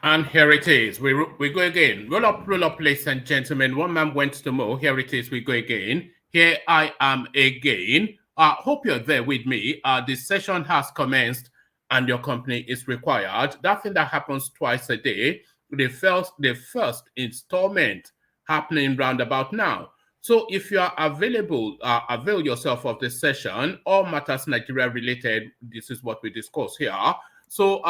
And here it is. We go again. Roll up, ladies and gentlemen. One man went to mow. Here it is. We go again. Here I am again. Hope you're there with me. The session has commenced and your company is required. That thing that happens twice a day. The first installment happening round about now. So if you are available, avail yourself of this session. All matters Nigeria related. This is what we discuss here. So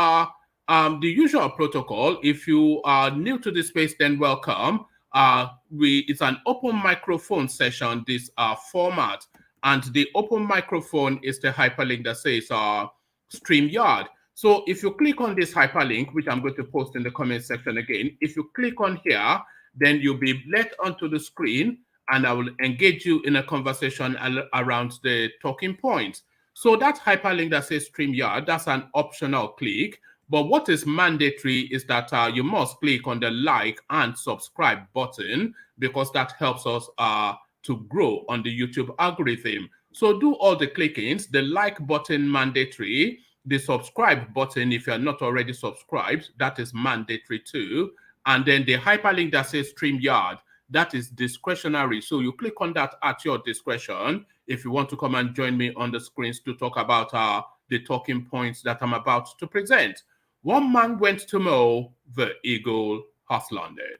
the usual protocol, if you are new to this space, then welcome. It's an open microphone session, this format. And the open microphone is the hyperlink that says StreamYard. So if you click on this hyperlink, which I'm going to post in the comment section again, if you click on here, then you'll be led onto the screen and I will engage you in a conversation around the talking points. So that hyperlink that says StreamYard, that's an optional click. But what is mandatory is that you must click on the like and subscribe button because that helps us to grow on the YouTube algorithm. So do all the clickings, the like button mandatory, the subscribe button if you're not already subscribed, that is mandatory too. And then the hyperlink that says StreamYard, that is discretionary. So you click on that at your discretion if you want to come and join me on the screens to talk about the talking points that I'm about to present. One man went to mow, the eagle has landed.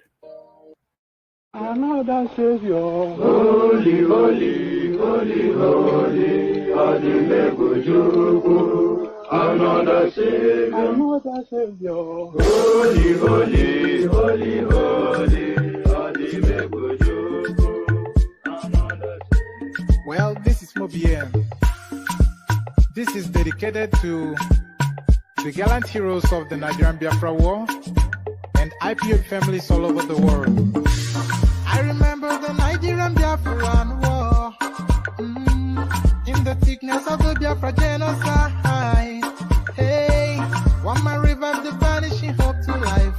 Another Savior, holy, holy, holy, holy, Adimebujuku. Another Savior, holy, holy, holy, holy, Adimebujuku. Well, this is Mobien. This is dedicated to the gallant heroes of the Nigerian Biafra War and IPO families all over the world. I remember the Nigerian Biafran War, in the thickness of the Biafra genocide. Hey, one man revived the vanishing hope to life.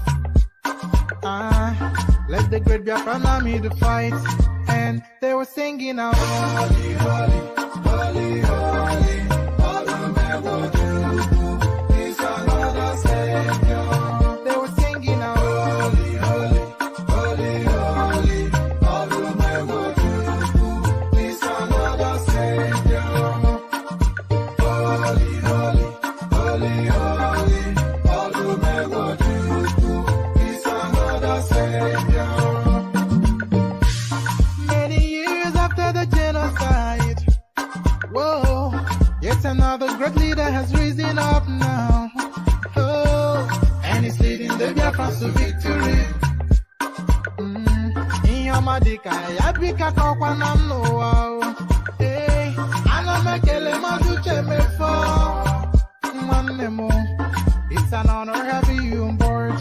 Let the great Biafran army to fight, and they were singing out, holy, holy, holy, holy, they were singing out, holy, holy, holy, holy, is another Savior. Holy, holy, holy, holy, is another Savior. Many years after the genocide, whoa, yet another great leader has risen up now. And he's leading the Biafrans to victory. Inyamadika yabika kwa namno. Hey, anamekele maduche mefo. Manemo, it's an honor having you on board.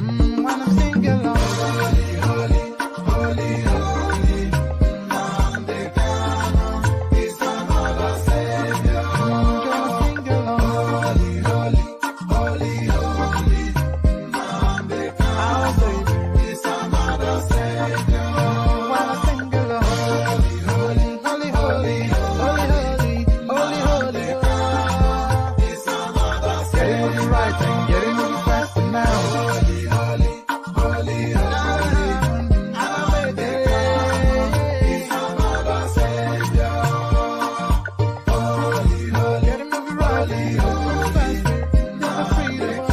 When I'm singing along, holy, holy, holy, holy, Nnamdi Kanu is another Savior. Just sing along, holy, holy, holy, holy, Nnamdi Kanu is another Savior. When I sing along, holy, holy, holy, holy, holy, holy, holy, is another Savior. Getting it right and getting it faster now. Holy, holy, holy, holy, is another Savior. Holy, holy, getting it right, holy, faster, never freedom.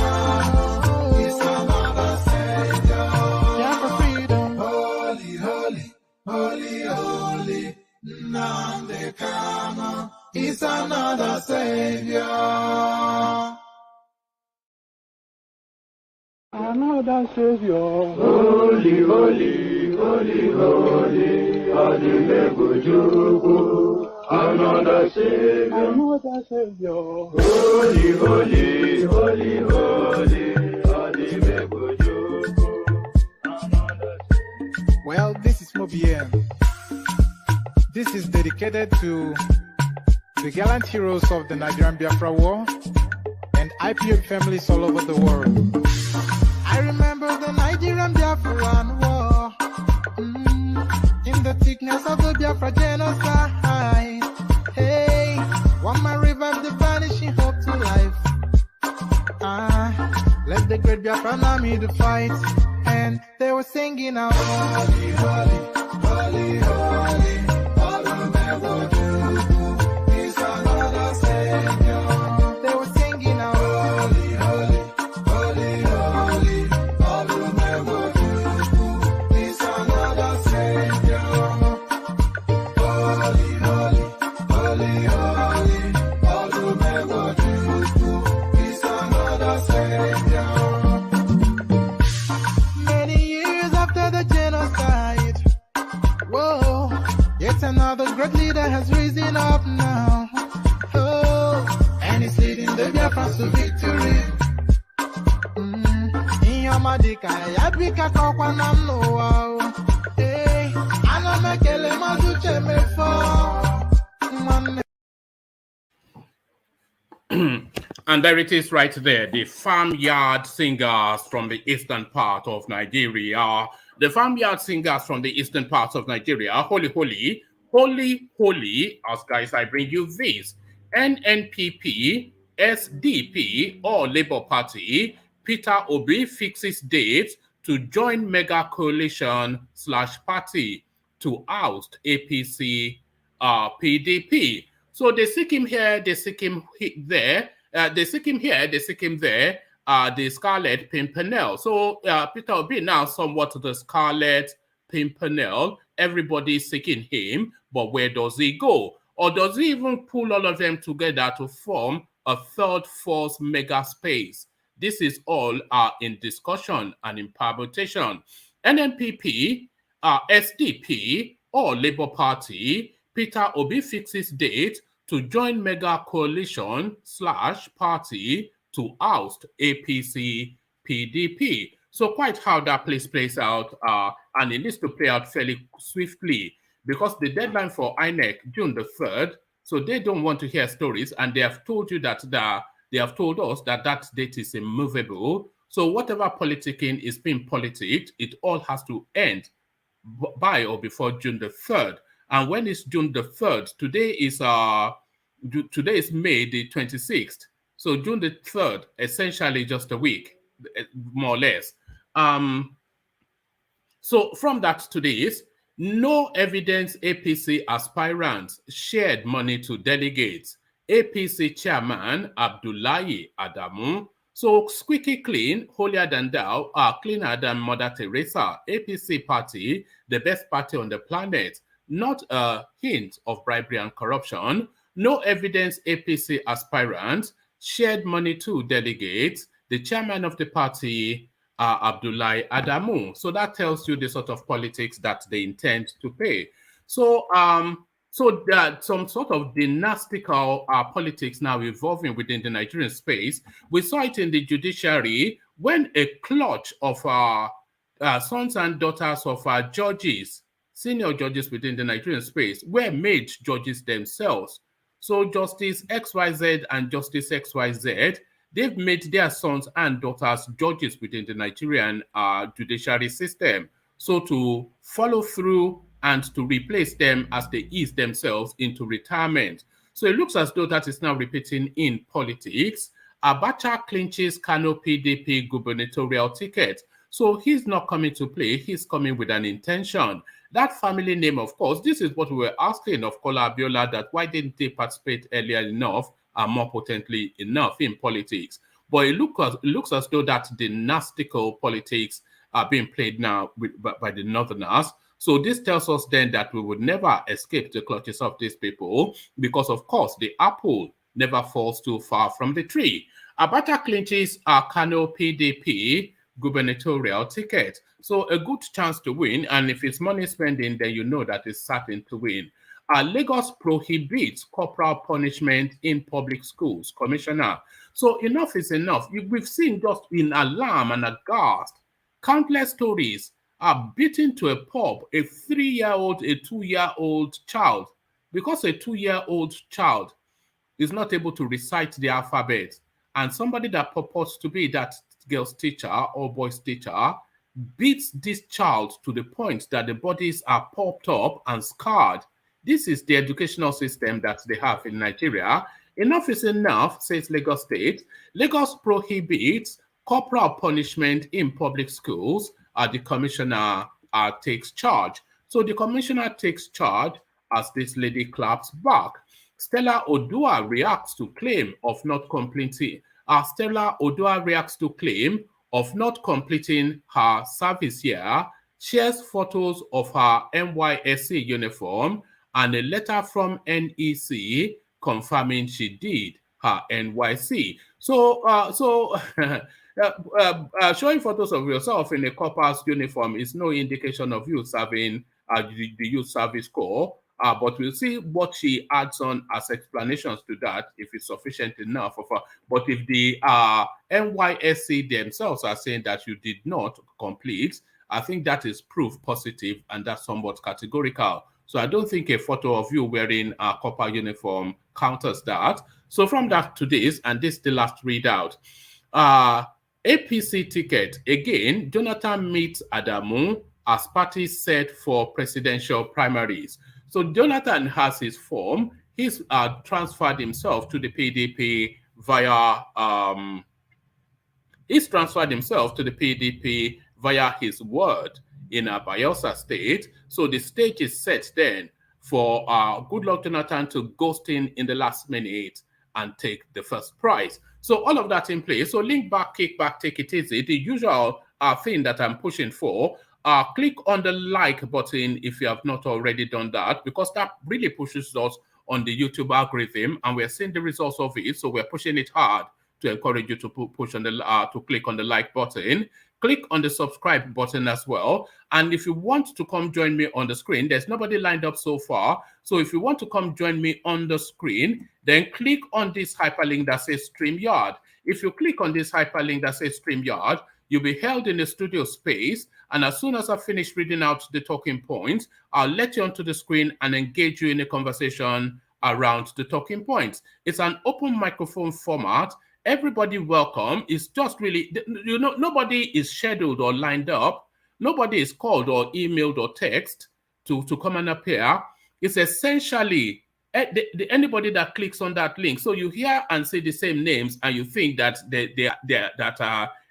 Is another Savior. Yeah, for freedom. Holy, holy, holy, holy, Nnamdi Kanu is another Savior. Another Savior, Holy, holy, holy, holy, Adimebujuku. Another Savior, holy, holy, holy, holy, Adimebujuku. Well, this is Mobien. This is dedicated to the gallant heroes of the Nigerian Biafra War and IPO families all over the world. I remember the Nigerian Biafran War, in the thickness of the Biafra genocide. Hey, one man revived the vanishing hope to life. Let the great Biafran army to fight. And they were singing out, holy, holy, holy, holy, Olumegojuku is another Savior. They were singing out, holy, holy, holy, holy, Olumegojuku is another Savior. Holy, holy, holy, holy, Olumegojuku is another Savior. Many years after the genocide, whoa, yet another great leader has risen up now. Oh, and he's leading the Biafrans to victory. Inyamadika, Yabika Kokwanam Noah. Hey, Anamekele Mazuche Mefo. And there it is right there, the farmyard singers from the eastern part of Nigeria. The farmyard singers from the eastern part of Nigeria, holy, holy, holy, holy, as guys, I bring you this. Nnpp, SDP, or Labour Party, Peter Obi fixes dates to join mega coalition / party to oust APC PDP. So they seek him here, they seek him there, they seek him here, they seek him there, the Scarlet Pimpernel. So Peter Obi now somewhat the Scarlet Pimpernel. Everybody is seeking him, but where does he go? Or does he even pull all of them together to form a third force mega space? This is all in discussion and in permutation. NNPP, SDP, or Labour Party, Peter Obi fixes date to join mega coalition / party to oust APC PDP. So quite how that plays out, and it needs to play out fairly swiftly because the deadline for INEC, June the 3rd, so they don't want to hear stories, and they have told you that they have told us that that date is immovable. So whatever politicking is being politicked, it all has to end by or before June the 3rd. And when is June the 3rd? Today is May the 26th. So June the 3rd, essentially just a week, more or less. So from that to this, no evidence APC aspirants shared money to delegates. APC chairman Abdullahi Adamu. So squeaky clean, holier than thou, cleaner than Mother Teresa. APC party, the best party on the planet. Not a hint of bribery and corruption. No evidence APC aspirants shared money to delegates. The chairman of the party, Abdullahi Adamu. So that tells you the sort of politics that they intend to pay. So, so that some sort of dynastical politics now evolving within the Nigerian space. We saw it in the judiciary when a clutch of sons and daughters of judges, senior judges within the Nigerian space, were made judges themselves. So Justice XYZ and Justice XYZ, they've made their sons and daughters judges within the Nigerian judiciary system. So to follow through and to replace them as they ease themselves into retirement. So it looks as though that is now repeating in politics. Abacha clinches Kano PDP gubernatorial ticket. So he's not coming to play, he's coming with an intention. That family name, of course, this is what we were asking of Kola Abiola, that why didn't they participate earlier enough and more potently enough in politics? But it looks as though that dynastical politics are being played now by the Northerners. So this tells us then that we would never escape the clutches of these people because, of course, the apple never falls too far from the tree. Abacha clinches Kano PDP gubernatorial ticket. So a good chance to win. And if it's money spending, then you know that it's certain to win. Lagos prohibits corporal punishment in public schools. Commissioner. So enough is enough. We've seen just in alarm and aghast countless stories are beaten to a pulp a 3-year-old, a 2-year-old child, because a 2-year-old child is not able to recite the alphabet, and somebody that purports to be that girl's teacher or boy's teacher beats this child to the point that the bodies are pulped up and scarred. This is the educational system that they have in Nigeria. Enough is enough, says Lagos State. Lagos prohibits corporal punishment in public schools, the commissioner takes charge. So the commissioner takes charge as this lady claps back. Stella ODUAH reacts to claim of not completing. Stella ODUAH reacts to claim of not completing her service year, shares photos of her NYSC uniform and a letter from NEC confirming she did her NYC. So, showing photos of yourself in a corporal's uniform is no indication of you serving the Youth Service Corps. But we'll see what she adds on as explanations to that, if it's sufficient enough. But if the NYSC themselves are saying that you did not complete, I think that is proof positive, and that's somewhat categorical. So I don't think a photo of you wearing a corporal uniform counters that. So from that to this, and this is the last readout. APC ticket, again, Jonathan meets ADAMU as parties set for presidential primaries. So Jonathan has his form. He's transferred himself to the PDP via his word in Bayelsa State. So the stage is set then for Goodluck Jonathan to ghost in the last minute and take the first prize. So all of that in place. So link back, kick back, take it easy. The usual thing that I'm pushing for. Click on the like button if you have not already done that, because that really pushes us on the YouTube algorithm, and we're seeing the results of it. So we're pushing it hard to encourage you to push on the to click on the like button. Click on the subscribe button as well. And if you want to come join me on the screen, there's nobody lined up so far. So if you want to come join me on the screen, then click on this hyperlink that says StreamYard. If you click on this hyperlink that says StreamYard, you'll be held in a studio space, and as soon as I finish reading out the talking points, I'll let you onto the screen and engage you in a conversation around the talking points. It's an open microphone format. Everybody welcome. It's just really, nobody is scheduled or lined up. Nobody is called or emailed or text to come and appear. It's essentially anybody that clicks on that link. So you hear and see the same names, and you think that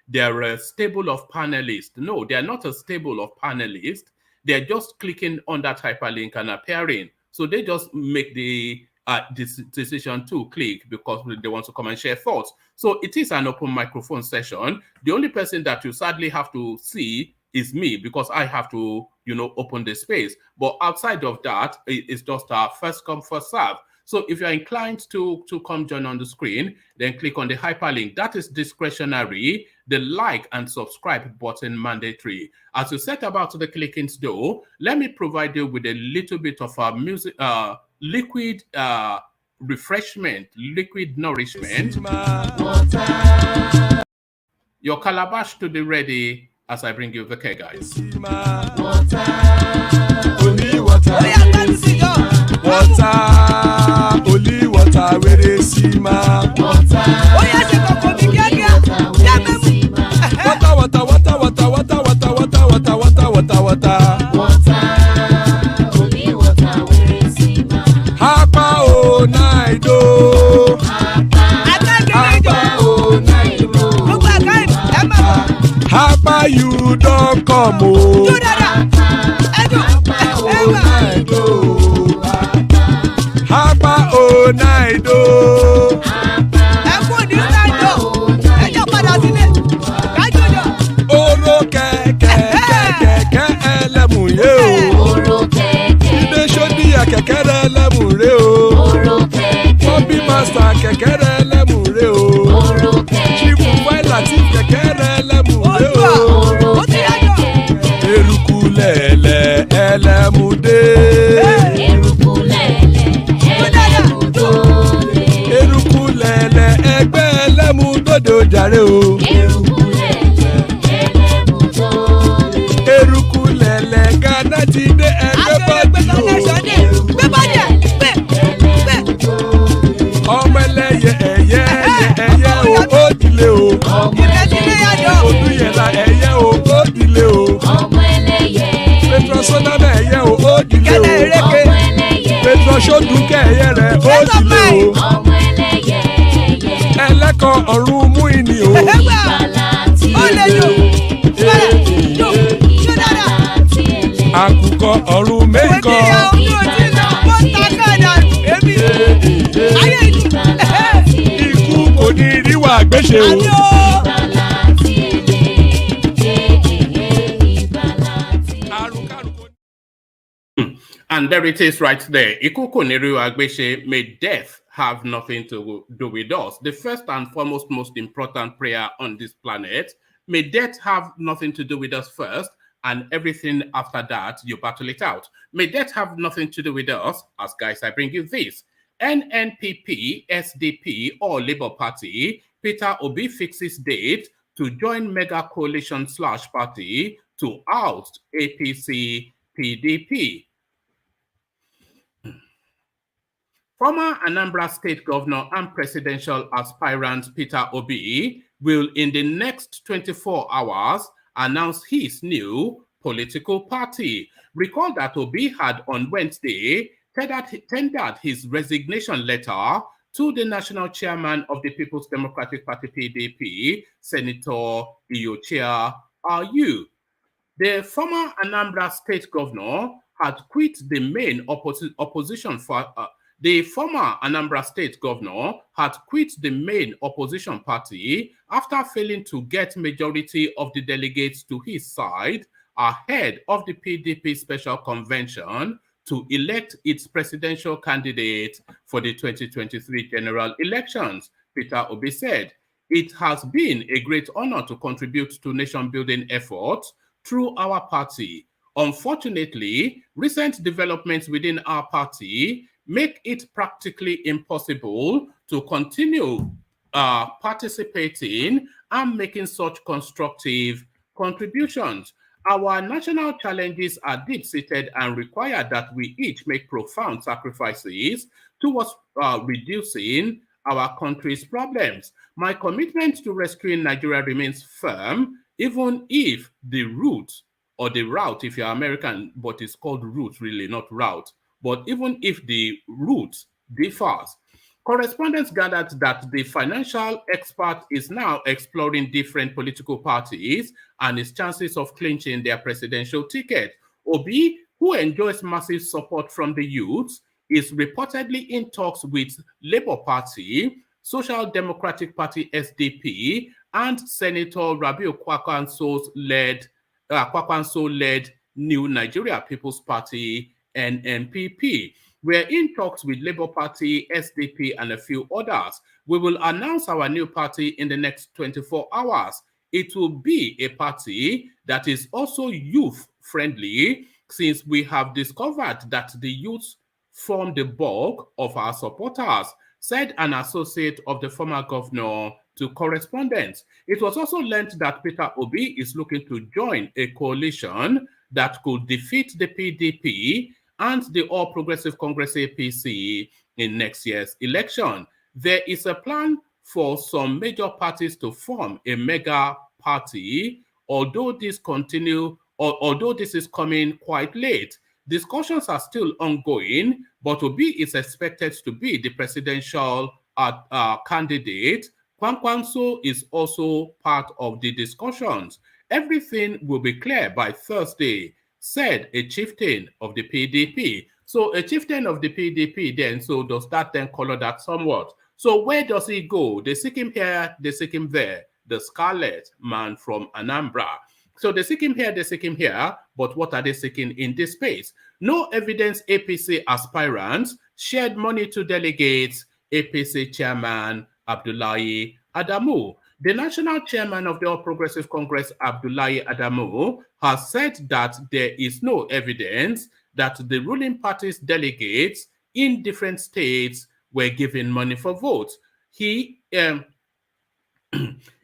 they're a stable of panelists. No, they're not a stable of panelists. They're just clicking on that hyperlink and appearing. So they just make the decision to click because they want to come and share thoughts. So it is an open microphone session. The only person that you sadly have to see is me, because I have to, open the space. But outside of that, it's just first come, first serve. So if you're inclined to come join on the screen, then click on the hyperlink. That is discretionary. The like and subscribe button mandatory. As you set about the clickings though, let me provide you with a little bit of liquid refreshment, liquid nourishment. Your calabash to be ready as I bring you the care, guys. Only water, where they see my water. Oh yes, you go me water. Only water, where they see my Hapa oh naido. Hapa you don't come oh. Hapa oh naido. Oro keke elemu ye o. Ide shodi ya keke elemu re o. Bobby master keke elemu re o. Chifu Waila ti keke elemu re o. Eruku lele elemu de. Ẹgbẹ́ ẹlẹ́mu dòdò jàre o. Eruku lẹ̀lẹ̀ Ghana ti dé ẹgbẹ́ bọ́dì o. Ọmọ ẹlẹ́yẹ ẹyẹ o ó dìlé o. Odúyẹ̀lá ẹyẹ o ó dìlé o. Petrosonama ẹyẹ o ó dìlé o. Petrosodunke ẹyẹ rẹ̀ ó dìlé o. Ẹlẹ́kọ̀ọ́ ọ̀run mú ìní o. àgbéṣe o. ìgbàlà tí èlé ìgbàlà tí èlé. And there it is right there. Ikuku Niru Agbeshe, may death have nothing to do with us. The first and foremost, most important prayer on this planet. May death have nothing to do with us first, and everything after that, you battle it out. May death have nothing to do with us. As guys, I bring you this. Nnpp, SDP, or Labour Party, Peter Obi fixes date to join mega coalition / party to oust APC PDP. Former Anambra State Governor and presidential aspirant Peter Obi will in the next 24 hours announce his new political party. Recall that Obi had on Wednesday tendered his resignation letter to the national chairman of the People's Democratic Party PDP, Senator Iochia Ayu. The former Anambra State Governor had quit the main opposition for the former Anambra State Governor had quit the main opposition party after failing to get majority of the delegates to his side ahead of the PDP Special Convention to elect its presidential candidate for the 2023 general elections. Peter Obi said, "It has been a great honor to contribute to nation-building efforts through our party. Unfortunately, recent developments within our party make it practically impossible to continue participating and making such constructive contributions. Our national challenges are deep-seated and require that we each make profound sacrifices towards reducing our country's problems. My commitment to rescuing Nigeria remains firm, even if the route, or the route, if you're American, but it's called route really, not route, but even if the route differs." Correspondents gathered that the financial expert is now exploring different political parties and his chances of clinching their presidential ticket. Obi, who enjoys massive support from the youth, is reportedly in talks with Labour Party, Social Democratic Party SDP, and Senator Rabiu Kwakwanso-led New Nigeria People's Party, NNPP. We're in talks with Labour Party, SDP, and a few others. We will announce our new party in the next 24 hours. It will be a party that is also youth-friendly, since we have discovered that the youth form the bulk of our supporters, said an associate of the former governor to correspondents. It was also learned that Peter Obi is looking to join a coalition that could defeat the PDP and the All Progressive Congress APC in next year's election. There is a plan for some major parties to form a mega party, although this is coming quite late. Discussions are still ongoing, but Obi is expected to be the presidential candidate. Kwakwanso is also part of the discussions. Everything will be clear by Thursday, said a chieftain of the PDP. So a chieftain of the PDP then, so does that then color that somewhat? So where does he go? They seek him here, they seek him there. The Scarlet Man from Anambra. So they seek him here, they seek him here, but what are they seeking in this space? No evidence APC aspirants shared money to delegates, APC chairman Abdullahi Adamu. The national chairman of the All Progressive Congress, Abdullahi Adamu, has said that there is no evidence that the ruling party's delegates in different states were given money for votes. He, in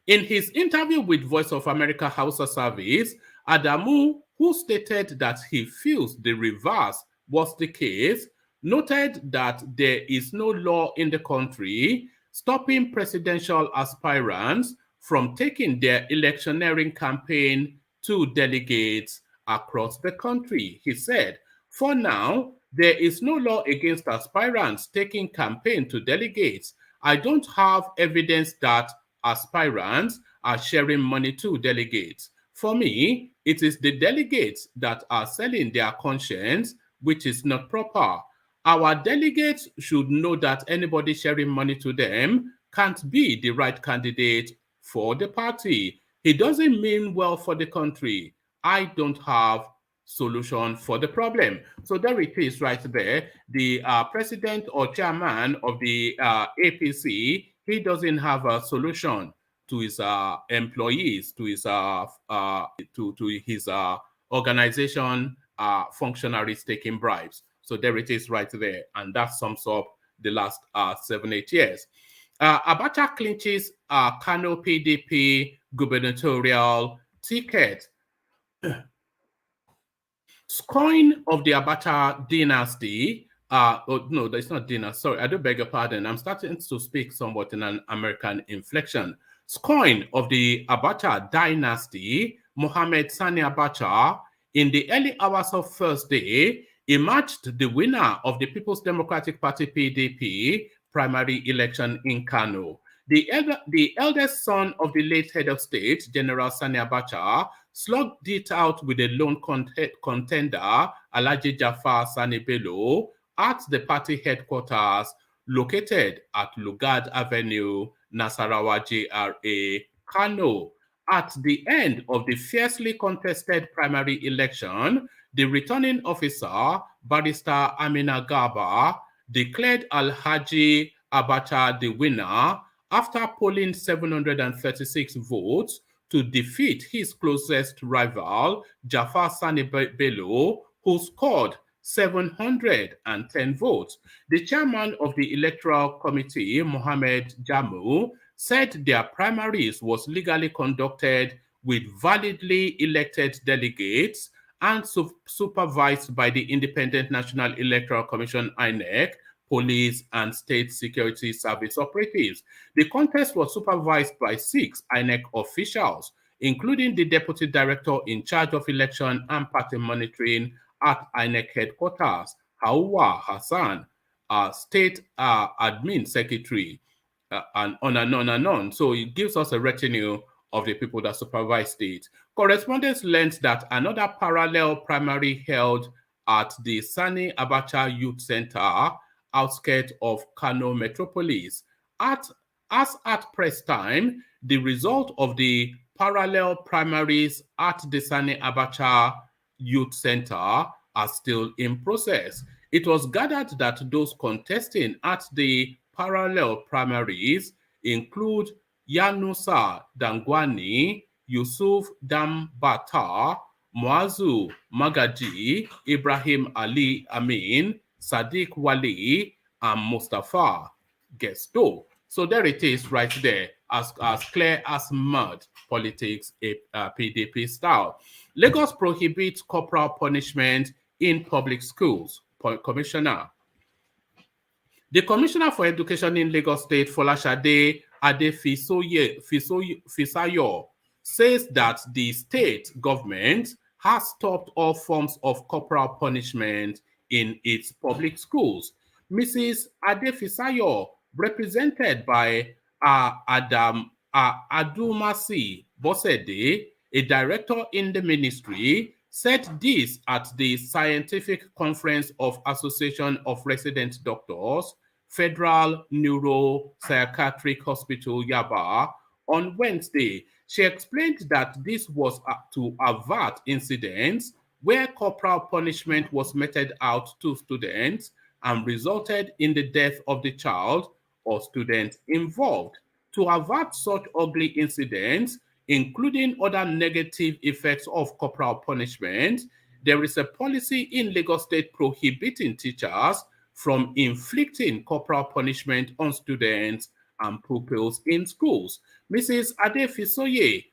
his interview with Voice of America Hausa Service, Adamu, who stated that he feels the reverse was the case, noted that there is no law in the country stopping presidential aspirants from taking their electioneering campaign to delegates across the country. He said, "For now, there is no law against aspirants taking campaign to delegates. I don't have evidence that aspirants are sharing money to delegates. For me, it is the delegates that are selling their conscience, which is not proper. Our delegates should know that anybody sharing money to them can't be the right candidate for the party. He doesn't mean well for the country. I don't have solution for the problem. So there it is right there. The president or chairman of the APC, he doesn't have a solution to his employees, to his organization functionaries taking bribes. So there it is right there. And that sums up the last 7-8 years. Abacha clinches Kano PDP gubernatorial ticket. Scoring of the Abacha dynasty, no, that's not dynasty, sorry, I do beg your pardon. I'm starting to speak somewhat in an American inflection. Scoring of the Abacha dynasty, Mohammed Sani Abacha, in the early hours of Thursday, emerged the winner of the People's Democratic Party PDP primary election in Kano. The eldest son of the late head of state, General Sani Abacha, slugged it out with a lone contender, Alhaji Jafar Sani Bello, at the party headquarters located at Lugard Avenue, Nasarawa GRA, Kano. At the end of the fiercely contested primary election, the returning officer, Barrister Amina Garba, declared Alhaji Abacha the winner after polling 736 votes to defeat his closest rival, Jafar Sani Bello, who scored 710 votes. The chairman of the Electoral Committee, Mohammed Jamu, said their primaries was legally conducted with validly elected delegates and supervised by the Independent National Electoral Commission, INEC, police, and state security service operatives. The contest was supervised by 6 INEC officials, including the deputy director in charge of election and party monitoring at INEC headquarters, Hawa Hassan, state admin secretary, and on and on and on. So it gives us a retinue of the people that supervised it. Correspondents learned that another parallel primary held at the Sani Abacha Youth Center, outskirts of Kano Metropolis. As at press time, the result of the parallel primaries at the Sani Abacha Youth Center are still in process. It was gathered that those contesting at the parallel primaries include Yanusa Dangwani, Yusuf Dambata, Muazu Magaji, Ibrahim Ali Amin, Sadiq Wali, and Mustafa Gesto. So there it is right there, as clear as mud, politics, PDP style. Lagos prohibits corporal punishment in public schools. Commissioner. The Commissioner for Education in Lagos State, Folashade Adefisayo, says that the state government has stopped all forms of corporal punishment in its public schools. Mrs. Adefisayo, represented by Adumasi Bosede, a director in the ministry, said this at the Scientific Conference of Association of Resident Doctors, Federal Neuropsychiatric Hospital, Yaba, on Wednesday. She explained that this was to avert incidents where corporal punishment was meted out to students and resulted in the death of the child or student involved. To avert such ugly incidents, including other negative effects of corporal punishment, there is a policy in Lagos State prohibiting teachers from inflicting corporal punishment on students and pupils in schools. Mrs. Adefisoye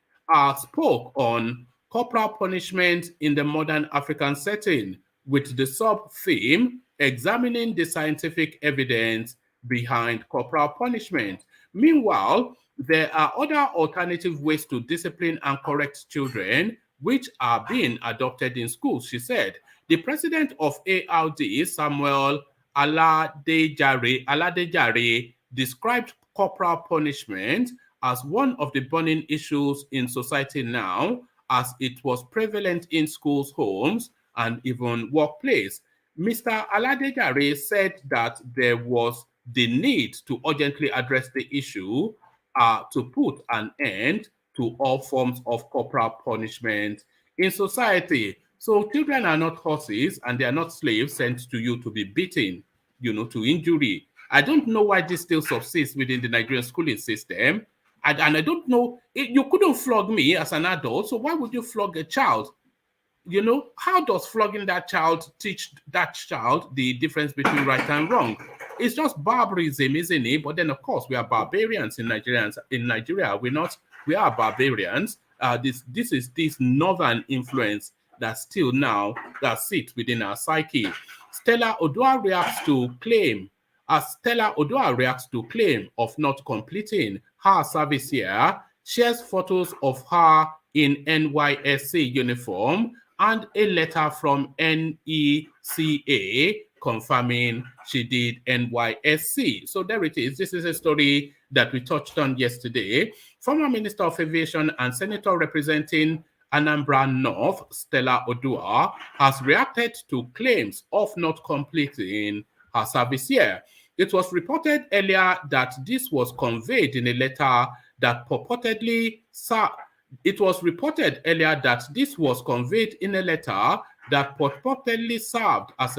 spoke on corporal punishment in the modern African setting with the sub-theme examining the scientific evidence behind corporal punishment. Meanwhile, there are other alternative ways to discipline and correct children which are being adopted in schools, she said. The president of ALD, Samuel Aladejare, described corporal punishment as one of the burning issues in society now, as it was prevalent in schools, homes, and even workplace. Mr. Aladejare said that there was the need to urgently address the issue to put an end to all forms of corporal punishment in society. So children are not horses and they are not slaves sent to you to be beaten, to injury. I don't know why this still subsists within the Nigerian schooling system. And I don't know, you couldn't flog me as an adult, so why would you flog a child? How does flogging that child teach that child the difference between right and wrong? It's just barbarism, isn't it? But then, of course, we are barbarians in Nigeria. We are barbarians. This is this northern influence that still now that sits within our psyche. Stella ODUAH reacts to claim of not completing her service year, shares photos of her in NYSC uniform and a letter from NECA confirming she did NYSC. So there it is. This is a story that we touched on yesterday. Former Minister of Aviation and Senator representing Anambra North, Stella ODUAH, has reacted to claims of not completing her service year. It was reported earlier that this was conveyed in a letter that purportedly served as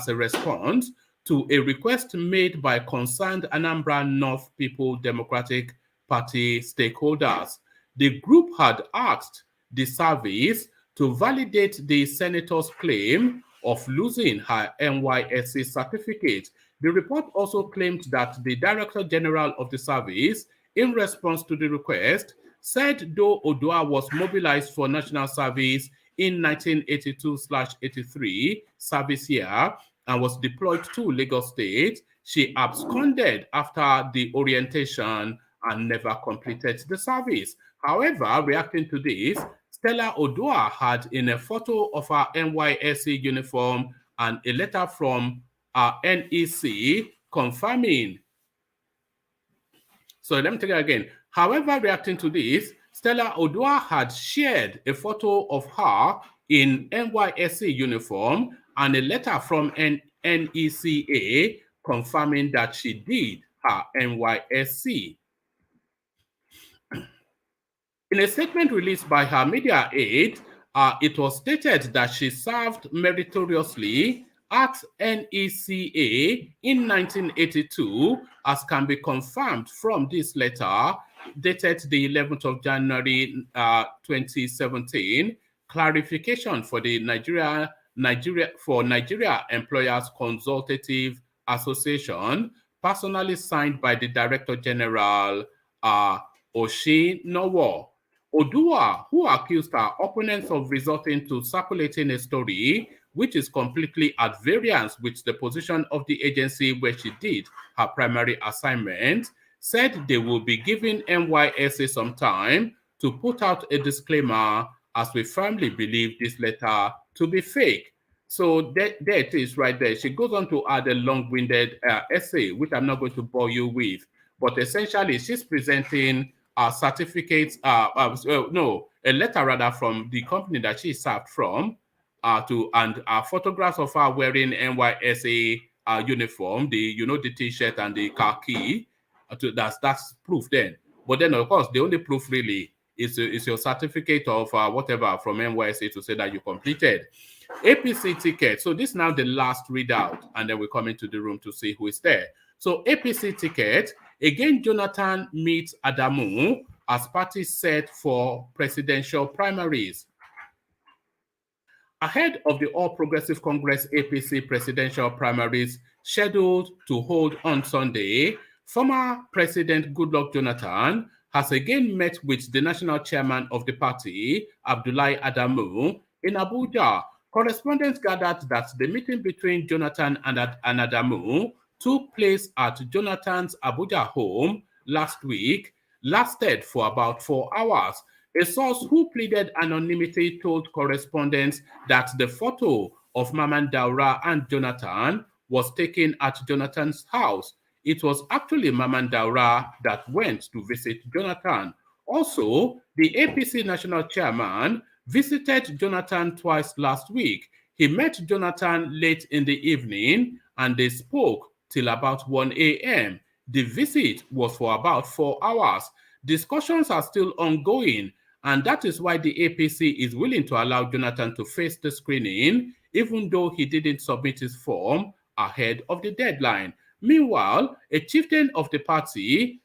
a response to a request made by concerned Anambra North People Democratic Party stakeholders. The group had asked the service to validate the senator's claim of losing her NYSC certificate. The report also claimed that the Director General of the service, in response to the request, said though ODUAH was mobilized for national service in 1982/83 service year and was deployed to Lagos State, she absconded after the orientation and never completed the service. However, reacting to this, Stella ODUAH had in a photo of her NYSC uniform and a letter from NEC confirming. So let me take it again. However, reacting to this, Stella ODUAH had shared a photo of her in NYSC uniform and a letter from NECA confirming that she did her NYSC. In a statement released by her media aide, it was stated that she served meritoriously at NECA in 1982, as can be confirmed from this letter dated the 11th of January 2017, clarification for the Nigeria Employers Consultative Association, personally signed by the Director General Oshinowo. ODUAH, who accused her opponents of resorting to circulating a story which is completely at variance with the position of the agency where she did her primary assignment, said they will be giving NYSC some time to put out a disclaimer, as we firmly believe this letter to be fake. So there it is right there. She goes on to add a long-winded essay, which I'm not going to bore you with. But essentially, she's presenting certificates, a letter rather from the company that she served from, and photographs of her wearing NYSC uniform, the T-shirt and the khaki. That's proof then. But then, of course, the only proof really is your certificate of whatever from NYSC to say that you completed. APC ticket. So this is now the last readout, and then we come into the room to see who is there. So APC ticket. Again, Jonathan meets Adamu as parties set for presidential primaries. Ahead of the All Progressive Congress APC presidential primaries scheduled to hold on Sunday, former President Goodluck Jonathan has again met with the national chairman of the party, Abdullahi Adamu, in Abuja. Correspondents gathered that the meeting between Jonathan and Adamu took place at Jonathan's Abuja home last week, lasted for about 4 hours. A source who pleaded anonymity told correspondents that the photo of Maman Daura and Jonathan was taken at Jonathan's house. It was actually Maman Daura that went to visit Jonathan. Also, the APC national chairman visited Jonathan twice last week. He met Jonathan late in the evening and they spoke till about 1 a.m. The visit was for about 4 hours. Discussions are still ongoing, and that is why the APC is willing to allow Jonathan to face the screening, even though he didn't submit his form ahead of the deadline. Meanwhile, a chieftain of the party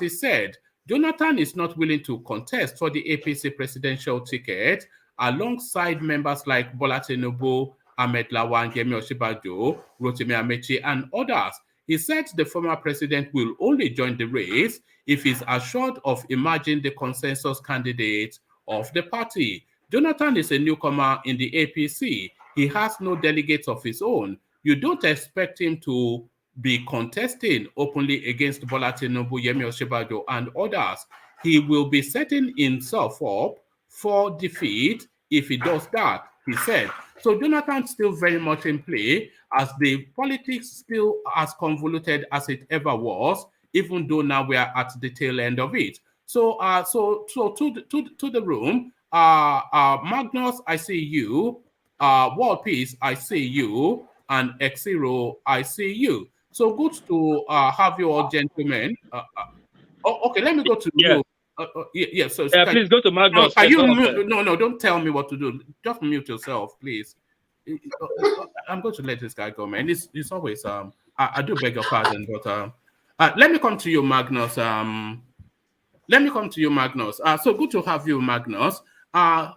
said Jonathan is not willing to contest for the APC presidential ticket alongside members like Bola Tinubu, Ahmed Lawan, Yemi Osinbajo, Rotimi Amechi, and others. He said the former president will only join the race if he's assured of emerging the consensus candidate of the party. Jonathan is a newcomer in the APC. He has no delegates of his own. You don't expect him to be contesting openly against Bola Tinubu, Yemi Osinbajo, and others. He will be setting himself up for defeat if he does that, he said. So Jonathan's still very much in play, as the politics still as convoluted as it ever was, even though now we are at the tail end of it. So to the room, Magnus, I see you. World Peace, I see you. And Xero, I see you. So good to have you all, gentlemen. Okay, let me go to you. Please go to Magnus. No, don't tell me what to do. Just mute yourself, please. I'm going to let this guy go, man. It's always I do beg your pardon, but let me come to you, Magnus. So good to have you, Magnus.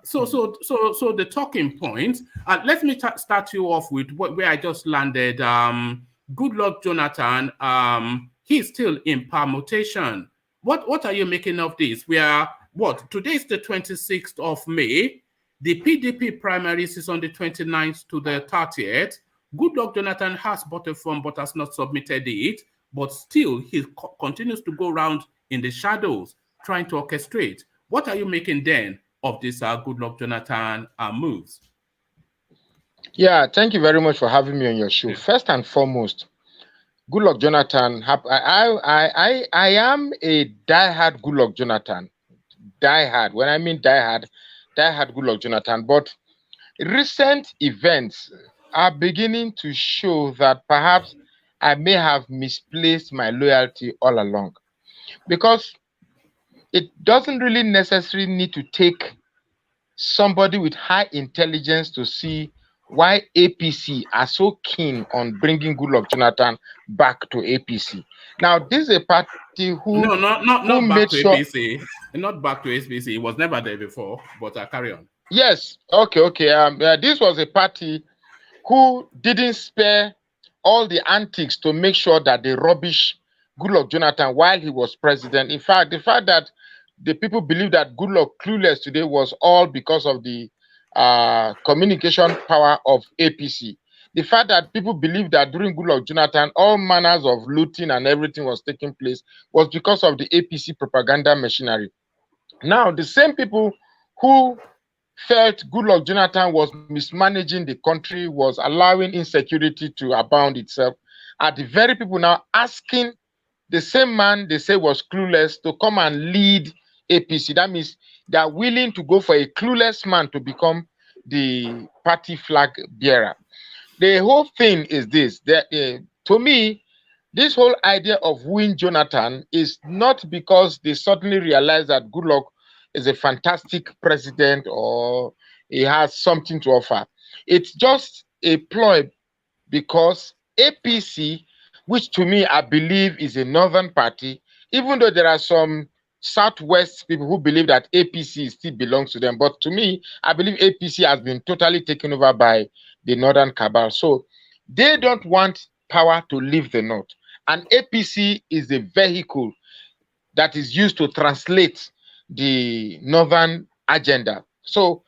So the talking point. Let me start you off with where I just landed. Good luck, Jonathan. He's still in permutation. What are you making of this? We are today is the 26th of May. The PDP primaries is on the 29th to the 30th. Good luck, Jonathan has bought a form but has not submitted it. But still, he continues to go around in the shadows trying to orchestrate. What are you making then of this Good luck, Jonathan moves? Yeah, thank you very much for having me on your show. First and foremost, good luck, Jonathan. I am a diehard good luck, Jonathan. Diehard. When I mean diehard good luck, Jonathan. But recent events are beginning to show that perhaps I may have misplaced my loyalty all along. Because it doesn't really necessarily need to take somebody with high intelligence to see why APC are so keen on bringing good luck Jonathan back to APC. Now, this is a party who not back to APC, not back to APC. It was never there before, but carry on. Yes, okay. This was a party who didn't spare all the antics to make sure that they rubbish good luck Jonathan while he was president. In fact, the fact that the people believe that good luck clueless today was all because of the communication power of APC. The fact that people believe that during good luck Jonathan, all manners of looting and everything was taking place was because of the APC propaganda machinery. Now, the same people who felt good luck Jonathan was mismanaging the country, was allowing insecurity to abound itself, are the very people now asking the same man they say was clueless to come and lead APC. That means they are willing to go for a clueless man to become the party flag bearer. The whole thing is this. To me, this whole idea of wooing Jonathan is not because they suddenly realize that Goodluck is a fantastic president or he has something to offer. It's just a ploy because APC, which to me I believe is a northern party, even though there are some Southwest people who believe that APC still belongs to them. But to me, I believe APC has been totally taken over by the Northern cabal. So they don't want power to leave the North. And APC is the vehicle that is used to translate the Northern agenda. So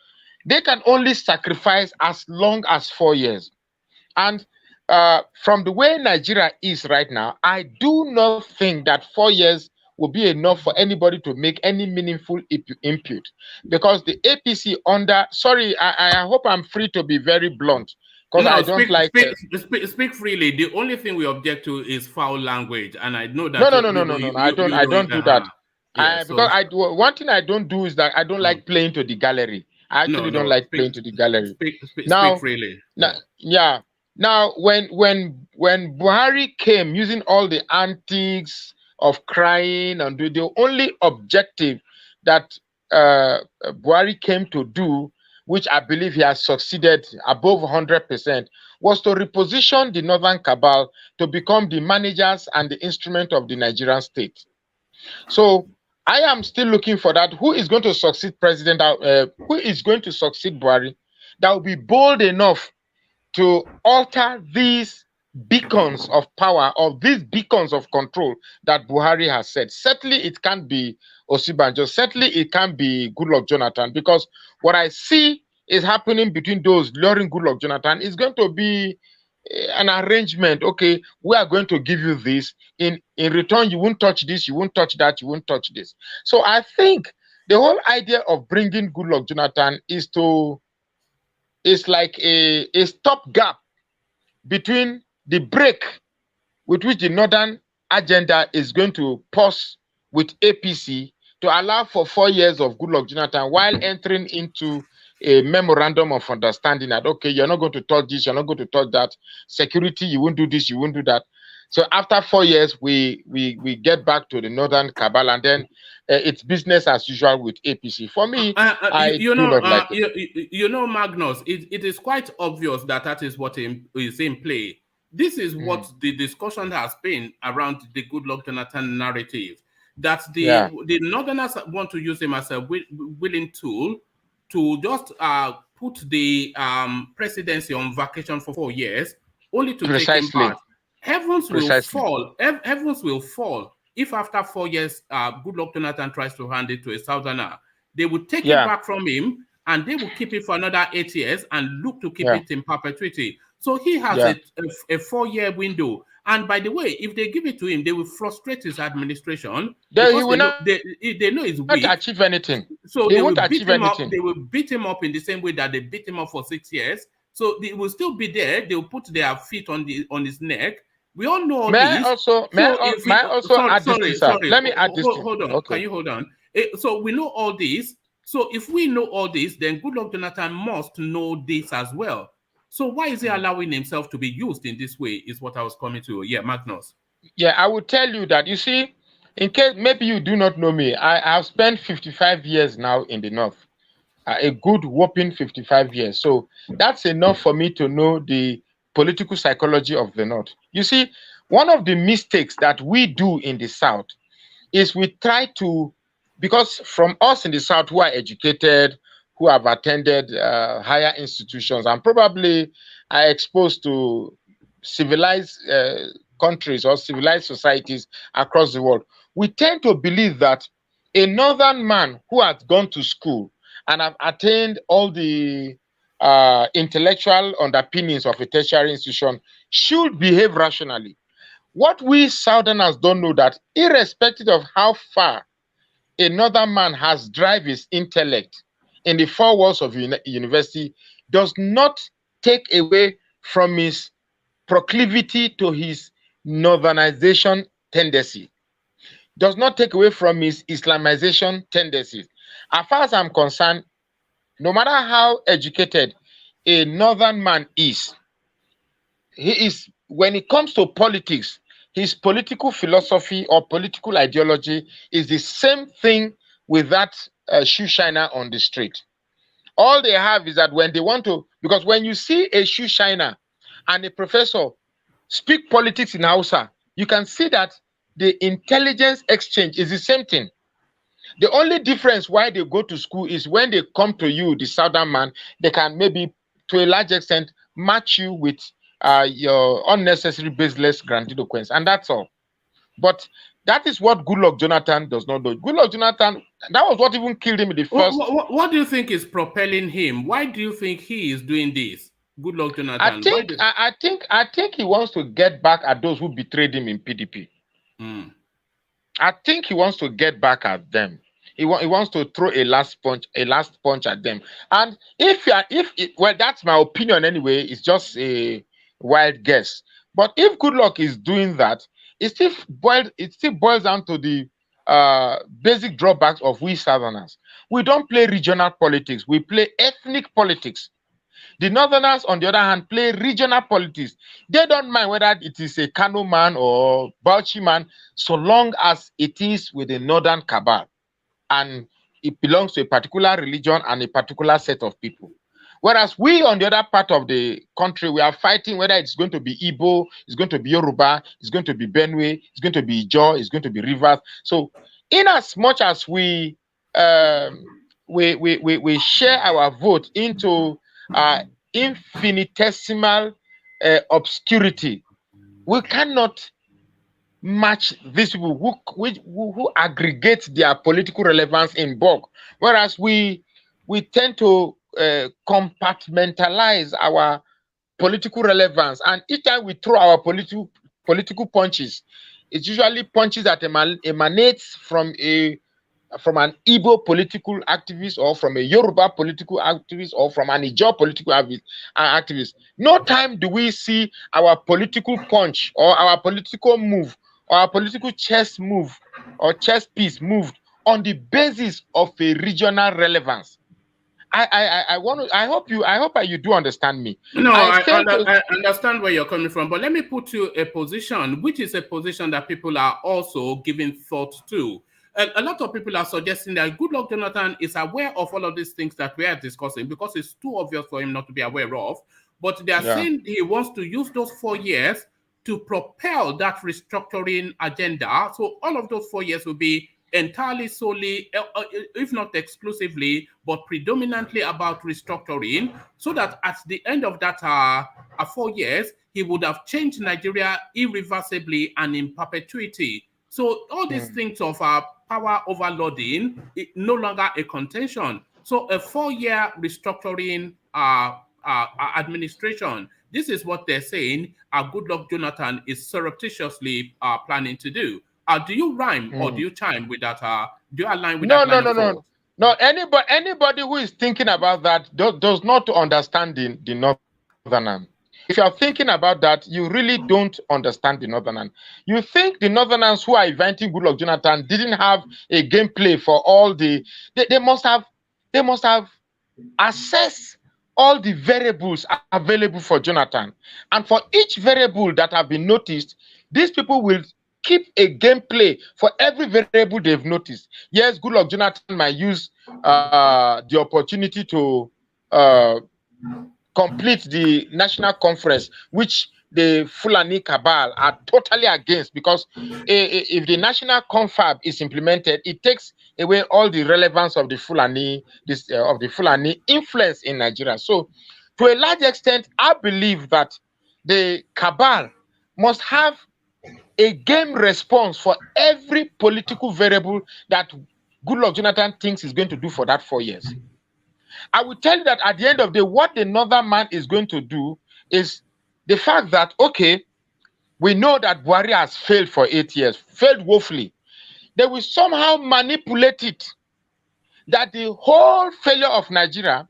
they can only sacrifice as long as 4 years. And from the way Nigeria is right now, I do not think that 4 years will be enough for anybody to make any meaningful input, because the APC I hope I'm free to be very blunt, because I don't speak freely. The only thing we object to is foul language, and I know that. No. I don't do that. Because one thing I don't do is that I don't like playing to the gallery. I actually don't like playing to the gallery. Speak freely. Now, when Buhari came using all the antics of crying and the only objective that Buhari came to do, which I believe he has succeeded above 100%, was to reposition the Northern Cabal to become the managers and the instrument of the Nigerian state. So I am still looking for that. Who is going to succeed President? Who is going to succeed Buhari? That will be bold enough to alter these beacons of power or these beacons of control that Buhari has said. Certainly, it can't be Osibanjo. Certainly, it can't be Goodluck Jonathan, because what I see is happening between those luring Goodluck Jonathan is going to be an arrangement. Okay, we are going to give you this. In return, you won't touch this, you won't touch that, you won't touch this. So I think the whole idea of bringing Goodluck Jonathan is like a stopgap between the break with which the Northern agenda is going to pause with APC to allow for 4 years of Goodluck Jonathan while entering into a memorandum of understanding that, okay, you're not going to touch this, you're not going to touch that. Security, you won't do this, you won't do that. So after 4 years, we get back to the Northern Cabal, and then it's business as usual with APC. For me, I do not like it. You know, Magnus, it is quite obvious that is what is in play. This is what the discussion has been around the Goodluck Jonathan narrative, that the Northerners want to use him as a willing tool to just put the presidency on vacation for 4 years, only to take him back. Heavens will fall. Heavens will fall if after 4 years, Goodluck Jonathan tries to hand it to a Southerner. They will take it back from him, and they will keep it for another 8 years and look to keep it in perpetuity. So he has a 4-year window. And by the way, if they give it to him, they will frustrate his administration. They know he's weak. Not achieve anything. So they won't achieve anything. They will beat him up in the same way that they beat him up for 6 years. So they will still be there. They will put their feet on his neck. We all know all this. Let me add this. Hold on. Okay. Can you hold on? So we know all this. So if we know all this, then Goodluck Jonathan must know this as well. So why is he allowing himself to be used in this way is what I was coming to. Yeah, Magnus. Yeah, I will tell you that. You see, in case maybe you do not know me, I have spent 55 years now in the North. A good whopping 55 years. So that's enough for me to know the political psychology of the North. You see, one of the mistakes that we do in the South is we try to, because from us in the South who are educated, who have attended higher institutions and probably are exposed to civilized countries or civilized societies across the world, we tend to believe that a Northern man who has gone to school and have attained all the intellectual underpinnings of a tertiary institution should behave rationally. What we Southerners don't know that irrespective of how far a Northern man has driven his intellect in the 4 walls of university does not take away from his proclivity to his Northernization tendency, does not take away from his Islamization tendencies. As far as I'm concerned, no matter how educated a Northern man is, when it comes to politics, his political philosophy or political ideology is the same thing with that shoe shiner on the street. All they have is that when they want to, because when you see a shoe shiner and a professor speak politics in Hausa, you can see that the intelligence exchange is the same thing. The only difference why they go to school is when they come to you, the Southern man, they can maybe, to a large extent, match you with your unnecessary, baseless grandiloquence, and that's all. But that is what Goodluck Jonathan does not do. Goodluck Jonathan, that was what even killed him in the first. What do you think is propelling him? Why do you think he is doing this? Goodluck Jonathan. I think he wants to get back at those who betrayed him in PDP. I think he wants to get back at them. He wants to throw a last punch at them. And well, that's my opinion anyway. It's just a wild guess. But if Goodluck is doing that, it still boils down to the basic drawbacks of we Southerners. We don't play regional politics. We play ethnic politics. The Northerners, on the other hand, play regional politics. They don't mind whether it is a Kano man or Bauchi man, so long as it is with the Northern cabal and it belongs to a particular religion and a particular set of people. Whereas we, on the other part of the country, we are fighting whether it's going to be Igbo, it's going to be Yoruba, it's going to be Benue, it's going to be Ijaw, it's going to be Rivers. So, in as much as we share our vote into infinitesimal obscurity, we cannot match these people who aggregate their political relevance in bulk. Whereas we tend to compartmentalize our political relevance, and each time we throw our political punches, it's usually punches that emanates from an Igbo political activist, or from a Yoruba political activist, or from an Ijaw political activist. No time do we see our political punch or our political move or our political chess move or chess piece moved on the basis of a regional relevance. I hope you do understand me. No, I understand where you're coming from, but let me put you a position, which is a position that people are also giving thought to. A lot of people are suggesting that Goodluck Jonathan is aware of all of these things that we are discussing, because it's too obvious for him not to be aware of. But they are saying he wants to use those 4 years to propel that restructuring agenda. So all of those 4 years will be entirely, solely, if not exclusively, but predominantly about restructuring, so that at the end of that 4 years, he would have changed Nigeria irreversibly and in perpetuity. So all these things of power overloading is no longer a contention. So a 4-year restructuring administration, this is what they're saying Goodluck Jonathan is surreptitiously planning to do. Do you rhyme or do you chime with that? Do you align with that? No. Anybody who is thinking about that does not understand the Northern. If you are thinking about that, you really don't understand the Northern. You think the Northerners who are inventing Goodluck Jonathan didn't have a gameplay for all the. They must have assessed all the variables available for Jonathan, and for each variable that have been noticed, these people will keep a gameplay for every variable they've noticed. Yes, Goodluck Jonathan might use the opportunity to complete the national conference, which the Fulani cabal are totally against, because if the national confab is implemented, it takes away all the relevance of the Fulani, influence in Nigeria. So, to a large extent, I believe that the cabal must have a game response for every political variable that Goodluck Jonathan thinks is going to do for that 4 years. I will tell you that at the end of the day, what the Northern man is going to do is the fact that, okay, we know that Buhari has failed for 8 years, failed woefully. They will somehow manipulate it, that the whole failure of Nigeria,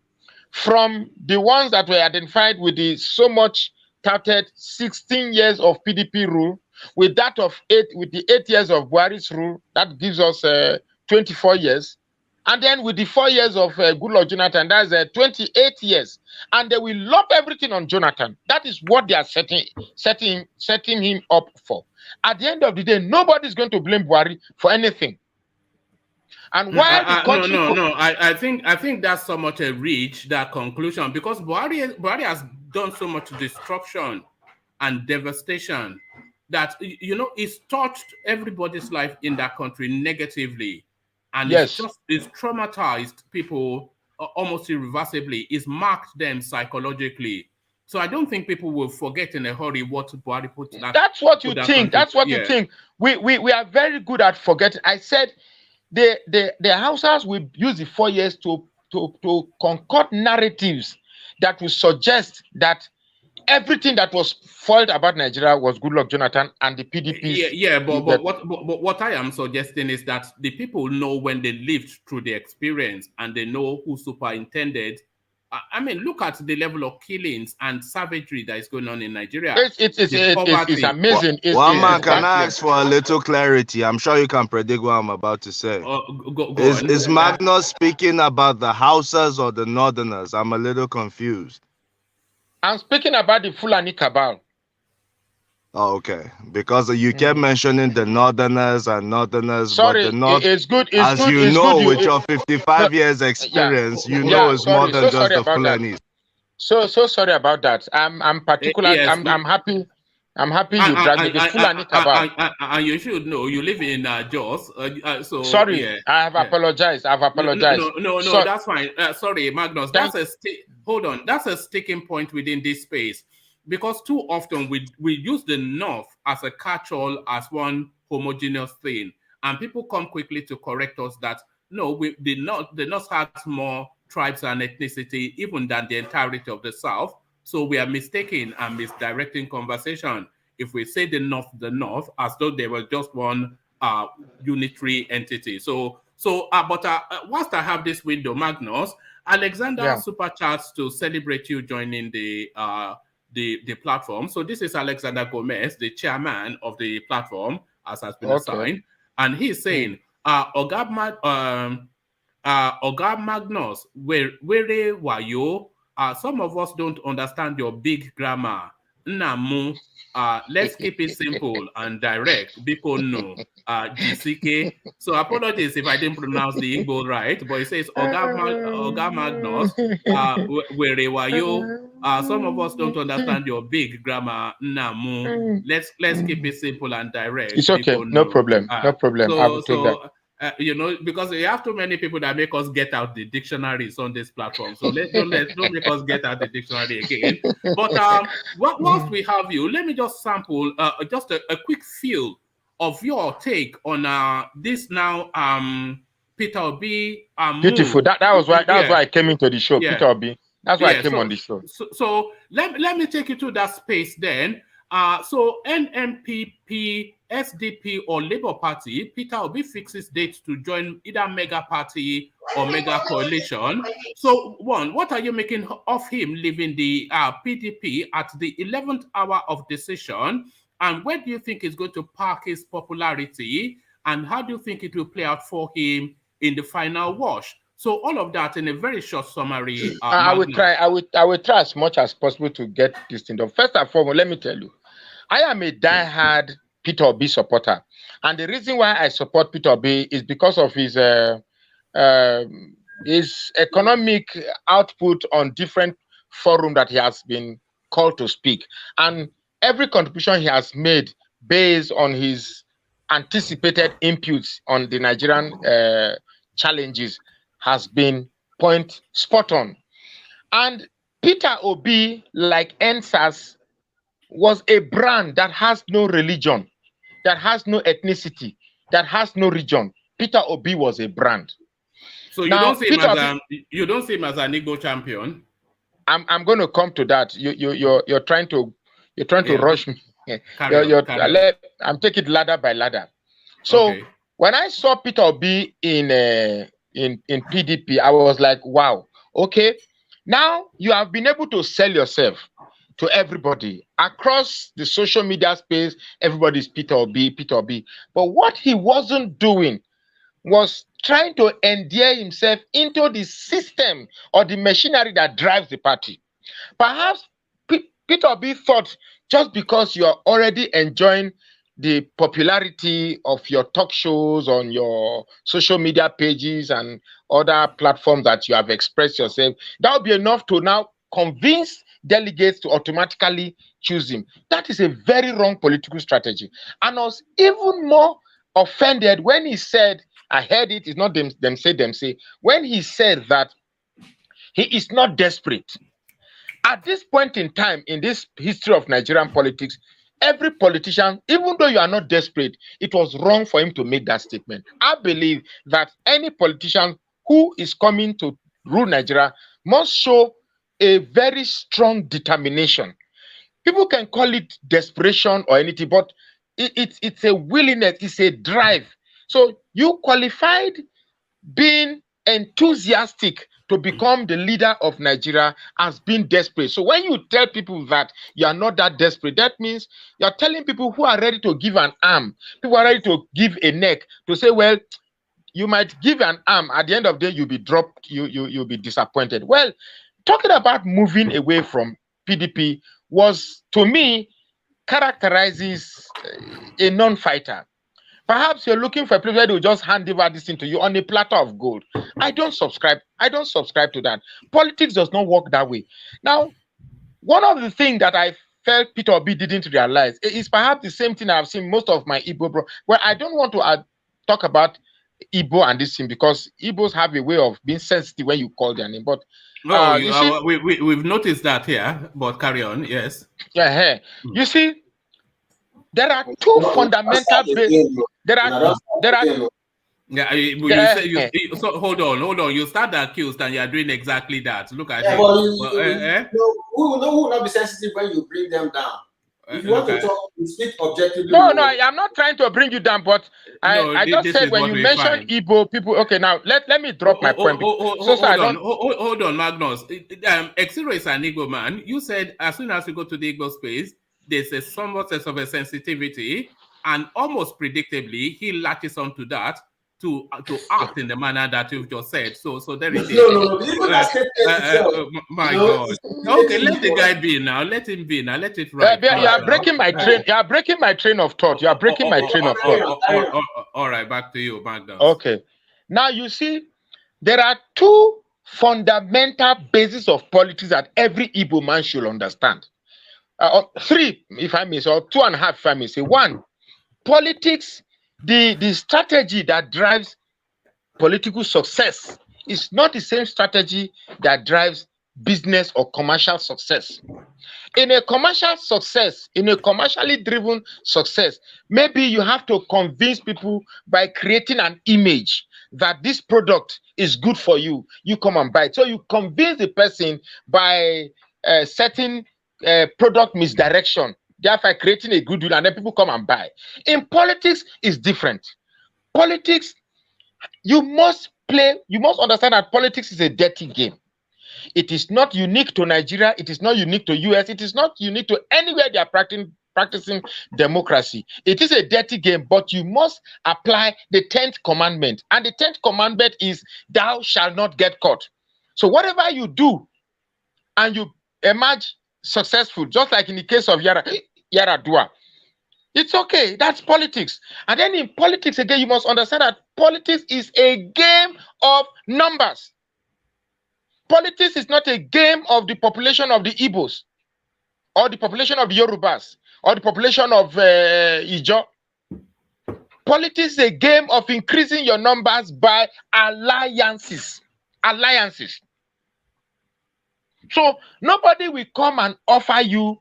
from the ones that were identified with the so much touted 16 years of PDP rule, with that of the 8 years of Buhari's rule, that gives us 24 years. And then with the 4 years of Goodluck Jonathan, that's 28 years. And they will lump everything on Jonathan. That is what they are setting him up for. At the end of the day, nobody's going to blame Buhari for anything. And while the country... I think that's somewhat a reach, that conclusion, because Buhari has done so much destruction and devastation that, you know, it's touched everybody's life in that country negatively. And it's traumatized people almost irreversibly. It's marked them psychologically. So I don't think people will forget in a hurry what Buhari put. That's what you think. That's what you think. We are very good at forgetting. I said the Hausas will use the 4 years to concoct narratives that will suggest that everything that was foiled about Nigeria was Goodluck Jonathan and the PDP. But what I am suggesting is that the people know when they lived through the experience, and they know who superintended I mean, look at the level of killings and savagery that is going on in Nigeria. It's amazing. One man, can I ask for a little clarity? I'm sure you can predict what I'm about to say. Go Is Magnus speaking about the Hausas or the Northerners? I'm a little confused. I'm speaking about the Fulani cabal. Oh, okay. Because you kept mentioning the Northerners and Northerners, sorry, but the North, it's good. with your 55 years experience, it's more than just the Fulanis. So sorry about that. I'm particular. Yes, I'm happy. I'm happy you dragged me. The Fulani cabal. And you should know you live in Jos. So sorry, yeah, I have apologized. I've apologized. No, that's fine. Sorry, Magnus. Hold on. That's a sticking point within this space. Because too often we use the North as a catch-all, as one homogeneous thing, and people come quickly to correct us that no, the North has more tribes and ethnicity even than the entirety of the South. So we are mistaking and misdirecting conversation if we say the North, as though they were just one unitary entity. But whilst I have this window, Magnus, Alexander super chats to celebrate you joining the platform. So this is Alexander Gomez, the chairman of the platform, as has been assigned, and he's saying, Oga Magnus, where were you? Some of us don't understand your big grammar. Namu, let's keep it simple and direct. Biko no, GCK. So apologies if I didn't pronounce the Igbo right, but it says Oga Magnus, where were you? Some of us don't understand your big grammar. Namu, let's keep it simple and direct. It's okay, no problem, no problem. I will take that. Because we have too many people that make us get out the dictionaries on this platform. So don't make us get out the dictionary again. But whilst we have you, let me just sample just a quick feel of your take on this now. Peter Obi. Beautiful. That was why I came into the show. Peter Obi. That's why I came on the show. So let me take you to that space then. So NNPP, SDP, or Labour Party, Peter Obi fixes dates to join either mega party or mega coalition. So, one, what are you making of him leaving the PDP at the 11th hour of decision? And where do you think he's going to park his popularity? And how do you think it will play out for him in the final wash? So all of that in a very short summary. I will try as much as possible to get this thing done. First and foremost, let me tell you, I am a diehard Peter Obi supporter, and the reason why I support Peter Obi is because of his economic output on different forums that he has been called to speak, and every contribution he has made based on his anticipated inputs on the Nigerian challenges has been spot on. And Peter Obi, like NSAS, was a brand that has no religion, that has no ethnicity, that has no region. Peter Obi was a brand. So you don't see him as an Igbo champion. I'm going to come to that. You're trying to rush me. I'm taking it ladder by ladder. So when I saw Peter Obi in PDP, I was like, wow, okay. Now you have been able to sell yourself to everybody across the social media space. Everybody's Peter Obi, Peter Obi. But what he wasn't doing was trying to endear himself into the system or the machinery that drives the party. Perhaps Peter Obi thought just because you are already enjoying the popularity of your talk shows on your social media pages and other platforms that you have expressed yourself, that would be enough to now convince delegates to automatically choose him. That is a very wrong political strategy. And I was even more offended when he said, I heard it, it's not them say, when he said that he is not desperate. At this point in time, in this history of Nigerian politics, every politician, even though you are not desperate, it was wrong for him to make that statement. I believe that any politician who is coming to rule Nigeria must show a very strong determination. People can call it desperation or anything, but it's a willingness, it's a drive. So you qualified being enthusiastic to become the leader of Nigeria as being desperate. So when you tell people that you are not that desperate, that means you are telling people who are ready to give an arm, people are ready to give a neck, to say, well, you might give an arm, at the end of the day, you'll be dropped, you'll be disappointed. Well, talking about moving away from PDP was, to me, characterizes a non-fighter. Perhaps you're looking for a place where they will just hand over this thing to you on a platter of gold. I don't subscribe to that. Politics does not work that way. Now, one of the things that I felt Peter Obi didn't realize is perhaps the same thing I've seen most of my Igbo bro. Well, I don't want to talk about Igbo and this thing because Igbos have a way of being sensitive when you call their name. But we've noticed that here, but carry on, yes. Yeah, you see, there are two fundamental. So hold on. You start the accused and you are doing exactly that. Look at it. Who will not be sensitive when you bring them down? If you want to talk, you speak objectively. No, I'm not trying to bring you down, but I just said when you mention Igbo people. Okay, now let me drop my point. Hold on, Magnus. Exiro is an Igbo man. You said as soon as you go to the Igbo space, there's a somewhat of a sensitivity, and almost predictably, he latches onto that to act in the manner that you've just said. So there it is. No. My God. Okay, let the guy be now. Let him be now. Let it ride. You are breaking my train. You are breaking my train of thought. You are breaking my train of thought. All right, back to you, Magnus. Okay. Now you see, there are two fundamental bases of politics that every Igbo man should understand. Three, if I may say, or 2.5, if I may say. One, politics, the strategy that drives political success is not the same strategy that drives business or commercial success. In a commercial success, in a commercially driven success, maybe you have to convince people by creating an image that this product is good for you. You come and buy it. So you convince the person by setting product misdirection, therefore creating a goodwill, and then people come and buy. In politics, it's different. Politics, you must understand that politics is a dirty game. It is not unique to Nigeria. It is not unique to US. It is not unique to anywhere they are practicing democracy. It is a dirty game, but you must apply the 10th commandment. And the 10th commandment is, thou shalt not get caught. So whatever you do and you emerge successful, just like in the case of Yaradua, it's okay. That's politics. And then in politics, again, you must understand that politics is a game of numbers. Politics is not a game of the population of the Igbos, or the population of the Yorubas, or the population of Ijo. Politics is a game of increasing your numbers by alliances. So nobody will come and offer you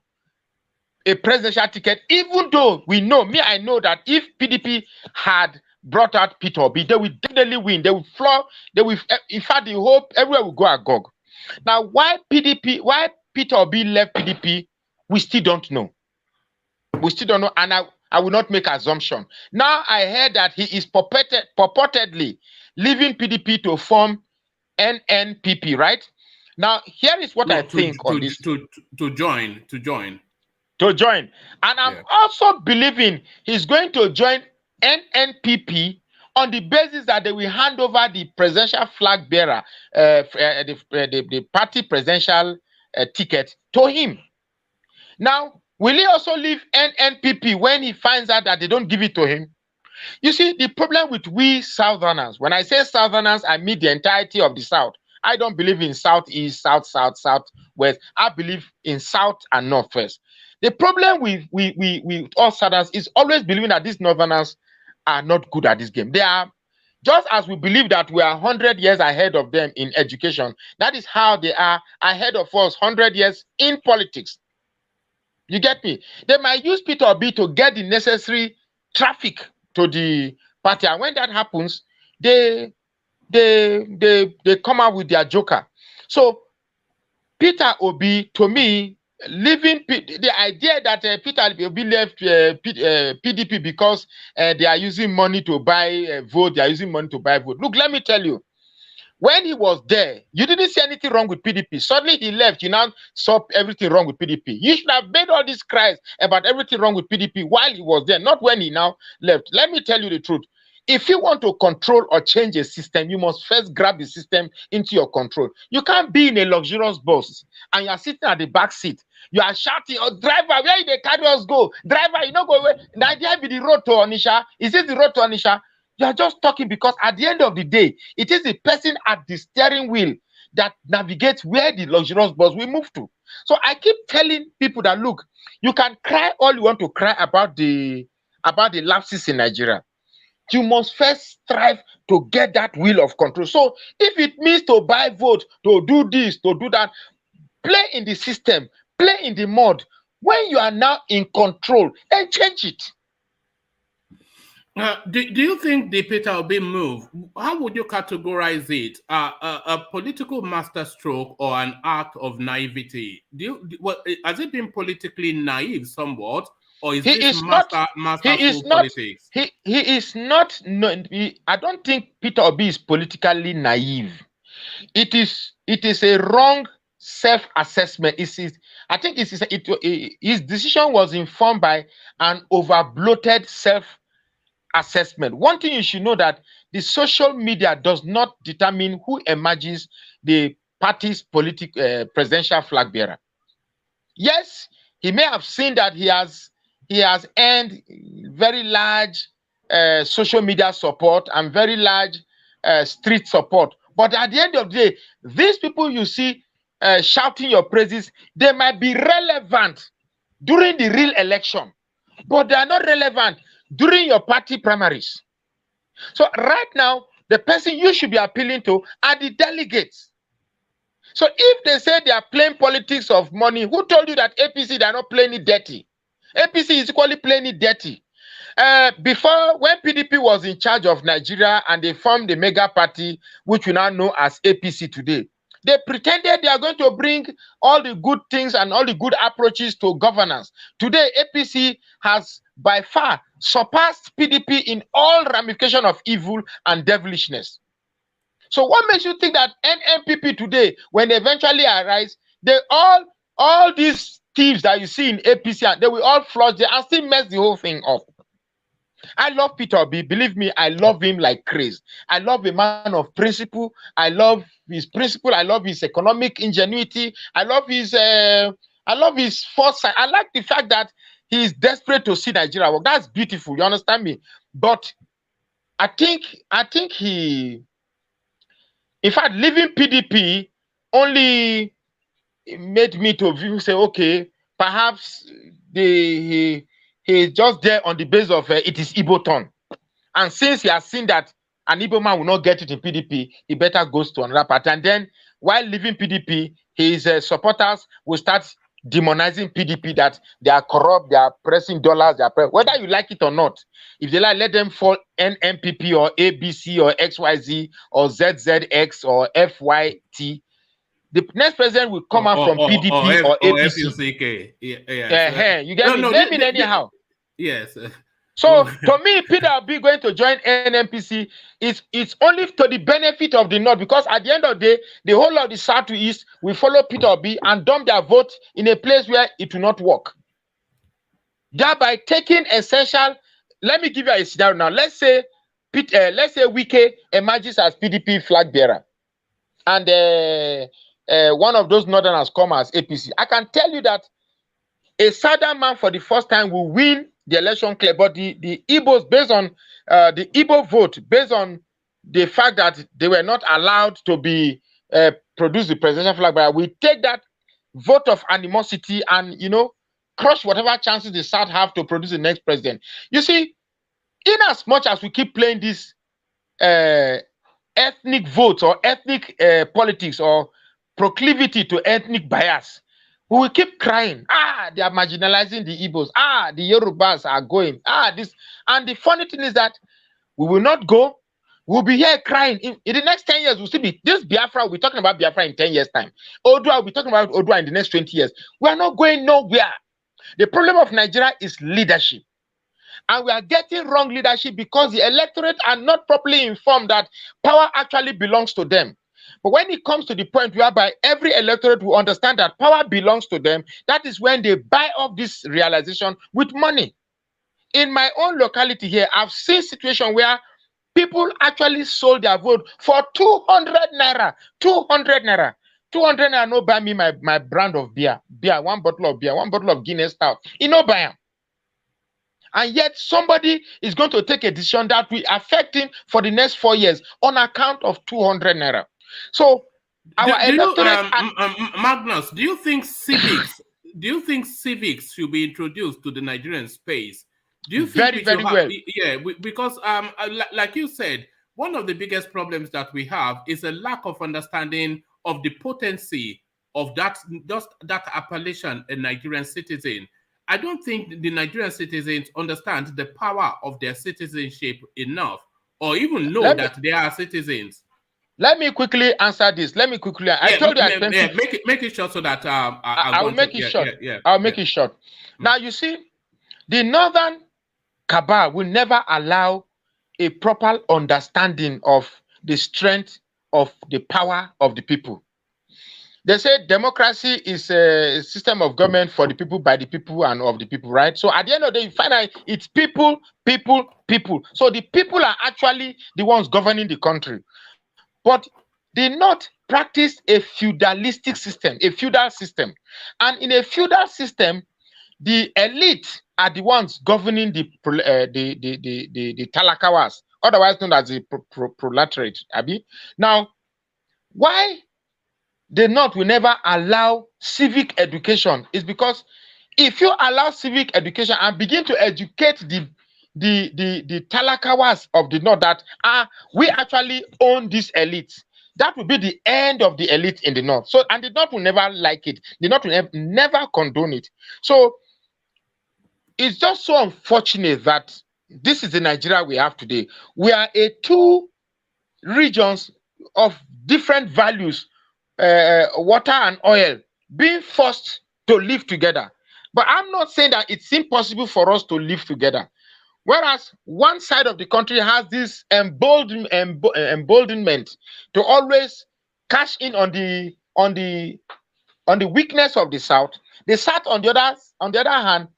a presidential ticket, even though I know that if PDP had brought out Peter Obi, they will definitely win. They will floor. In fact, the hope everywhere will go agog. Now, why Peter Obi left PDP, we still don't know. And I will not make assumption. Now, I heard that he is purportedly leaving PDP to form Nnpp, right? Now, here is what I think on this. To join. And I'm also believing he's going to join Nnpp on the basis that they will hand over the presidential flag bearer, the party presidential ticket to him. Now, will he also leave Nnpp when he finds out that they don't give it to him? You see, the problem with we Southerners, when I say Southerners, I mean the entirety of the South. I don't believe in Southeast, South, Southwest. I believe in South and Northwest. The problem with all Southerners is always believing that these Northerners are not good at this game. They are, just as we believe that we are 100 years ahead of them in education, that is how they are ahead of us 100 years in politics. You get me? They might use Peter Obi to get the necessary traffic to the party, and when that happens, they come out with their joker. So Peter Obi, to me, leaving the idea that Peter Obi left PDP because they are using money to buy vote. They are using money to buy vote. Look, let me tell you, When he was there, you didn't see anything wrong with PDP. Suddenly he left. You now saw everything wrong with PDP. You should have made all these cries about everything wrong with PDP while he was there, not when he now left. Let me tell you the truth. If you want to control or change a system, you must first grab the system into your control. You can't be in a luxurious bus and you are sitting at the back seat. You are shouting, "Oh, driver, where did the carry us go? Driver, you know, go away. Now, there be the road to Onisha. Is it the road to Onisha?" You are just talking because at the end of the day, it is the person at the steering wheel that navigates where the luxurious bus will move to. So I keep telling people that, look, you can cry all you want to cry about the lapses in Nigeria. You must first strive to get that wheel of control. So if it means to buy vote, to do this, to do that, play in the system, play in the mud. When you are now in control, then change it. Do you think the Peter Obi move, how would you categorize it? A political masterstroke or an act of naivety? Has it been politically naive somewhat? Or is this masterful politics? He is not. No, I don't think Peter Obi is politically naive. It is a wrong self-assessment. I think his decision was informed by an over-bloated self-assessment. One thing you should know that the social media does not determine who emerges the party's presidential flag bearer. Yes, he may have seen that he has earned very large social media support and very large street support. But at the end of the day, these people you see shouting your praises, they might be relevant during the real election, but they are not relevant during your party primaries. So right now, the person you should be appealing to are the delegates. So if they say they are playing politics of money, who told you that APC, they are not playing it dirty? APC is equally playing it dirty. Before, when PDP was in charge of Nigeria and they formed the mega party, which we now know as APC today, they pretended they are going to bring all the good things and all the good approaches to governance. Today, APC has by far surpassed PDP in all ramifications of evil and devilishness. So what makes you think that Nnpp today, when they eventually arise, they all these thieves that you see in APC, they will all flush there and still mess the whole thing up. I love Peter Obi. Believe me, I love him like crazy. I love a man of principle. I love his principle. I love his economic ingenuity. I love his foresight. I like the fact that he is desperate to see Nigeria work. That's beautiful. You understand me? But I think he, in fact, leaving PDP only made me to view, say, okay, perhaps he is just there on the basis of it is Igbo turn. And since he has seen that an Igbo man will not get it in PDP, he better goes to another party. And then while leaving PDP, his supporters will start demonizing PDP, that they are corrupt, they are pressing dollars, whether you like it or not. If they like, let them fall NMPP or ABC or XYZ or ZZX or FYT. The next president will come out from PDP or APC. You get me? Name it anyhow. Yes. So to me, Peter Obi going to join NNPC it's only to the benefit of the North, because at the end of the day, the whole of the South to East will follow Peter Obi and dump their vote in a place where it will not work. Thereby taking essential. Let me give you a scenario now. Let's say Wike emerges as PDP flag bearer, and one of those Northerners come as APC. I can tell you that a Southern man for the first time will win the election clear, but the Igbos, based on the Igbo vote, based on the fact that they were not allowed to be produce the presidential flag bearer, we take that vote of animosity and crush whatever chances the South have to produce the next president. You see, in as much as we keep playing this ethnic votes or ethnic politics or proclivity to ethnic bias, we will keep crying, they are marginalizing the Igbos, the Yorubas are going, this. And the funny thing is that we will not go. We'll be here crying. In the next 10 years, we'll still be, this Biafra, we're talking about Biafra in 10 years' time. ODUAH, we'll be talking about ODUAH in the next 20 years. We are not going nowhere. The problem of Nigeria is leadership. And we are getting wrong leadership because the electorate are not properly informed that power actually belongs to them. But when it comes to the point whereby every electorate will understand that power belongs to them, that is when they buy up this realization with money. In my own locality here, I've seen situation where people actually sold their vote for 200 naira. 200 naira. 200 naira no buy me my brand of beer. One bottle of beer, one bottle of Guinness Stout. You no buy them. And yet somebody is going to take a decision that will affect him for the next 4 years on account of 200 naira. So our electorate... Magnus, do you think civics should be introduced to the Nigerian space? Do you think very well? Yeah, because like you said, one of the biggest problems that we have is a lack of understanding of the potency of that appellation a Nigerian citizen. I don't think the Nigerian citizens understand the power of their citizenship enough, or even know that they are citizens. Let me quickly answer this. Let me quickly. I told you I spent. Make it short so that I will make it short. I'll make it short. Now you see, the northern cabal will never allow a proper understanding of the strength of the power of the people. They say democracy is a system of government for the people, by the people, and of the people, right? So at the end of the day, you find out it's people, people, people. So the people are actually the ones governing the country. But they not practice a feudalistic system, a feudal system. And in a feudal system, the elite are the ones governing the talakawas, otherwise known as the proletariat. Abi? Now, why the North will never allow civic education is because if you allow civic education and begin to educate the talakawas of the North that we actually own these elites, that will be the end of the elite in the North. So, and the North will never like it. The North will never condone it. So it's just so unfortunate that this is the Nigeria we have today. We are two regions of different values, water and oil, being forced to live together. But I'm not saying that it's impossible for us to live together. Whereas one side of the country has this emboldenment to always cash in on the weakness of the South. The South, on the other hand,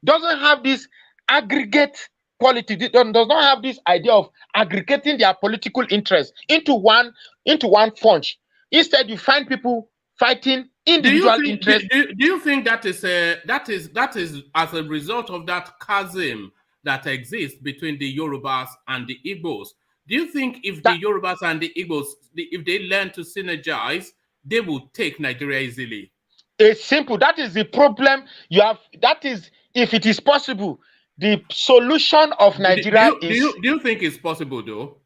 doesn't have this aggregate quality. Does not have this idea of aggregating their political interests into one punch. Instead, you find people fighting individual interests. Do you think that is as a result of that chasm that exists between the Yorubas and the Igbos? Do you think if the Yorubas and the Igbos, if they learn to synergize, they will take Nigeria easily? It's simple. That is the problem you have. That is, if it is possible, the solution of Nigeria do you think it's possible, though?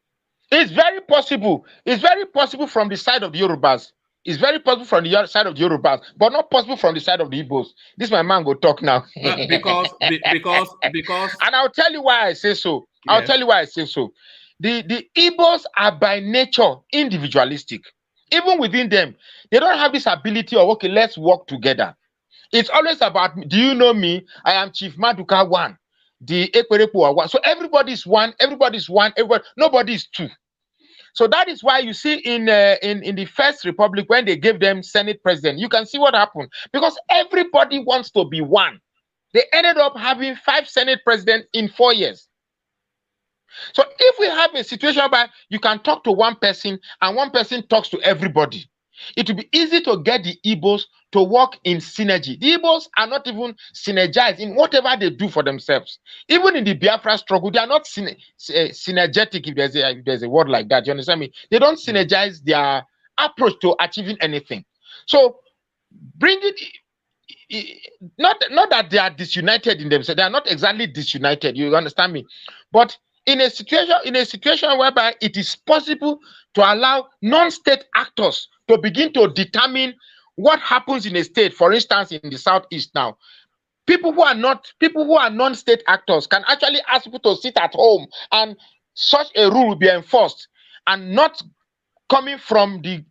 It's very possible. It's very possible from the side of the Yorubas. It's very possible from the side of the Yorubas, but not possible from the side of the Igbos. This my man go talk now. because and I'll tell you why I say so. Yes. I'll tell you why I say so. The Igbos are by nature individualistic. Even within them, they don't have this ability of, okay, let's work together. It's always about, do you know me? I am Chief Maduka 1. The Ekwerepo are 1. So everybody's one, nobody is two. So that is why you see in the First Republic, when they gave them Senate president, you can see what happened. Because everybody wants to be one. They ended up having 5 Senate presidents in 4 years. So if we have a situation where you can talk to one person and one person talks to everybody, it will be easy to get the Igbos to work in synergy. The Igbos are not even synergized in whatever they do for themselves. Even in the Biafra struggle, they are not synergetic, if there's a word like that. You understand me? They don't synergize their approach to achieving anything. So bring it, not that they are disunited in themselves. They are not exactly disunited. You understand me? But in a situation whereby it is possible to allow non-state actors to begin to determine what happens in a state, for instance, in the Southeast now, people who are non-state actors can actually ask people to sit at home, and such a rule will be enforced and not coming from the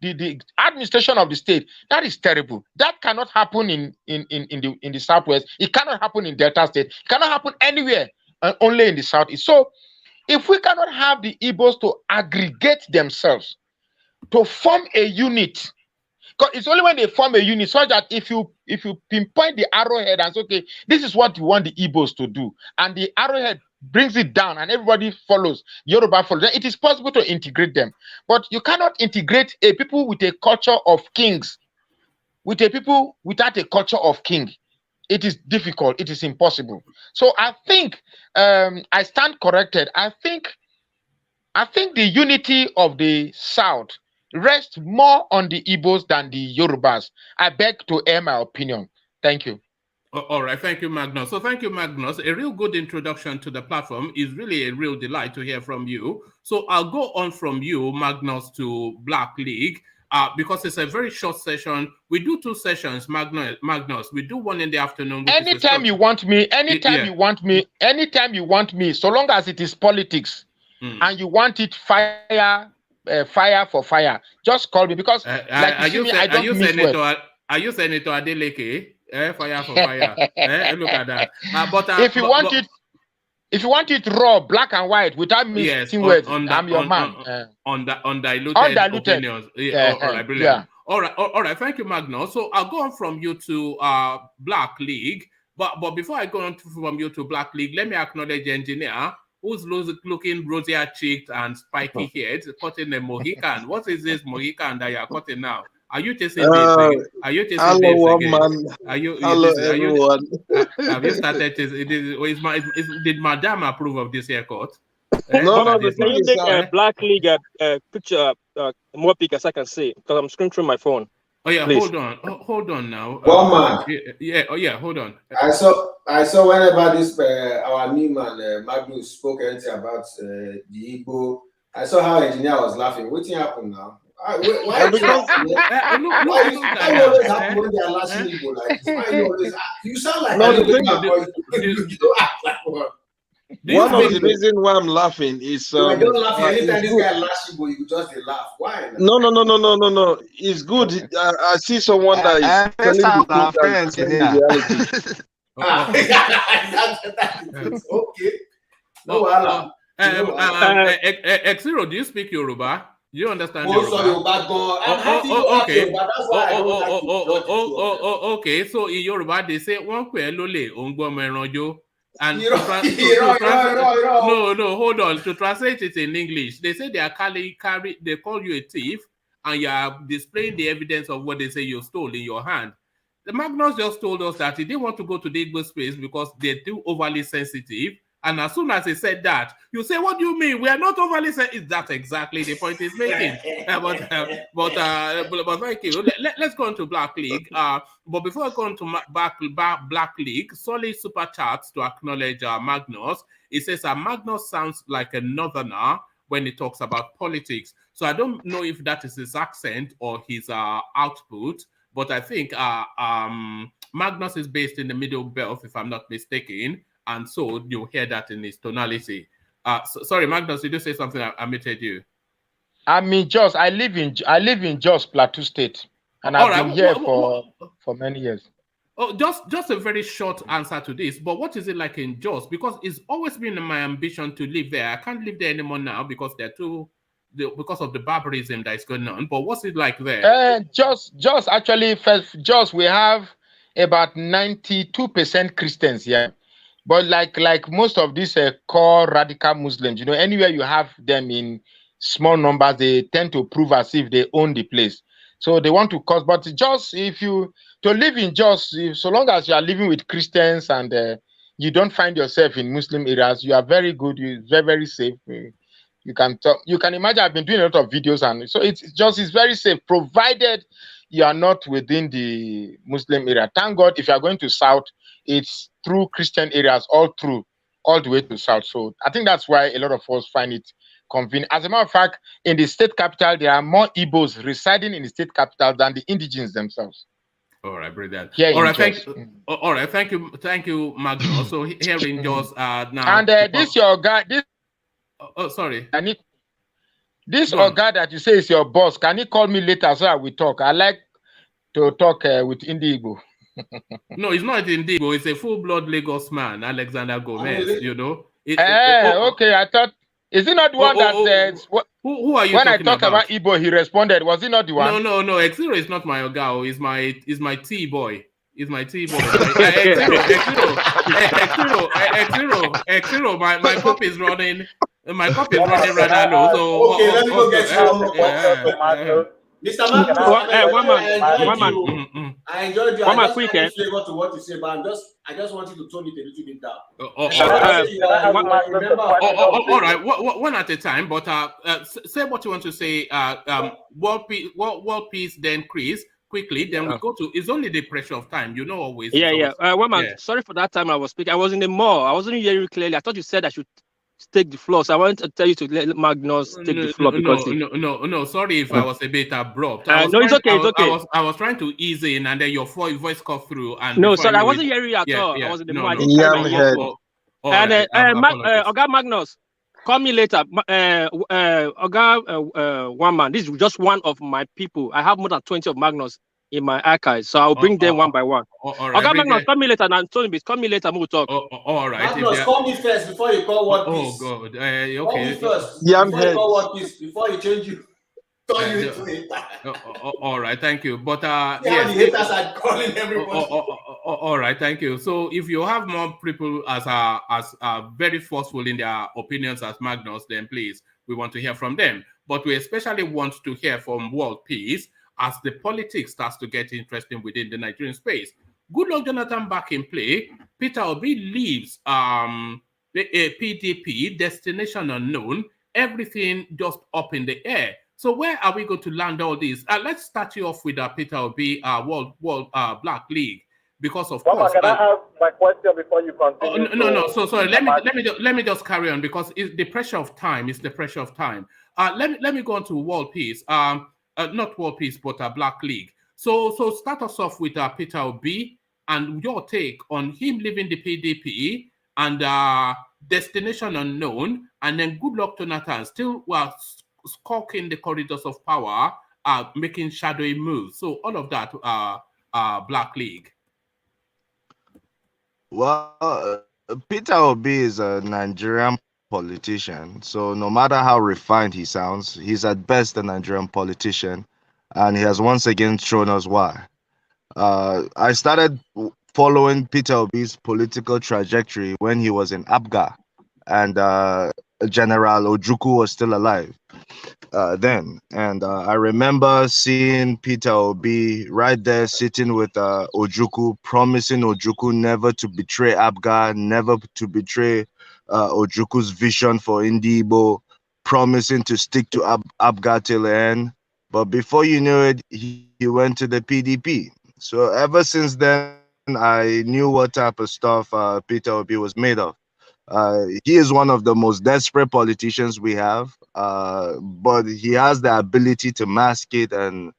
administration of the state. That is terrible. That cannot happen in the Southwest. It cannot happen in Delta State. It cannot happen anywhere, only in the Southeast. So if we cannot have the Igbos to aggregate themselves, to form a unit. Because it's only when they form a unit so that if you pinpoint the arrowhead and say, okay, this is what you want the Igbos to do, and the arrowhead brings it down and everybody follows, Yoruba follows, then it is possible to integrate them. But you cannot integrate a people with a culture of kings with a people without a culture of king. It is difficult. It is impossible. So I think I stand corrected. I think the unity of the South rests more on the Igbos than the Yorubas. I beg to air my opinion. Thank you. All right, thank you, Magnus. So thank you, Magnus. A real good introduction to the platform. Is really a real delight to hear from you. So I'll go on from you, Magnus, to Black League. Because it's a very short session. We do 2 sessions, Magnus. We do one in the afternoon. Anytime you want me, you want me, so long as it is politics and you want it fire for fire, just call me, because are you Senator Adeleke? Fire for fire. Look at that. But if you want it raw, black and white, without me saying words, I'm your man. Undiluted opinions. All right, brilliant. Yeah. All right. Thank you, Magnus. So I'll go on from you to Black League. But before I go on from you to Black League, let me acknowledge the engineer who's looking rosier cheeked and spiky haired, cutting a Mohican. What is this Mohican that you're cutting now? Are you chasing this again? Are you chasing this again? Man. Everyone. Have you started chasing? Did Madame approve of this haircut? No, can you make a Black League picture more big as I can see? Because I'm scrolling through my phone. Oh yeah, please. hold on now. One man. Yeah, hold on. I saw whenever this our new man Magnus spoke anything about the Igbo. I saw how engineer was laughing. What happened now? Why always happen when they are lashing Igbo like this? Why you always? You sound like you don't act like one. One of the reasons why I'm laughing is I don't laugh anytime this guy lash Igbo, you just laugh. Why? No. It's good. I see someone that is telling the truth. Okay. No, X0, do you speak Yoruba? Do you understand Yoruba? Okay. So in Yoruba, they say one lole and no, hold on. To translate it in English, they say they are they call you a thief, and you are displaying the evidence of what they say you stole in your hand. The Magnus just told us that he didn't want to go to the Igbo space because they're too overly sensitive. And as soon as he said that, you say, "What do you mean? We are not overly sensitive." That's exactly the point he's making. But thank you. Let's go on to Black League. But before I go on to Black League, solid super chats to acknowledge Magnus. It says Magnus sounds like a northerner when he talks about politics. So I don't know if that is his accent or his output. But I think Magnus is based in the Middle Belt, if I'm not mistaken. And so you hear that in his tonality. Sorry, Magnus, did you say something? I muted you. I'm in Jos. I live in Jos, Plateau State, and I've been here for many years. Oh, just a very short answer to this. But what is it like in Jos? Because it's always been my ambition to live there. I can't live there anymore now because because of the barbarism that is going on. But what's it like there? Jos actually, Jos, we have about 92% Christians here. But like most of these core radical Muslims, anywhere you have them in small numbers, they tend to prove as if they own the place. So they want to cause. But Jos, to live in Jos, so long as you are living with Christians and you don't find yourself in Muslim areas, you are very good. You're very, very safe. You can talk. You can imagine. I've been doing a lot of videos, and so it's very safe, provided you are not within the Muslim area. Thank God, if you are going to South, it's through Christian areas all the way to South. So I think that's why a lot of us find it convenient. As a matter of fact, in the state capital, there are more Igbos residing in the state capital than the indigenes themselves. All right, brilliant. All right, thank you, Magnus. So here in Jos now. And this your guy. Sorry. This guy that you say is your boss, can he call me later so that we talk? I like to talk with Indigo. No, it's not Indigo. It's a full-blood Lagos man, Alexander Gomez. Okay, I thought Is he not the one that said who are you when I talking talked about Igbo, he responded? Was he not the one? No. X0 is not my Ogao. Is my T boy. Is my T boy. X0. My cup is running. My cup is running rather low. So okay, let me go get you. Mr. Magnus, I enjoyed you. I just quick flavor to what you say, but I just want you to tone it a little bit down. All right, one at a time. But say what you want to say. World peace, then Chris. Quickly, then we go to. It's only the pressure of time, you know. Always. Sorry for that time I was speaking. I was in the mall. I wasn't hearing you clearly. I thought you said I should take the floor. So I wanted to tell you to let Magnus take the floor because no. Sorry if I was a bit abrupt. It's okay. I was trying to ease in, and then your voice cut through. And no, sorry, I wasn't hearing you at all. I was in the mall. Oga Magnus, call me later. Oga one man. This is just one of my people. I have more than 20 of Magnus in my archives, so I'll bring them one by one. Oga Magnus, call me later. And Anthony, call me later. We'll talk. All right. Magnus, call me first before you call World Peace. Oh God. Okay. Call me first before you call World Peace. Before you change you. All right, thank you. But the haters are calling everybody. All right, thank you. So if you have more people as very forceful in their opinions as Magnus, then please, we want to hear from them. But we especially want to hear from World Peace as the politics starts to get interesting within the Nigerian space. Goodluck Jonathan back in play. Peter Obi leaves the PDP, destination unknown, everything just up in the air. So where are we going to land all this? Let's start you off with Peter Obi, World Black League, because of course. Can I have my question before you continue? No. So sorry. Let me just carry on because it's the pressure of time. It's the pressure of time. Let me go on to World Peace. Not World Peace, but Black League. So start us off with Peter Obi and your take on him leaving the PDP and destination unknown, and then Goodluck Jonathan still skulking the corridors of power, making shadowy moves. So all of that, Black League. Well, Peter Obi is a Nigerian politician. So no matter how refined he sounds, he's at best a Nigerian politician. And he has once again shown us why. I started following Peter Obi's political trajectory when he was in ABGA and General Ojukwu was still alive then. And I remember seeing Peter Obi right there sitting with Ojukwu, promising Ojukwu never to betray ABGA, never to betray Ojukwu's vision for Igbo, promising to stick to ABGA till the end. But before you knew it, he went to the PDP. So ever since then, I knew what type of stuff Peter Obi was made of. He is one of the most desperate politicians we have, but he has the ability to mask it and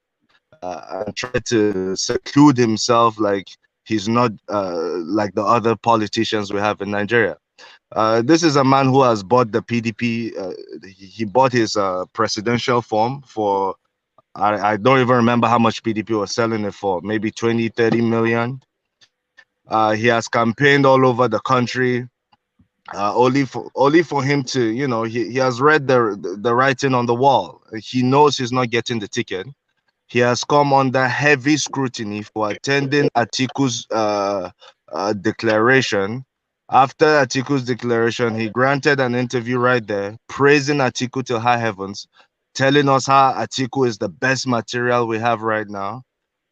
try to seclude himself like he's not like the other politicians we have in Nigeria. This is a man who has bought the PDP. He bought his presidential form for, I don't even remember how much PDP was selling it for, maybe 20, 30 million. He has campaigned all over the country. Only for him to, you know, he has read the writing on the wall. He knows he's not getting the ticket. He has come under heavy scrutiny for attending Atiku's declaration. After Atiku's declaration, he granted an interview right there, praising Atiku to high heavens, telling us how Atiku is the best material we have right now,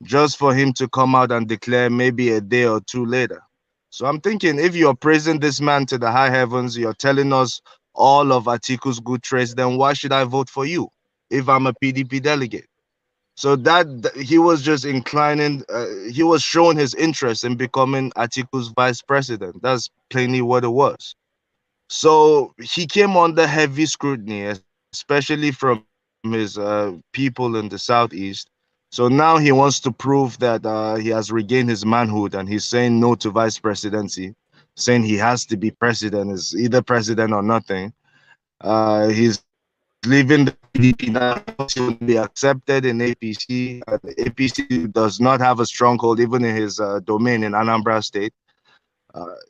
just for him to come out and declare maybe a day or two later. So I'm thinking, if you're praising this man to the high heavens, you're telling us all of Atiku's good traits, then why should I vote for you if I'm a PDP delegate? So that he was just inclining, he was showing his interest in becoming Atiku's vice president. That's plainly what it was. So he came under heavy scrutiny, especially from his people in the Southeast. So now he wants to prove that he has regained his manhood, and he's saying no to vice presidency, saying he has to be president, is either president or nothing. He's leaving the PDP now to be accepted in APC. The APC does not have a stronghold even in his domain in Anambra State.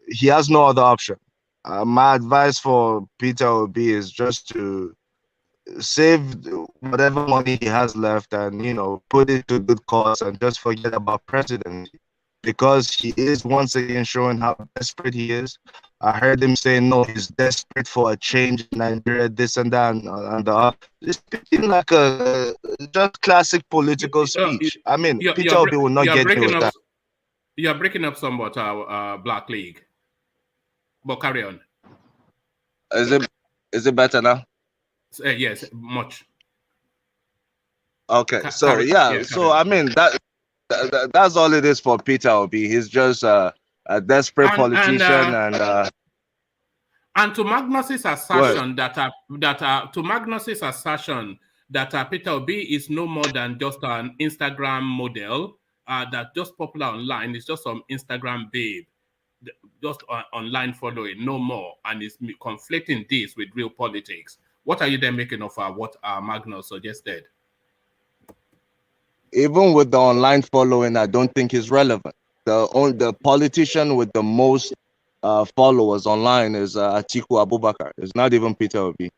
He has no other option. My advice for Peter Obi is just to save whatever money he has left and, you know, put it to good cause and just forget about presidency, because he is once again showing how desperate he is. I heard him say no, he's desperate for a change in Nigeria, this and that, and the other. It's speaking like a just classic political speech. I mean, Peter Obi will not get me with that. You are breaking up somewhat, Black League. But carry on. Is it better now? Yes, much. Okay, so yeah, so I mean that's all it is for Peter Obi. He's just a desperate politician, and to Magnus's assertion that Peter Obi is no more than just an Instagram model that just popular online. It's just some Instagram babe, just online following, no more, and is conflicting this with real politics. What are you then making of what Magnus suggested? Even with the online following, I don't think is relevant. The politician with the most followers online is Atiku Abubakar. It's not even Peter Obi.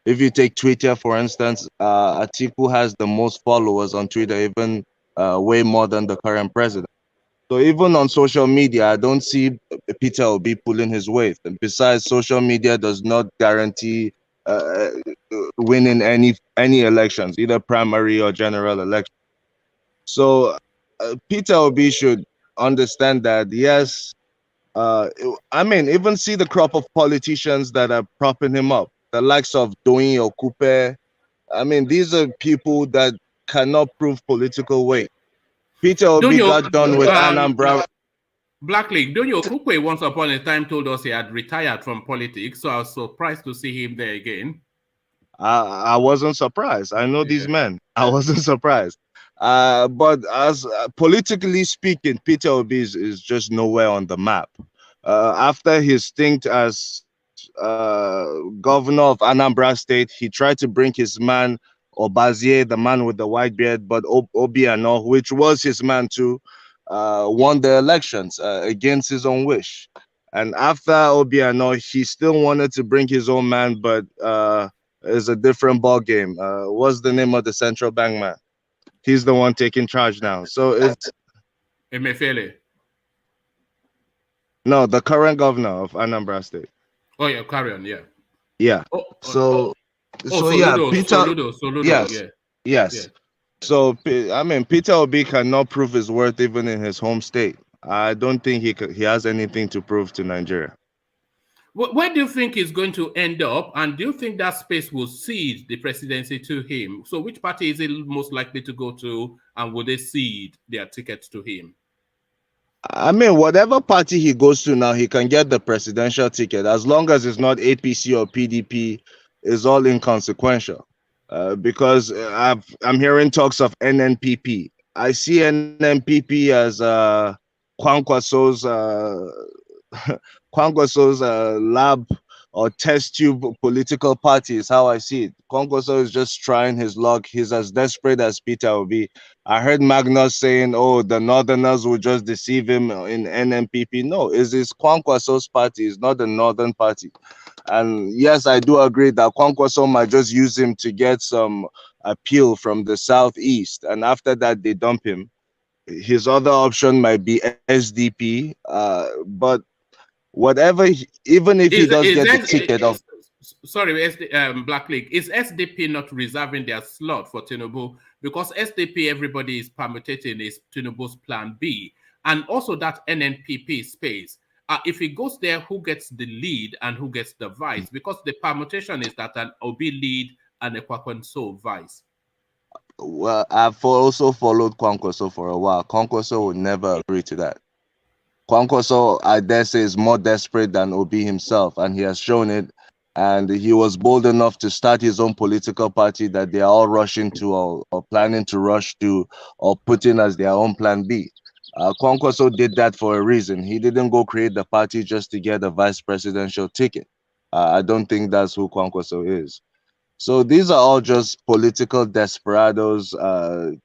If you take Twitter, for instance, Atiku has the most followers on Twitter, even way more than the current president. So even on social media, I don't see Peter Obi pulling his weight. And besides, social media does not guarantee winning any elections, either primary or general election. So Peter Obi should understand that, yes, I mean, even see the crop of politicians that are propping him up, the likes of Doyin Okupe. I mean, these are people that cannot prove political weight. Peter Obi got done with Anambra. Black League, Doyin Okupe once upon a time told us he had retired from politics, so I was surprised to see him there again. I wasn't surprised. I know these men. I wasn't surprised. But as politically speaking, Peter Obi is just nowhere on the map. After his stint as governor of Anambra State, he tried to bring his man Obazie, the man with the white beard, but Obiano, which was his man too, won the elections against his own wish. And after Obiano, he still wanted to bring his own man, but it's a different ball game. What's the name of the central bank man? He's the one taking charge now. So it's Emefiele. No, the current governor of Anambra State. Oh yeah, carry on. Yeah. Yeah. So Soludo, Peter. Soludo, yes. Yeah. Yes. So I mean, Peter Obi cannot prove his worth even in his home state. I don't think he has anything to prove to Nigeria. Where do you think he's going to end up? And do you think that space will cede the presidency to him? So which party is he most likely to go to, and will they cede their tickets to him? I mean, whatever party he goes to now, he can get the presidential ticket. As long as it's not APC or PDP, is all inconsequential. Because I'm hearing talks of NNPP. I see NNPP as Kwankwaso's lab or test tube political party is how I see it. Kwankwaso is just trying his luck. He's as desperate as Peter Obi. I heard Magnus saying, oh, the Northerners will just deceive him in NNPP. No, it's Kwankwaso's party. It's not the Northern party. And yes, I do agree that Kwankwaso might just use him to get some appeal from the Southeast. And after that, they dump him. His other option might be SDP, but whatever, even if he does get the ticket of... Sorry, Black League, is SDP not reserving their slot for Tinubu? Because SDP, everybody is permutating is Tinubu's plan B. And also that NNPP space. If he goes there, who gets the lead and who gets the vice? Because the permutation is that an Obi lead and a Kwankwaso vice. Well, I've also followed Kwankwaso for a while. Kwankwaso would never agree to that. Kwankwaso, I dare say, is more desperate than Obi himself, and he has shown it. And he was bold enough to start his own political party that they are all rushing to or planning to rush to or put in as their own plan B. Kwankwaso did that for a reason. He didn't go create the party just to get a vice presidential ticket. I don't think that's who Kwankwaso is. So these are all just political desperados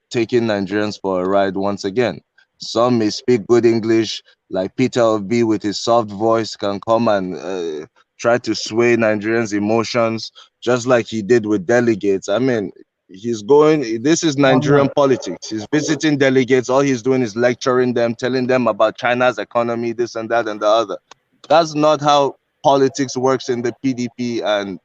taking Nigerians for a ride once again. Some may speak good English, like Peter Obi with his soft voice can come and try to sway Nigerians' emotions, just like he did with delegates. I mean, this is Nigerian politics. He's visiting delegates. All he's doing is lecturing them, telling them about China's economy, this and that and the other. That's not how politics works in the PDP, and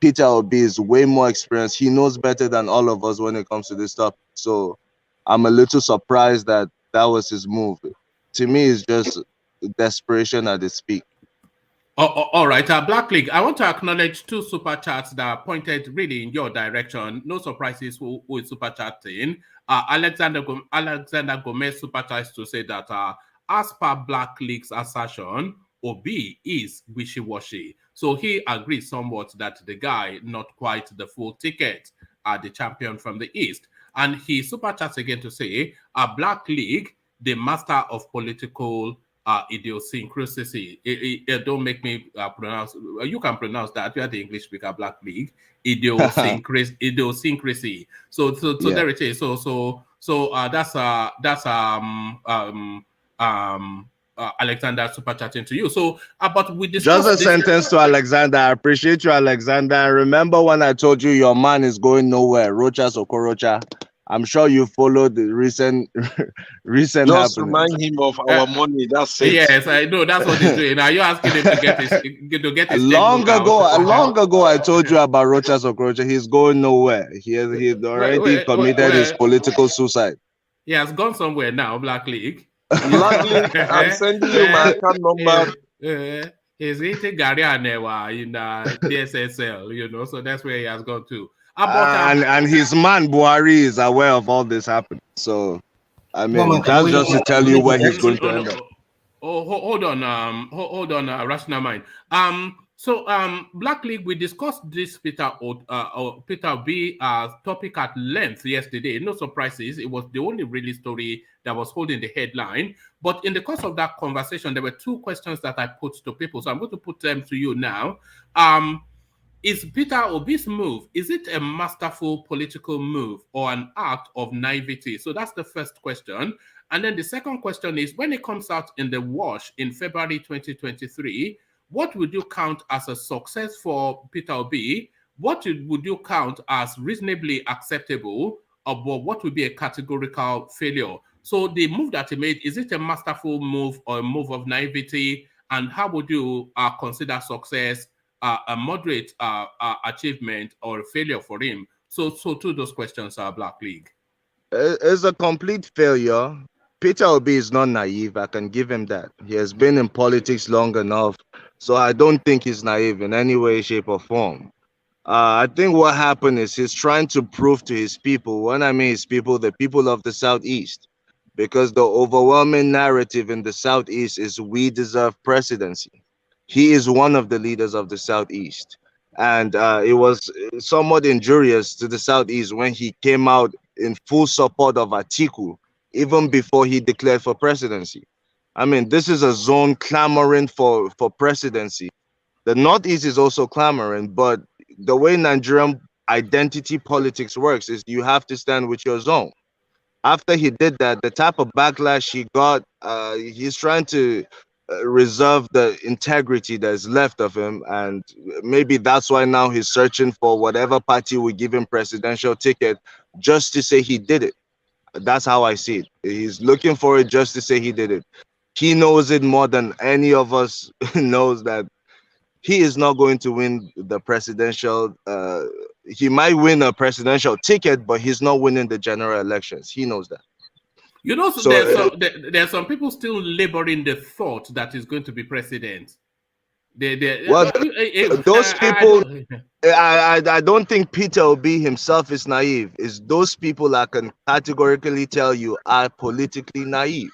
Peter Obi is way more experienced. He knows better than all of us when it comes to this stuff. So I'm a little surprised that was his move. To me, it's just desperation at its peak. All right, Black League, I want to acknowledge 2 super chats that pointed really in your direction. No surprises who is super chatting. Alexander Gomez super chats to say that as per Black League's assertion, Obi is wishy-washy. So he agrees somewhat that the guy not quite the full ticket, the champion from the East. And he super chats again to say, Black League, the master of political idiosyncrasy. Don't make me pronounce. You can pronounce that. You are the English speaker. Black League idiosyncrasy. So yeah. There it is. So that's Alexander super chatting to you. So but we discussed just a sentence to Alexander. I appreciate you, Alexander. Remember when I told you your man is going nowhere, Rochas Okorocha? I'm sure you followed the recent just happenings. Remind him of our money. That's it. Yes, I know. That's what he's doing. Now you're asking him to get his long ago, I told you about Rochas Okorocha. He's going nowhere. He already committed his political suicide. He has gone somewhere now. Black League. Black League. I'm sending you my account number. He's eating Gary Anewa in DSSL. So that's where he has gone to. And his man Buhari is aware of all this happening. So I mean, that's just to tell you where he's going to end up. Hold on, rational mind. So Black League, we discussed this Peter B topic at length yesterday. No surprises. It was the only really story that was holding the headline. But in the course of that conversation, there were 2 questions that I put to people. So I'm going to put them to you now. Is Peter Obi's move, is it a masterful political move or an act of naivety? So that's the first question. And then the second question is, when it comes out in the wash in February 2023, what would you count as a success for Peter Obi? What would you count as reasonably acceptable, or what would be a categorical failure? So the move that he made, is it a masterful move or a move of naivety? And how would you consider success a moderate achievement or a failure for him? So to those questions are Black League. It's a complete failure. Peter Obi is not naive. I can give him that. He has been in politics long enough. So I don't think he's naive in any way, shape, or form. I think what happened is he's trying to prove to his people, when I mean his people, the people of the Southeast, because the overwhelming narrative in the Southeast is we deserve presidency. He is one of the leaders of the Southeast. And it was somewhat injurious to the Southeast when he came out in full support of Atiku, even before he declared for presidency. I mean, this is a zone clamoring for presidency. The Northeast is also clamoring, but the way Nigerian identity politics works is you have to stand with your zone. After he did that, the type of backlash he got, he's trying to reserve the integrity that is left of him, and maybe that's why now he's searching for whatever party will give him presidential ticket just to say he did it. That's how I see it. He's looking for it just to say he did it. He knows it more than any of us knows that he is not going to win the presidential. He might win a presidential ticket, but he's not winning the general elections. He knows that. So there's some people still laboring the thought that he's going to be president. Those people, I don't think Peter Obi himself is naive. It's those people I can categorically tell you are politically naive.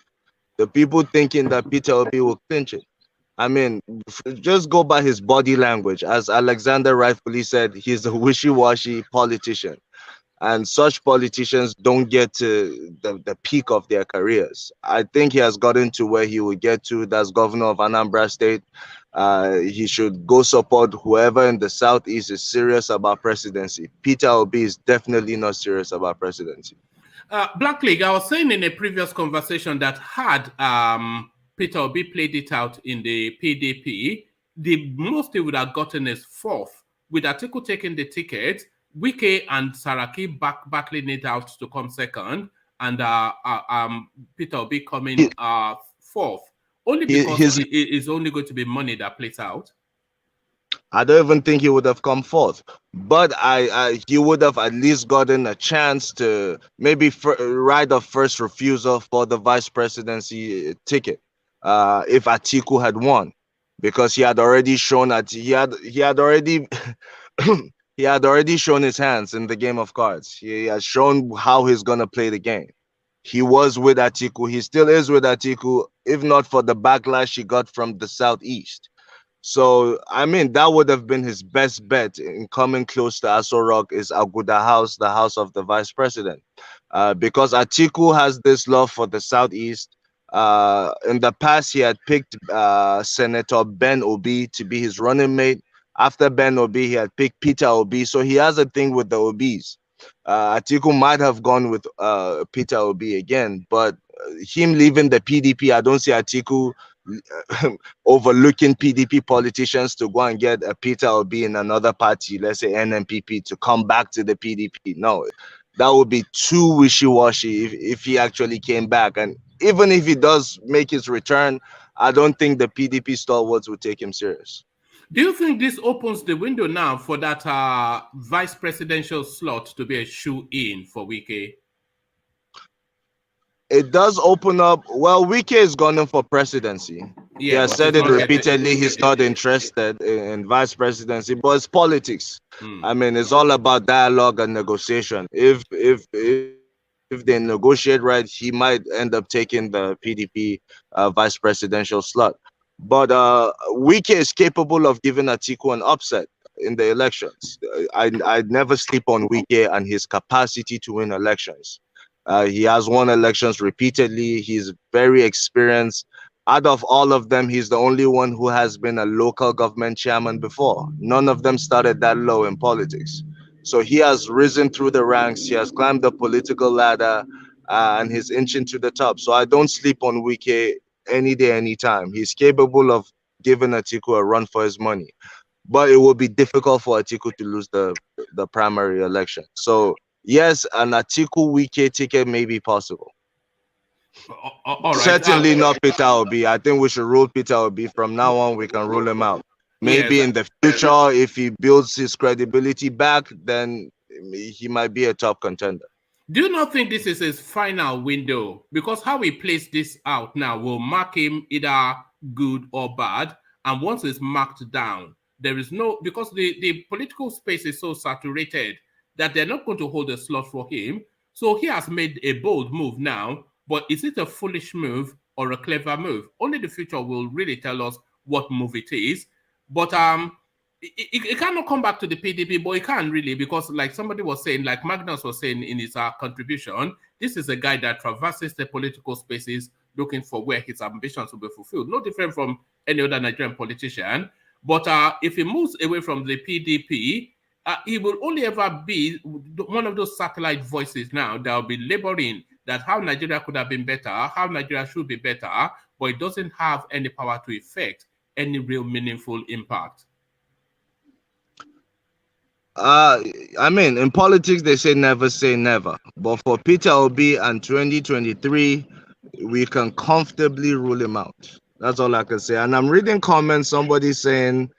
The people thinking that Peter Obi will clinch it. I mean, just go by his body language. As Alexander rightfully said, he's a wishy-washy politician. And such politicians don't get to the peak of their careers. I think he has gotten to where he will get to. That's governor of Anambra State. He should go support whoever in the Southeast is serious about presidency. Peter Obi is definitely not serious about presidency. Black League, I was saying in a previous conversation that had Peter Obi played it out in the PDP, the most he would have gotten is 4th. With Atiku taking the ticket, Wike and Saraki battling it out to come 2nd, and Peter Obi coming 4th. Only because it is only going to be money that plays out. I don't even think he would have come 4th, but he would have at least gotten a chance to maybe right of first refusal for the vice presidency ticket if Atiku had won, because he had already shown that he had already he had already shown his hands in the game of cards. He has shown how he's gonna play the game. He was with Atiku. He still is with Atiku, if not for the backlash he got from the Southeast. So, I mean, that would have been his best bet in coming close to Aso Rock is Aguda House, the house of the vice president. Because Atiku has this love for the Southeast. In the past, he had picked Senator Ben Obi to be his running mate. After Ben Obi, he had picked Peter Obi. So he has a thing with the Obis. Atiku might have gone with Peter Obi again, but him leaving the PDP, I don't see Atiku overlooking PDP politicians to go and get a Peter Obi in another party, let's say Nnpp, to come back to the PDP. No, that would be too wishy-washy if he actually came back. And even if he does make his return, I don't think the PDP stalwarts would take him serious. Do you think this opens the window now for that vice presidential slot to be a shoe-in for Wike? It does open up. Well, Wike is going for presidency. Yeah, he has said it repeatedly. He's not interested in vice presidency, but it's politics. I mean, it's all about dialogue and negotiation. If they negotiate right, he might end up taking the PDP vice presidential slot. But Wike is capable of giving Atiku an upset in the elections. I'd never sleep on Wike and his capacity to win elections. He has won elections repeatedly. He's very experienced. Out of all of them, he's the only one who has been a local government chairman before. None of them started that low in politics. So he has risen through the ranks. He has climbed the political ladder and he's inching to the top. So I don't sleep on Wike any day, anytime. He's capable of giving Atiku a run for his money. But it will be difficult for Atiku to lose the primary election. So yes, an Atiku Wike ticket may be possible. All right. Certainly not Peter Obi. I think we should rule Peter Obi. From now on, we can rule him out. Maybe in the future, if he builds his credibility back, then he might be a top contender. Do you not think this is his final window? Because how he plays this out now will mark him either good or bad. And once it's marked down, there is no, because the political space is so saturated that they're not going to hold a slot for him. So he has made a bold move now, but is it a foolish move or a clever move? Only the future will really tell us what move it is. But it cannot come back to the PDP, but it can really, because like somebody was saying, like Magnus was saying in his contribution, this is a guy that traverses the political spaces looking for where his ambitions will be fulfilled. No different from any other Nigerian politician. But if he moves away from the PDP, he will only ever be one of those satellite voices now that will be laboring that how Nigeria could have been better, how Nigeria should be better, but it doesn't have any power to effect any real meaningful impact. I mean, in politics, they say never. But for Peter Obi and 2023, we can comfortably rule him out. That's all I can say. And I'm reading comments, somebody saying,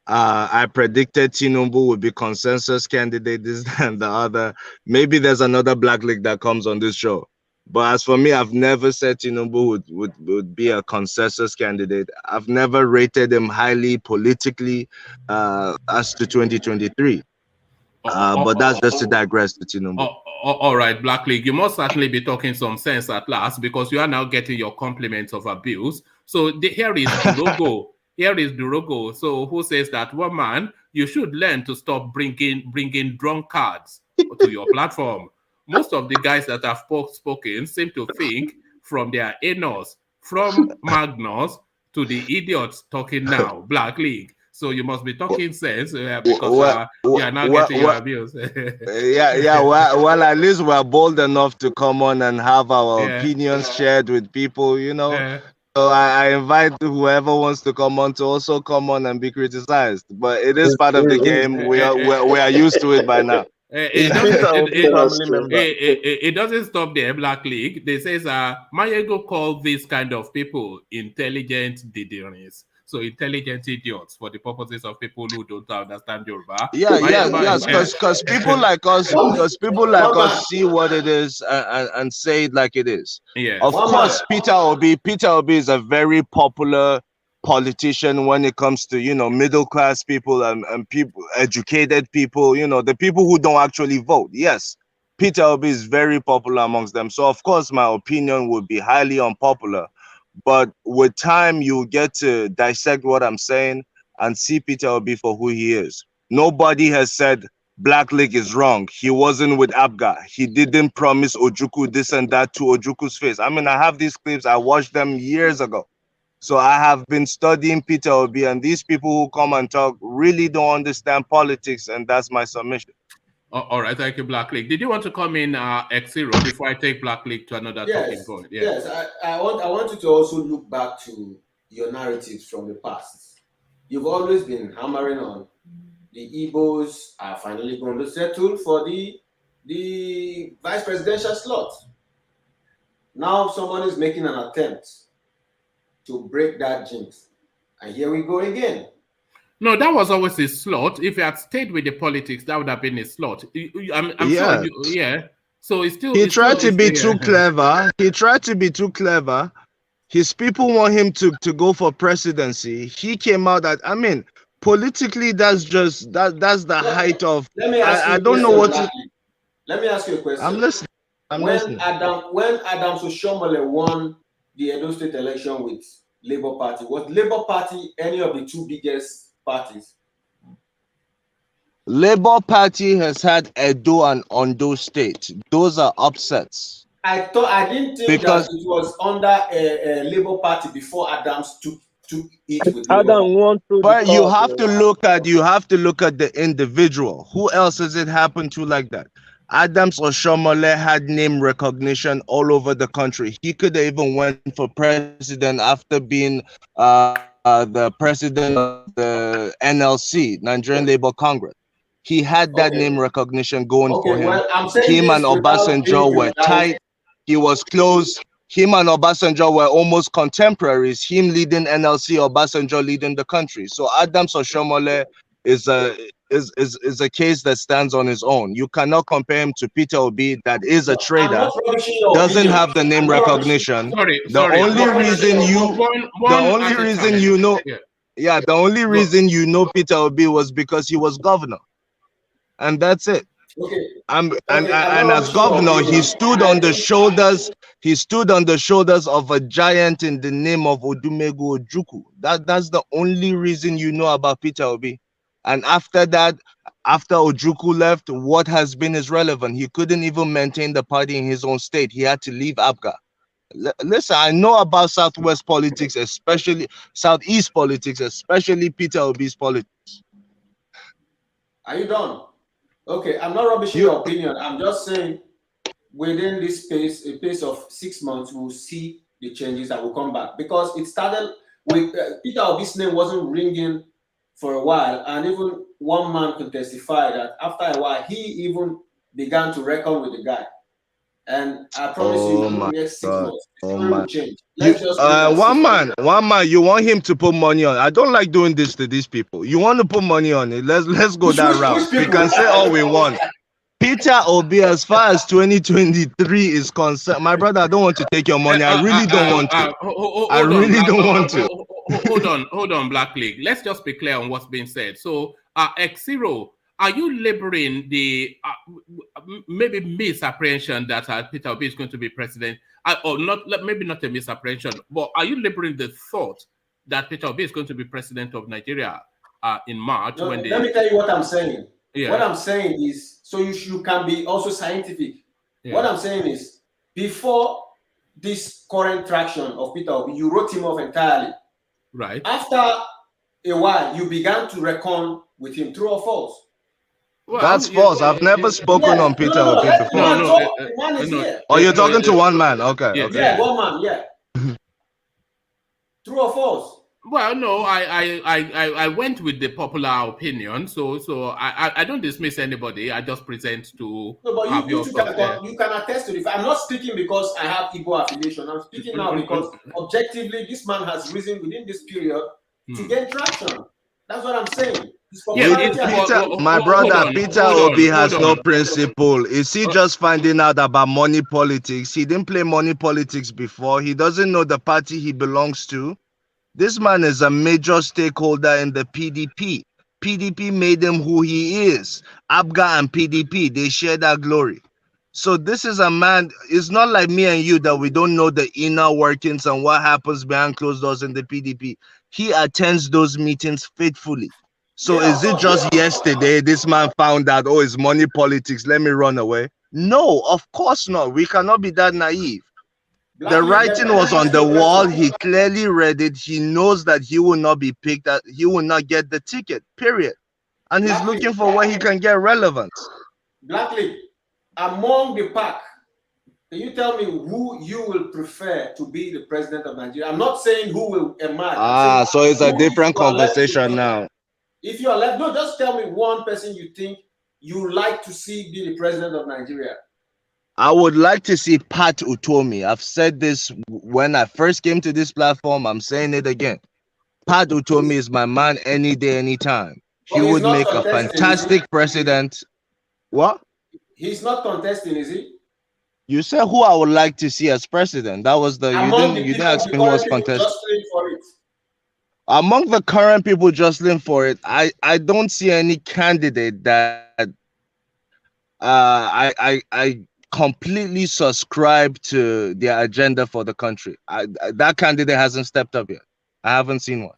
I predicted Tinubu would be consensus candidate, this and the other. Maybe there's another black league that comes on this show. But as for me, I've never said Tinubu would be a consensus candidate. I've never rated him highly politically as to 2023. But that's just to digress to Tinubu. All right, Black League, you must certainly be talking some sense at last, because you are now getting your compliments of abuse. So here is Durogo. Here is Durogo. So who says that, one man, you should learn to stop bringing drunkards to your platform. Most of the guys that have spoken seem to think from their anus, from Magnus to the idiots talking now, Black League. So you must be talking sense because you are now getting your abuse. Well, at least we're bold enough to come on and have our opinions shared with people, you know. I invite whoever wants to come on to also come on and be criticized. But it is part of the game. We are used to it by now. It doesn't stop there, Black League. They says Mayego called these kind of people intelligent diderins. So intelligent idiots for the purposes of people who don't understand Yoruba. Yes, because people like us, see what it is and say it like it is. Yeah. Of course, Peter Obi is a very popular politician when it comes to middle class people and people, educated people, the people who don't actually vote. Yes, Peter Obi is very popular amongst them. So of course, my opinion would be highly unpopular. But with time, you get to dissect what I'm saying and see Peter Obi for who he is. Nobody has said Black League is wrong. He wasn't with ABGA. He didn't promise Ojukwu this and that to Ojukwu's face. I mean, I have these clips. I watched them years ago. So I have been studying Peter Obi, and these people who come and talk really don't understand politics, and that's my submission. All right, thank you, Black League. Did you want to come in, X0, before I take Black League to another talking point? Yes, I want you to also look back to your narratives from the past. You've always been hammering on the Igbos are finally going to settle for the vice presidential slot. Now someone is making an attempt to break that jinx, and here we go again. No, that was always a slot. If you had stayed with the politics, that would have been a slot. I'm sure. So it's still. He tried to be too clever. He tried to be too clever. His people want him to go for presidency. He came out that, I mean, politically, that's just that's the height of. I don't know what to. Let me ask you a question. I'm listening. When Adams Oshomole won the Edo State election with Labour Party, was Labour Party any of the two biggest parties? Labour Party has had Edo and Ondo State. Those are upsets. I didn't think that it was under a Labour Party before Adams took it with Adam won through. But you have to look at the individual. Who else has it happened to like that? Adams Oshomole had name recognition all over the country. He could have even went for president after being the president of the NLC, Nigerian Labour Congress. He had that name recognition going for him. Well, him and Obasanjo were tight. He was close. Him and Obasanjo were almost contemporaries. Him leading NLC, Obasanjo leading the country. So Adams Oshomole is a case that stands on his own. You cannot compare him to Peter Obi, that is a trader, doesn't have the name recognition. The only reason you know Peter Obi was because he was governor, and that's it. And as governor, he stood on the shoulders. He stood on the shoulders of a giant in the name of Odumegu Ojukwu. That's the only reason you know about Peter Obi. And after that, after Ojukwu left, what has been his relevance? He couldn't even maintain the party in his own state. He had to leave ABGA. Listen, I know about Southwest politics, especially Southeast politics, especially Peter Obi's politics. Are you done? Okay, I'm not rubbishing your opinion. I'm just saying within this space, a pace of 6 months, we'll see the changes that will come back. Because it started with Peter Obi's name wasn't ringing for a while, and even one man could testify that after a while, he even began to reckon with the guy. And I promise you, in the next 6 months, it's going to change. One man, you want him to put money on. I don't like doing this to these people. You want to put money on it, let's go that route. We can say all we want. Peter Obi, as far as 2023 is concerned, my brother, I don't want to take your money. I really don't want to. I really don't want to. Hold on, Black League. Let's just be clear on what's being said. So, X0, are you laboring the maybe misapprehension that Peter Obi is going to be president, or not? Maybe not a misapprehension, but are you laboring the thought that Peter Obi is going to be president of Nigeria in March? No, let me tell you what I'm saying. Yeah. What I'm saying is, so you can be also scientific. Yeah. What I'm saying is, before this current traction of Peter Obi, you wrote him off entirely. Right. After a while, you began to reckon with him. True or false? Well, that's false. I've never spoken on Peter Obi before. Man is here. Oh, you're talking to one man. Okay. Yeah, one man. Yeah. True or false? Well, no, I went with the popular opinion, so I don't dismiss anybody. I just present to no, but have your thoughts. you can attest to the fact. I'm not speaking because I have Igbo affiliation. I'm speaking now because objectively, this man has risen within this period to gain traction. That's what I'm saying. My brother Peter Obi has no principle. Is he just finding out about money politics? He didn't play money politics before. He doesn't know the party he belongs to. This man is a major stakeholder in the PDP. PDP made him who he is. ABGA and PDP, they share that glory. So this is a man, it's not like me and you that we don't know the inner workings and what happens behind closed doors in the PDP. He attends those meetings faithfully. So is it just yesterday this man found out, oh, it's money politics, let me run away? No, of course not. We cannot be that naive. The writing was on the wall. He clearly read it. He knows that he will not be picked, that he will not get the ticket, period. And he's looking for where he can get relevance. Blackly, among the pack, can you tell me who you will prefer to be the president of Nigeria? I'm not saying who will emerge. So it's a different conversation now. If you are left, no, just tell me one person you think you like to see be the president of Nigeria. I would like to see Pat Utomi. I've said this when I first came to this platform. I'm saying it again. Pat Utomi is my man any day, anytime. He would make a fantastic president. What? He's not contesting, is he? You said who I would like to see as president. That was the you didn't ask me who was contesting. Among the current people jostling for it, I don't see any candidate that I completely subscribe to their agenda for the country. That candidate hasn't stepped up yet. I haven't seen one.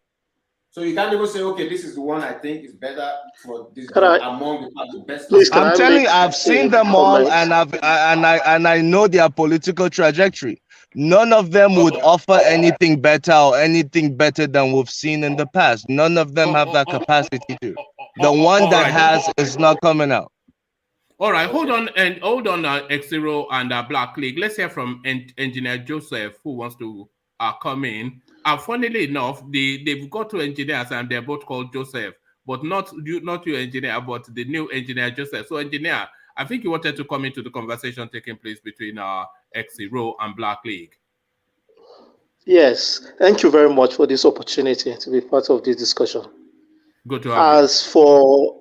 So you can't even say, okay, this is the one I think is better for this among the best. I'm telling you, I've seen them all, and I know their political trajectory. None of them would offer anything better or anything better than we've seen in the past. None of them have that capacity to. The one that has is not coming out. All right, hold on, X0 and Black League. Let's hear from Engineer Joseph, who wants to come in. Funnily enough, they've got two engineers and they're both called Joseph, but not your engineer, but the new engineer Joseph. So, engineer, I think you wanted to come into the conversation taking place between X0 and Black League. Yes, thank you very much for this opportunity to be part of this discussion. Good to have you. As for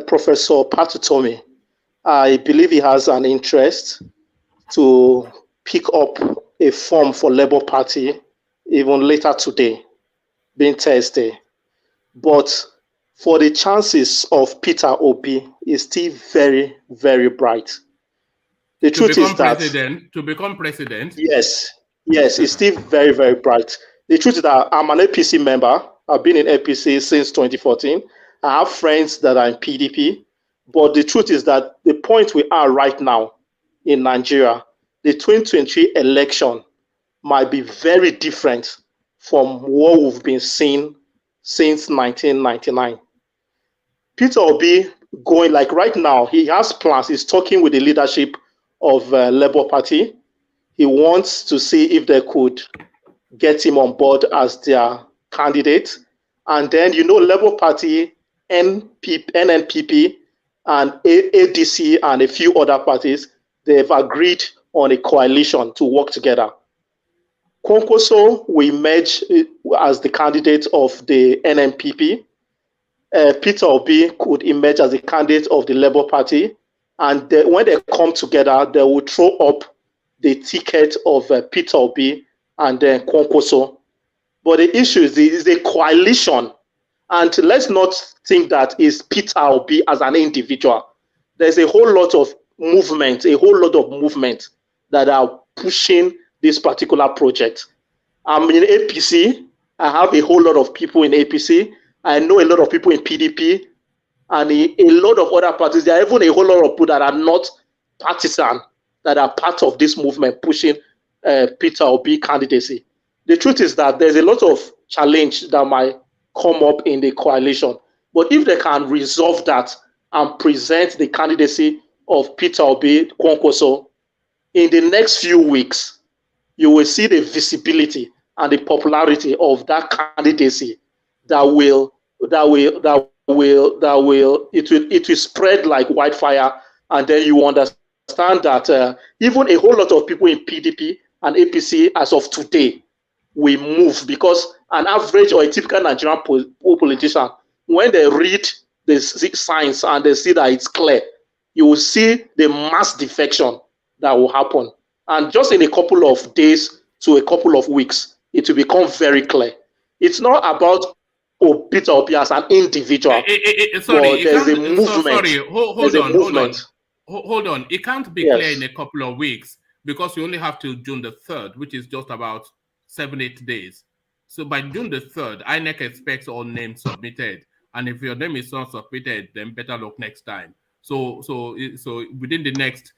Professor Patutomi, I believe he has an interest to pick up a form for Labour Party even later today, being Thursday. But for the chances of Peter Obi is still very, very bright. The truth is that to become president. Yes, it's still very, very bright. The truth is that I'm an APC member. I've been in APC since 2014. I have friends that are in PDP. But the truth is that the point we are right now in Nigeria, the 2023 election might be very different from what we've been seeing since 1999. Peter Obi going, like right now, he has plans. He's talking with the leadership of Labour Party. He wants to see if they could get him on board as their candidate. And then, Labour Party, NNPP, and ADC, and a few other parties, they've agreed on a coalition to work together. Kwankwaso will emerge as the candidate of the NNPP. Peter Obi could emerge as the candidate of the Labour Party. And when they come together, they will throw up the ticket of Peter Obi and then Kwankwaso. But the issue is the coalition. And let's not think that it's Peter Obi as an individual. There's a whole lot of movement that are pushing this particular project. I'm in APC. I have a whole lot of people in APC. I know a lot of people in PDP and a lot of other parties. There are even a whole lot of people that are not partisan, that are part of this movement pushing Peter Obi candidacy. The truth is that there's a lot of challenge that might come up in the coalition. But if they can resolve that and present the candidacy of Peter Obi Kwankwaso in the next few weeks, you will see the visibility and the popularity of that candidacy it will spread like wildfire, and then you understand that even a whole lot of people in PDP and APC as of today will move, because an average or a typical Nigerian politician, when they read the signs and they see that it's clear, you will see the mass defection that will happen. And just in a couple of days to a couple of weeks, it will become very clear. It's not about Peter Obi as an individual. Sorry, there's a movement. Sorry, hold on. It can't be clear in a couple of weeks, because you only have till June the 3rd, which is just about 7-8 days. So by June the 3rd, INEC expects all names submitted. And if your name is not submitted, then better luck next time. So within the next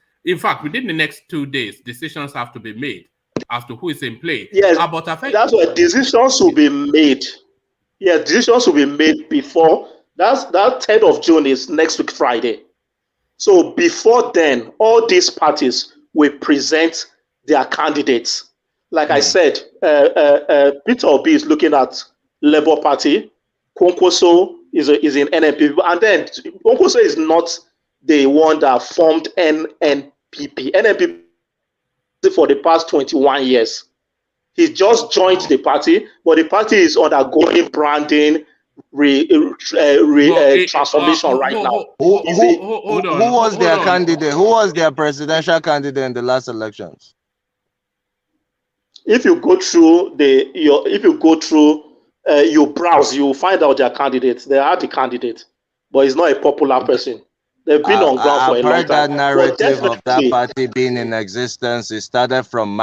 2 days, decisions have to be made as to who is in play. Yes, that's why decisions will be made. Yeah, decisions will be made before. That 10th of June is next week, Friday. So before then, all these parties will present their candidates. Like I said, Peter Obi is looking at Labour Party. Kwankwaso is in NNPP. And then Kwankwaso is not the one that formed NNPP. NNPP for the past 21 years. He just joined the party, but the party is undergoing branding transformation right now. Who was their candidate? Who was their presidential candidate in the last elections? If you go through you browse, you find out their candidates. They are the candidate, but it's not a popular person. They've been on ground for a long time. I've heard that narrative of that party being in existence. It started from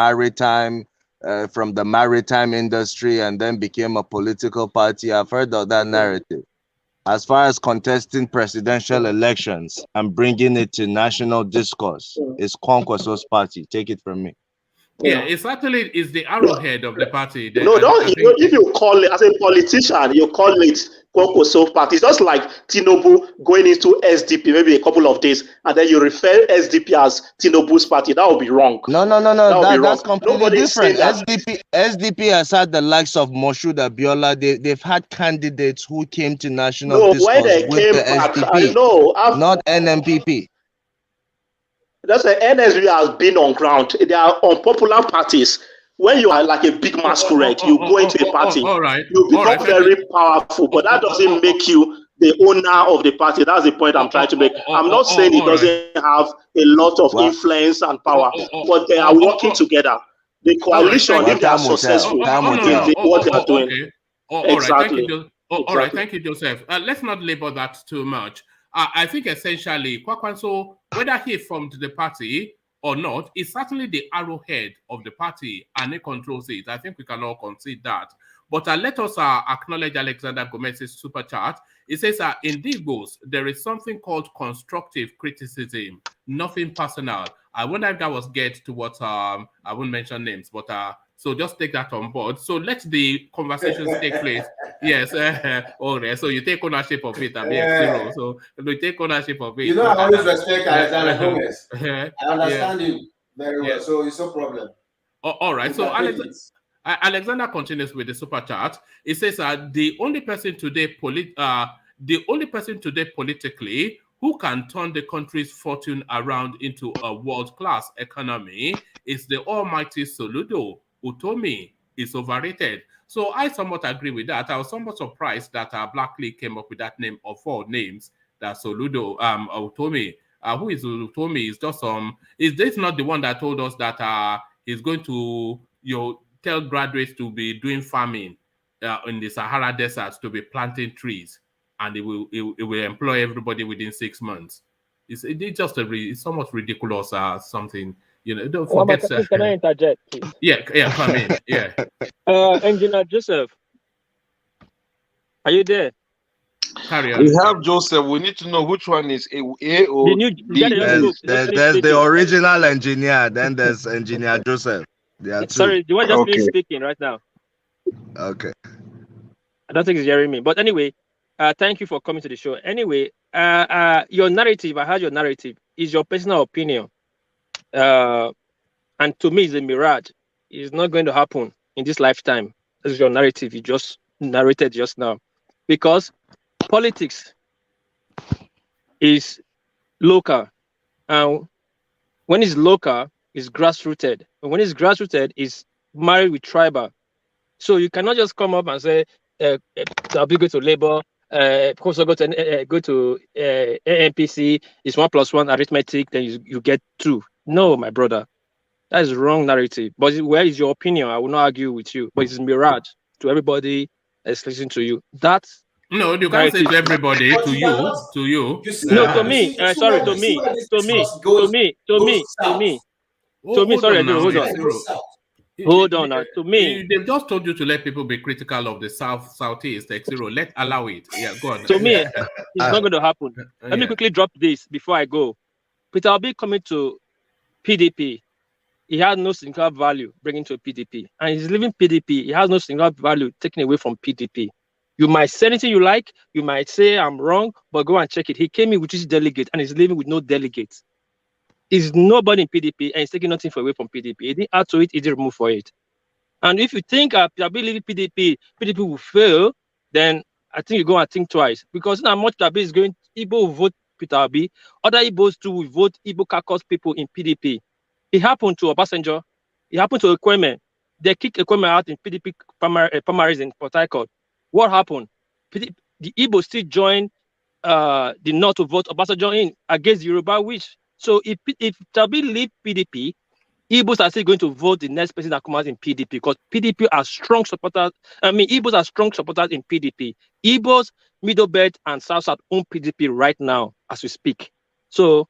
from the maritime industry, and then became a political party. I've heard of that narrative. As far as contesting presidential elections and bringing it to national discourse, it's Kwankwaso's party. Take it from me. Yeah, it's the arrowhead of the party. If you call it as a politician, you call it Kwankwaso party. It's just like Tinubu going into SDP maybe a couple of days, and then you refer SDP as Tinubu's party. That would be wrong. No. That's completely different. SDP has had the likes of Moshood Abiola. They've had candidates who came to national discourse with the SDP, not NNPP. That's the NSB has been on ground. They are unpopular parties. When you are like a big masquerade, you go into a party, you become very powerful, but that doesn't make you the owner of the party. That's the point I'm trying to make. I'm not saying it doesn't have a lot of influence and power, but they are working together. The coalition, if they are successful, what they are doing. Exactly. All right, thank you, Joseph. Let's not labor that too much. I think essentially, Kwankwaso, whether he formed the party or not, is certainly the arrowhead of the party, and he controls it. I think we can all concede that. But let us acknowledge Alexander Gomez's super chat. It says, indeed, there is something called constructive criticism, nothing personal. I wonder if that was get to what I won't mention names, but so just take that on board. So let the conversations take place. Yes. Okay. So you take ownership of it. Zero. So you take ownership of it. I always respect Alexander Gomez. I understand him very well. So it's no problem. All right. So Alexander continues with the super chat. It says the only person today politically who can turn the country's fortune around into a world-class economy is the almighty Soludo. Utomi is overrated. So I somewhat agree with that. I was somewhat surprised that Black League came up with that name of 4 names. That Soludo, Utomi. Who is Utomi? Is just is this not the one that told us that he's going to tell graduates to be doing farming in the Sahara deserts, to be planting trees, and it will employ everybody within 6 months? It's just it's somewhat ridiculous something. Don't forget. Can I interject, please? Yeah, come in. Yeah. Engineer Joseph, are you there? Carry on. We have Joseph. We need to know which one is A or D. There's the original engineer, then there's Engineer Joseph. Sorry, you want just me speaking right now? Okay. I don't think he's hearing me. But anyway, thank you for coming to the show. Anyway, your narrative, I heard your narrative, is your personal opinion. And to me, it's a mirage. is not going to happen in this lifetime. This is your narrative you just narrated just now. Because politics is local. And when it's local, it's grassrooted. And when it's grassrooted, it's married with tribal. So you cannot just come up and say, I'll be good to Labour, also go to NPC, it's 1 + 1 arithmetic, then you get 2. No, my brother. That is wrong narrative. But where is your opinion? I will not argue with you. But it's mirage to everybody that's listening to you. That's no, you can't say to everybody, to you. No, to me. Sorry, to me. Sorry, hold on. Hold on now. To me, they've just told you to let people be critical of the southeast. Allow it. Yeah, go on. To me, it's not going to happen. Let me quickly drop this before I go. Peter Obi coming to PDP. He has no single value bringing to PDP, and he's leaving PDP. He has no single value taken away from PDP. You might say anything you like. You might say I'm wrong, but go and check it. He came in with his delegate, and he's leaving with no delegates. Is nobody in PDP, and he's taking nothing away from PDP. He didn't add to it, he didn't remove for it. And if you think Peter Obi leaving PDP will fail, then I think you go and think twice. Because now much Peter Obi is going, Igbo will vote Peter Obi. Other Igbos too will vote Igbo caucus people in PDP. It happened to Obasanjo. It happened to Ekweme. They kicked Ekweme out in PDP primaries in Port Harcourt. What happened? The Igbo still joined the North to vote Obasanjo in against the Yoruba wish. So if Tabi leave PDP, Igbos are still going to vote the next person that comes out in PDP because PDP are strong supporters. Igbos are strong supporters in PDP. Igbos, Middle Belt, and South own PDP right now as we speak. So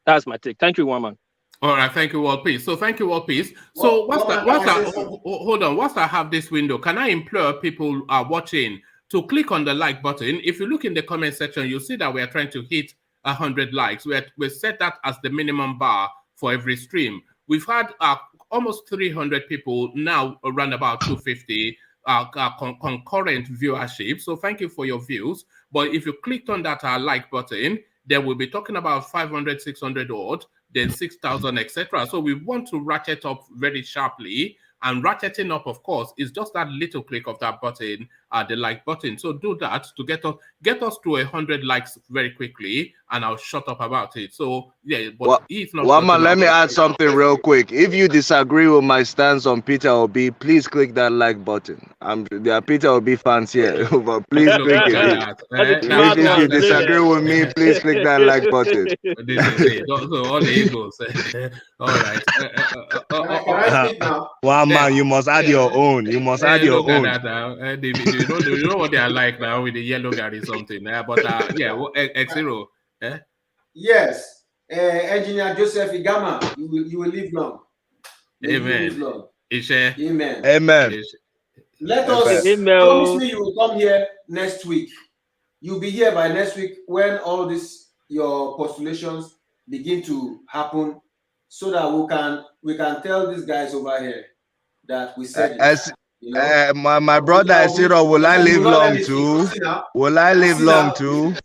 that's my take. Thank you, Waman. All right, thank you, World Peace. So thank you, World Peace. So hold on, whilst I have this window, can I implore people watching to click on the like button? If you look in the comment section, you'll see that we are trying to hit 100 likes. We set that as the minimum bar for every stream. We've had almost 300 people, now around about 250 concurrent viewership. So thank you for your views. But if you clicked on that like button, then we'll be talking about 500, 600 odd, then 6,000, etc. So we want to ratchet up very sharply. And ratcheting up, of course, is just that little click of that button, the like button. So do that to get us to 100 likes very quickly, and I'll shut up about it. So yeah, but it's not. Wama, let me add something real quick. If you disagree with my stance on Peter Obi, please click that like button. There are Peter Obi fans here, but please click it. If you disagree with me, please click that like button. This is it. So all the Eagles. All right. Can I speak now? Wama, you must add your own. You must add your own. You know what they are like now with the yellow guy or something. But yeah, X0. Yes, Engineer Joseph Igama, you will live long. Amen. Amen. Amen. Let us promise me you will come here next week. You'll be here by next week when all your postulations begin to happen, so that we can tell these guys over here that we said it. My brother Esiro, will I live long too? Will I live long too?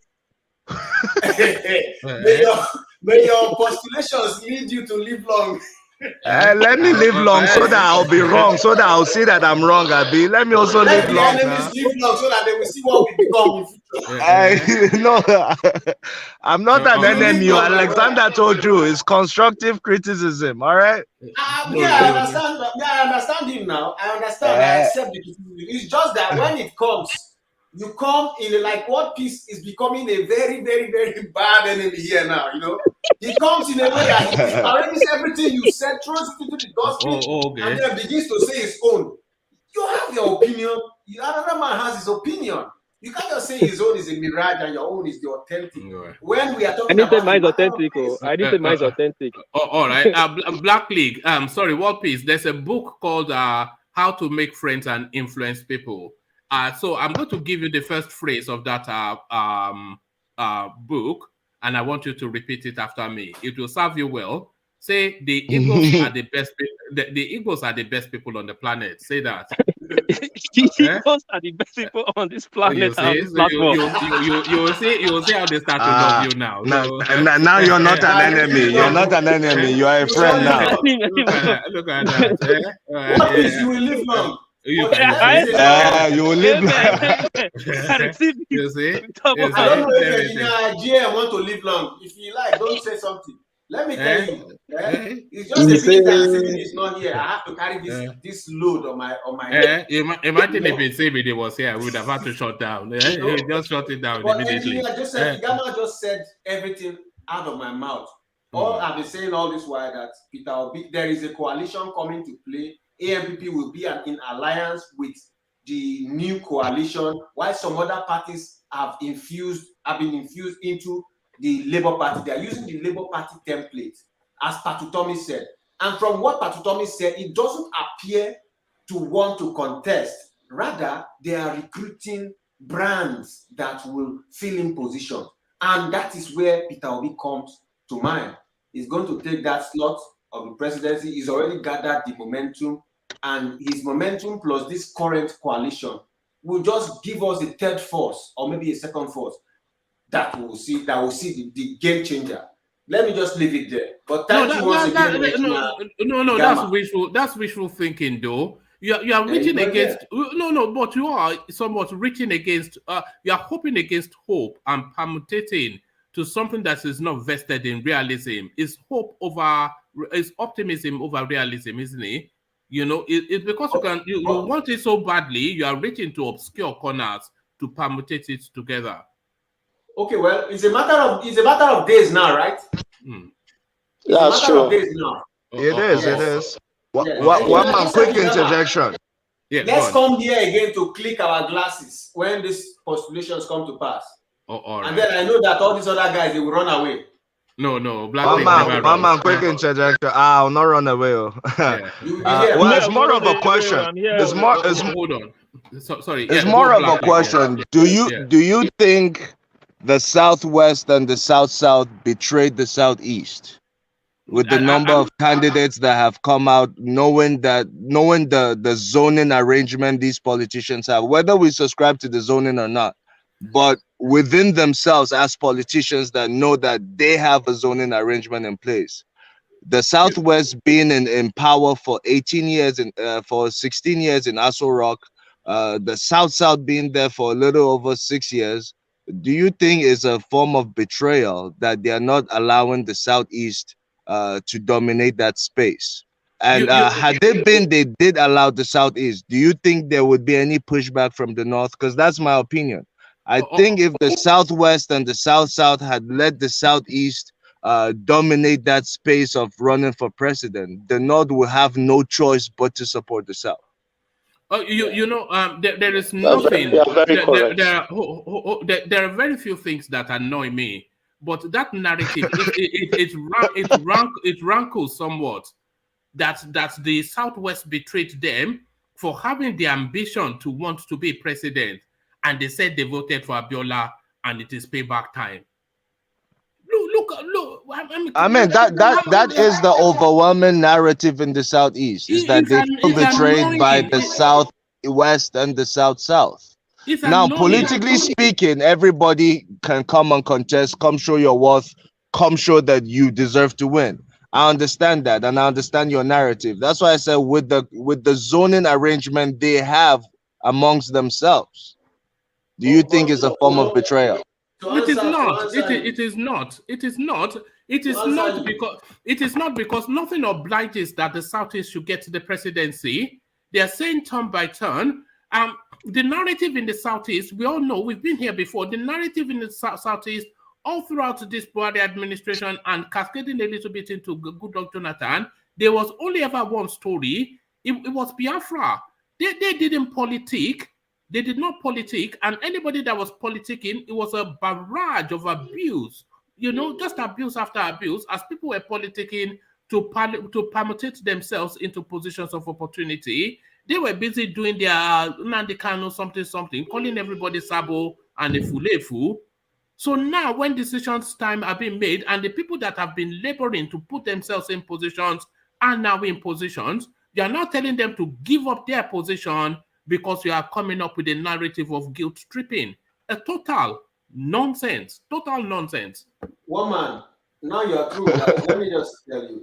May your postulations lead you to live long. Let me live long so that I'll be wrong, so that I'll see that I'm wrong, Abi. Let me also live long. Let live long so that they will see what we become in future. No, I'm not an enemy. Alexander told you it's constructive criticism. All right. I understand him now. I understand. I accept it. It's just that when it comes, you come in like what Peace is becoming a very, very, very bad enemy here now. You know, he comes in a way that he arranges everything you said, throws it into the dustbin, and then begins to say his own. You have your opinion. Another man has his opinion. You can't just say his own is a mirage and your own is the authentic. When we are talking about mine is authentic. I didn't say mine is authentic. All right. Black League. Sorry, World Peace. There's a book called How to Make Friends and Influence People. So I'm going to give you the first phrase of that book, and I want you to repeat it after me. It will serve you well. Say the Eagles are the best. The Eagles are the best people on the planet. Say that. Igbos are the best people on this planet and on this platform. You will see how they start to love you now. Now you're not an enemy. You're not an enemy. You are a friend now. Look at that. What is you will live long? You will live long. You see? I don't know if GM want to live long. If you like, don't say something. Let me tell you. It's just a pity that Stephen is not here. I have to carry this load on my head. Imagine if Insebide was here, we would have had to shut down. Just shut it down immediately. Gama just said everything out of my mouth. All I've been saying all this while that Peter Obi, there is a coalition coming to play. ANPP will be in alliance with the new coalition, while some other parties have been infused into the Labour Party. They are using the Labour Party template, as Patutomi said. And from what Patutomi said, it doesn't appear to want to contest. Rather, they are recruiting brands that will fill in positions. And that is where Peter Obi comes to mind. He's going to take that slot of the presidency. He's already gathered the momentum, and his momentum plus this current coalition will just give us a third force or maybe a second force that will see the game changer. Let me just leave it there. But thank you once again. That's wishful thinking, though. You are reaching against but you are somewhat reaching against. You are hoping against hope and permutating to something that is not vested in realism. Is optimism over realism, isn't it? You know, it's because you want it so badly. You are reaching to obscure corners to permutate it together. Okay, well, it's a matter of days now, right? That's true. It is. One quick interjection. Yeah, let's come here again to click our glasses when these postulations come to pass. And then I know that all these other guys, they will run away. No, one man, quick interjection. I'll not run away. Well, it's more of a question. Hold on. Sorry. It's more of a question. Do you think the Southwest and the South betrayed the Southeast with the number of candidates that have come out, knowing the zoning arrangement these politicians have, whether we subscribe to the zoning or not, but within themselves as politicians that know that they have a zoning arrangement in place? The Southwest being in power for 18 years and for 16 years in Aso Rock, the South being there for a little over 6 years. Do you think it's a form of betrayal that they are not allowing the Southeast to dominate that space? And had they did allow the Southeast, do you think there would be any pushback from the North? Because that's my opinion. I think if the Southwest and the South had let the Southeast dominate that space of running for president, the North will have no choice but to support the South. There is nothing. There are very few things that annoy me, but that narrative it rankles somewhat that the Southwest betrayed them for having the ambition to want to be president, and they said they voted for Abiola, and it is payback time. Look. I mean that is the overwhelming narrative in the Southeast, is that they feel betrayed by the Southwest and the South. Now, politically speaking, everybody can come and contest, come show your worth, come show that you deserve to win. I understand that, and I understand your narrative. That's why I said with the zoning arrangement they have amongst themselves, do you think it's a form of betrayal? It is not. It is not. It is not. It is not because nothing obliges that the Southeast should get to the presidency. They are saying turn by turn. The narrative in the Southeast, we all know, we've been here before. The narrative in the Southeast, all throughout this Buhari administration and cascading a little bit into Goodluck Jonathan, there was only ever one story. It was Biafra. They didn't politic. They did not politic, and anybody that was politicking, it was a barrage of abuse. Just abuse after abuse, as people were politicking to permutate themselves into positions of opportunity. They were busy doing their Nnamdi Kano something, calling everybody Sabo and Efulefu. So now, when decisions time are being made, and the people that have been laboring to put themselves in positions are now in positions, they are now telling them to give up their position because you are coming up with a narrative of guilt tripping. A total nonsense. Total nonsense. Woman, now you're through. Let me just tell you.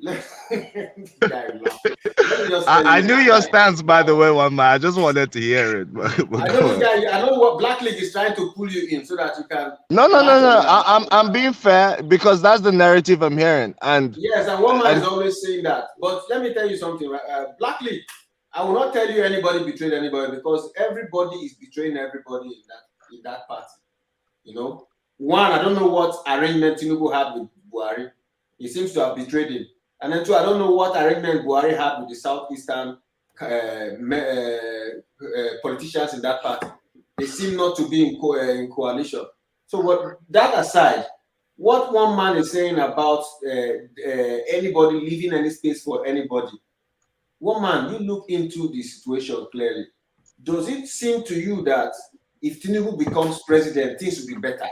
I knew your stance, by the way, one man. I just wanted to hear it. But I know this guy. I know what Black League is trying to pull you in so that you can. No. I'm being fair because that's the narrative I'm hearing. And yes, and one man is always saying that. But let me tell you something. Black League, I will not tell you anybody betrayed anybody because everybody is betraying everybody in that party. You know, one, I don't know what arrangement Tinubu had with Buhari. He seems to have betrayed him. And then two, I don't know what arrangement Buhari had with the southeastern politicians in that party. They seem not to be in coalition. So what that aside, what one man is saying about anybody leaving any space for anybody, one man, you look into the situation clearly. Does it seem to you that if Tinubu becomes president, things will be better?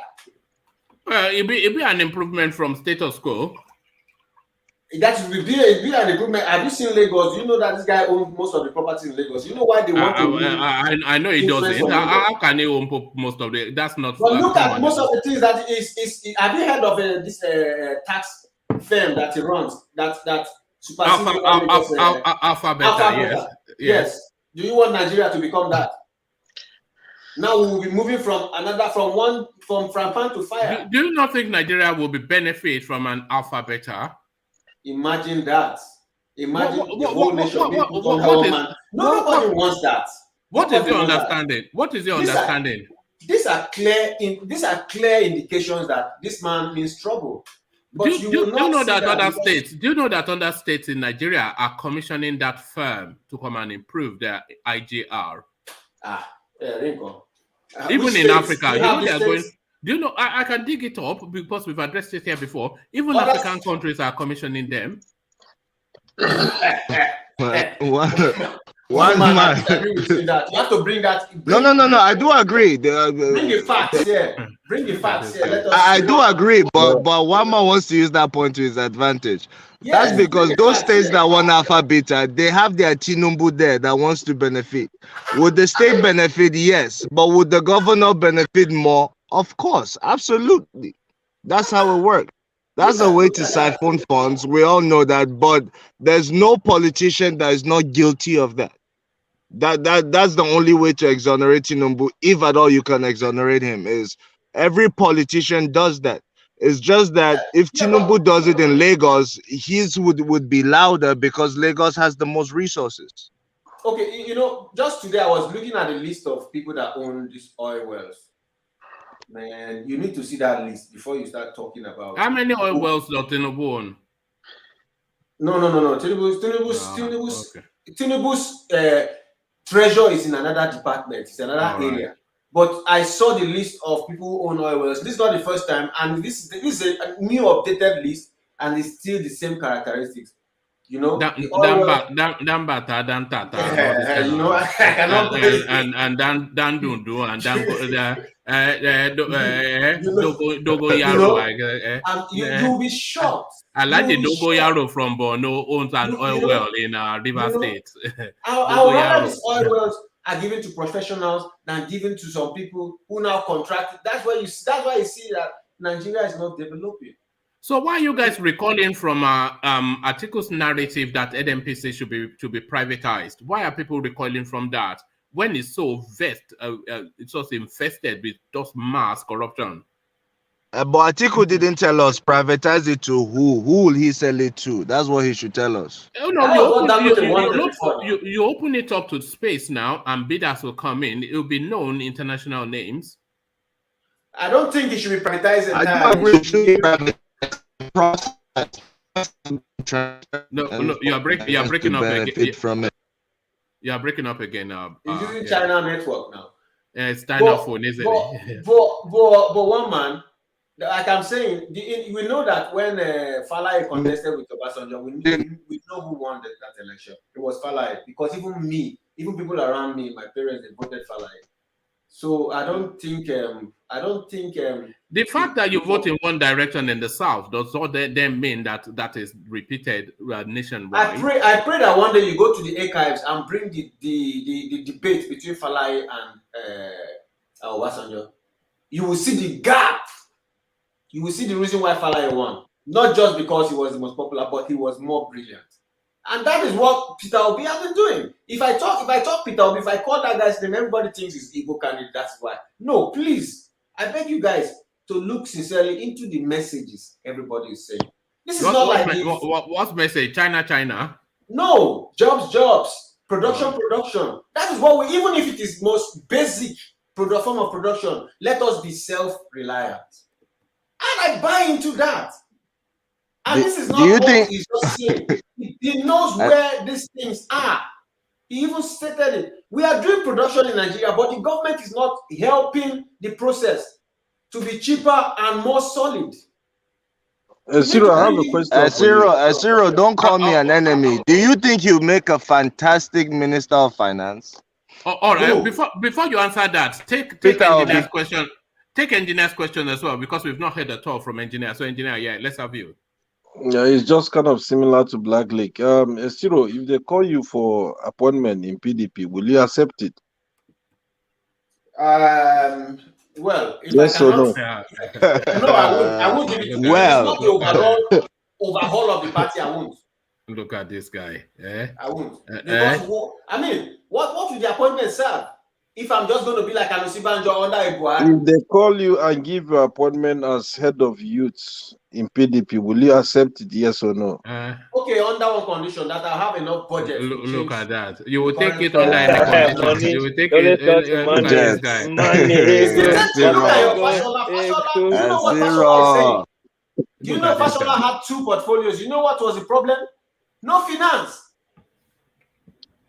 It'd be an improvement from status quo. That would be an improvement. Have you seen Lagos? You know that this guy owns most of the properties in Lagos. You know why they want to? I know he doesn't. How can he own most of the? That's not. But look at most of the things that is. Have you heard of this tax firm that he runs? That supersedes Alphabet. Yes. Do you want Nigeria to become that? Now we will be moving from pan to fire. Do you not think Nigeria will be benefit from an Alphabet? Imagine that. Imagine the whole nation being put under one man. Nobody wants that. What is your understanding? What is your understanding? These are clear indications that this man means trouble. But do you know that other states? Do you know that other states in Nigeria are commissioning that firm to come and improve their IGR? Even in Africa, you know they are going. Do you know? I can dig it up because we've addressed it here before. Even African countries are commissioning them. One man. You have to bring that. No. I do agree. Bring the facts here. Bring the facts here. Let us I do agree, but one man wants to use that point to his advantage. Yes, that's because those states that want Alphabet, they have their Tinubu there that wants to benefit. Would the state benefit? Yes. But would the governor benefit more? Of course. Absolutely. That's how it works. That's a way to siphon funds. We all know that. But there's no politician that is not guilty of that. That's the only way to exonerate Tinubu, if at all you can exonerate him, is every politician does that. It's just that if Tinubu does it in Lagos, his would be louder because Lagos has the most resources. Okay, you know, just today I was looking at the list of people that own these oil wells. Man, you need to see that list before you start talking about. How many oil wells does Tinubu own? No. Tinubu's treasure is in another department. It's another area. But I saw the list of people who own oil wells. This is not the first time, and this is a new updated list, and it's still the same characteristics. You know, and you'll be shocked. I like the Dogoyaro from Borno owns an oil well in River State. I'll rather these oil wells are given to professionals than given to some people who now contract it. That's why you see that Nigeria is not developing. So why are you guys recalling from Atiku's narrative that NPC should be privatized? Why are people recoiling from that when it's so it's just infested with just mass corruption? But Atiku didn't tell us privatize it to who? Who will he sell it to? That's what he should tell us. Oh, no, you open it up to space now, and bidders will come in. It will be known international names. I don't think it should be privatized. No, you're breaking up again. You're breaking up again now. He's using China network now. Yeah, it's China phone, isn't it? But one man, like I'm saying, we know that when Falai contested with Obasanjo, we know who won that election. It was Falai, because even people around me, my parents, they voted Falai. So I don't think the fact that you vote in one direction in the South does not then mean that is repeated nationwide. I pray that one day you go to the archives and bring the debate between Falai and Obasanjo. You will see the gap. You will see the reason why Falai won. Not just because he was the most popular, but he was more brilliant. And that is what Peter Obi has been doing. If I talk Peter Obi, if I call that guy's name, everybody thinks he's Igbo candidate. That's why. No, please, I beg you guys to look sincerely into the messages everybody is saying. This is not like this. What's message? China? No, jobs, production. That is what we. Even if it is most basic form of production, let us be self-reliant. And I buy into that. And this is not what he's just saying. He knows where these things are. He even stated it. We are doing production in Nigeria, but the government is not helping the process to be cheaper and more solid. Cyril, I have a question. Cyril, don't call me an enemy. Do you think you make a fantastic Minister of Finance? All right. No. Before you answer that, take engineer's question. Take engineer's question as well, because we've not heard at all from engineer. So engineer, yeah, let's have you. Yeah, it's just kind of similar to Black Lake. Cyril, if they call you for appointment in PDP, will you accept it? Well, yes or no? No, I would give it to well, it's not the overhaul of the party. I won't. Look at this guy. I won't. Because I mean, what will the appointment serve? If I'm just going to be like Anusibanjo under ADULLAHI? If they call you and give you appointment as head of youth in PDP, will you accept it, yes or no? Okay, under one condition, that I have enough budget. Look at that. You will take it under any condition. You will take it. Look at this guy. You know Fashola had 2 portfolios. You know what was the problem? No finance.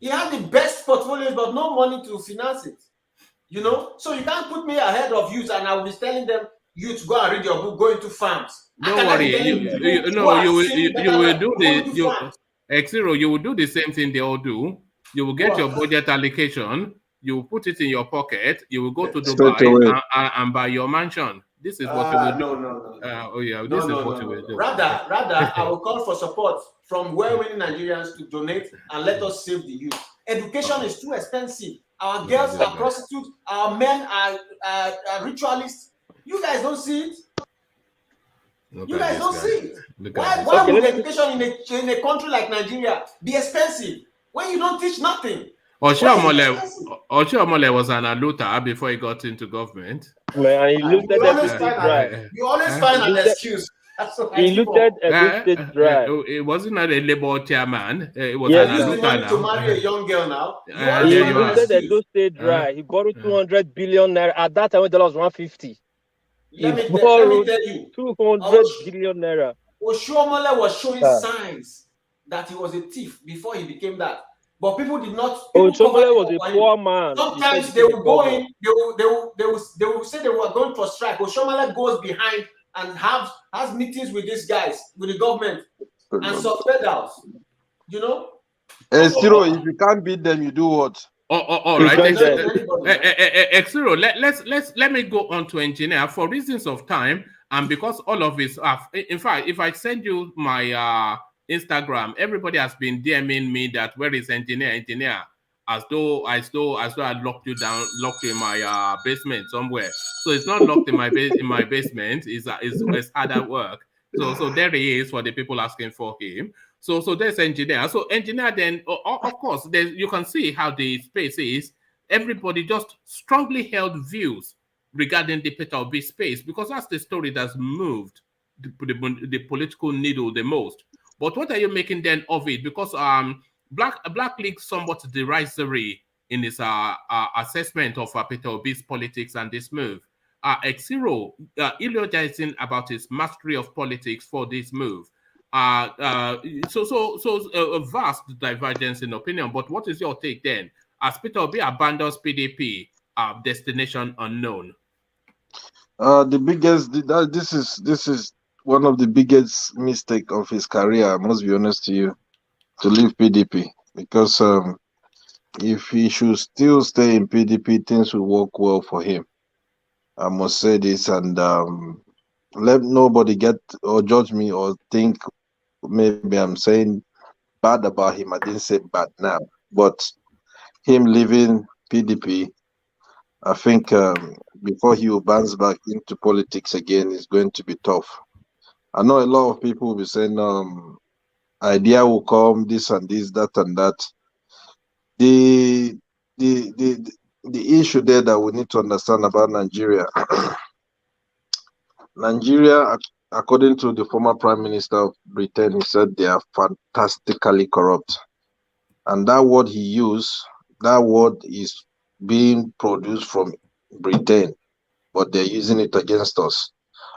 He had the best portfolios, but no money to finance it. You know? So you can't put me ahead of youth and I will be telling them, youth, go and read your book, go into farms. Don't worry. You will do this. You will do the same thing they all do. You will get your budget allocation. You will put it in your pocket. You will go to Dubai and buy your mansion. This is what you will do. This is what you will do. Rather, I will call for support from well-meaning Nigerians to donate and let us save the youth. Education is too expensive. Our girls are prostitutes. Our men are ritualists. You guys don't see it. You guys don't see it. Why would education in a country like Nigeria be expensive when you don't teach nothing? Oshiomhole was an aluta before he got into government. Man, he looked at that. You always find an excuse. He looked at a state dry. It wasn't a Labour chairman. It was an aluta to marry a young girl now. He looked at a state dry. He borrowed 200 billion naira. At that time, when the dollar was 150. Let me tell you, 200 billion naira. Oshiomhole was showing signs that he was a thief before he became that. But people did not. Oshiomhole was a poor man. Sometimes they will go in. They will say they were going for strike. Oshiomhole goes behind and has meetings with these guys, with the government, and subpedals. You know. Cyril, if you can't beat them, you do what? All right. Cyril, let me go on to engineer for reasons of time and because all of us have. In fact, if I send you my Instagram, everybody has been DMing me that where is engineer, as though I locked you in my basement somewhere. So it's not locked in my basement. It's hard at work. So there he is for the people asking for him. So there's engineer. So engineer, then of course you can see how the space is. Everybody just strongly held views regarding the Peter Obi space because that's the story that's moved the political needle the most. But what are you making then of it? Because Black League somewhat derisory in his assessment of Peter Obi's politics and this move. Cyril eulogizing about his mastery of politics for this move. So a vast divergence in opinion. But what is your take then? As Peter Obi abandons PDP, destination unknown. This is one of the biggest mistake of his career. I must be honest to you, to leave PDP because if he should still stay in PDP, things will work well for him. I must say this, and let nobody get or judge me or think maybe I'm saying bad about him. I didn't say bad now, but him leaving PDP, I think before he will bounce back into politics again, is going to be tough. I know a lot of people will be saying idea will come, this and this, that and that. The issue there that we need to understand about Nigeria, Nigeria, according to the former Prime Minister of Britain, he said they are fantastically corrupt. And that word he used, that word is being produced from Britain, but they're using it against us.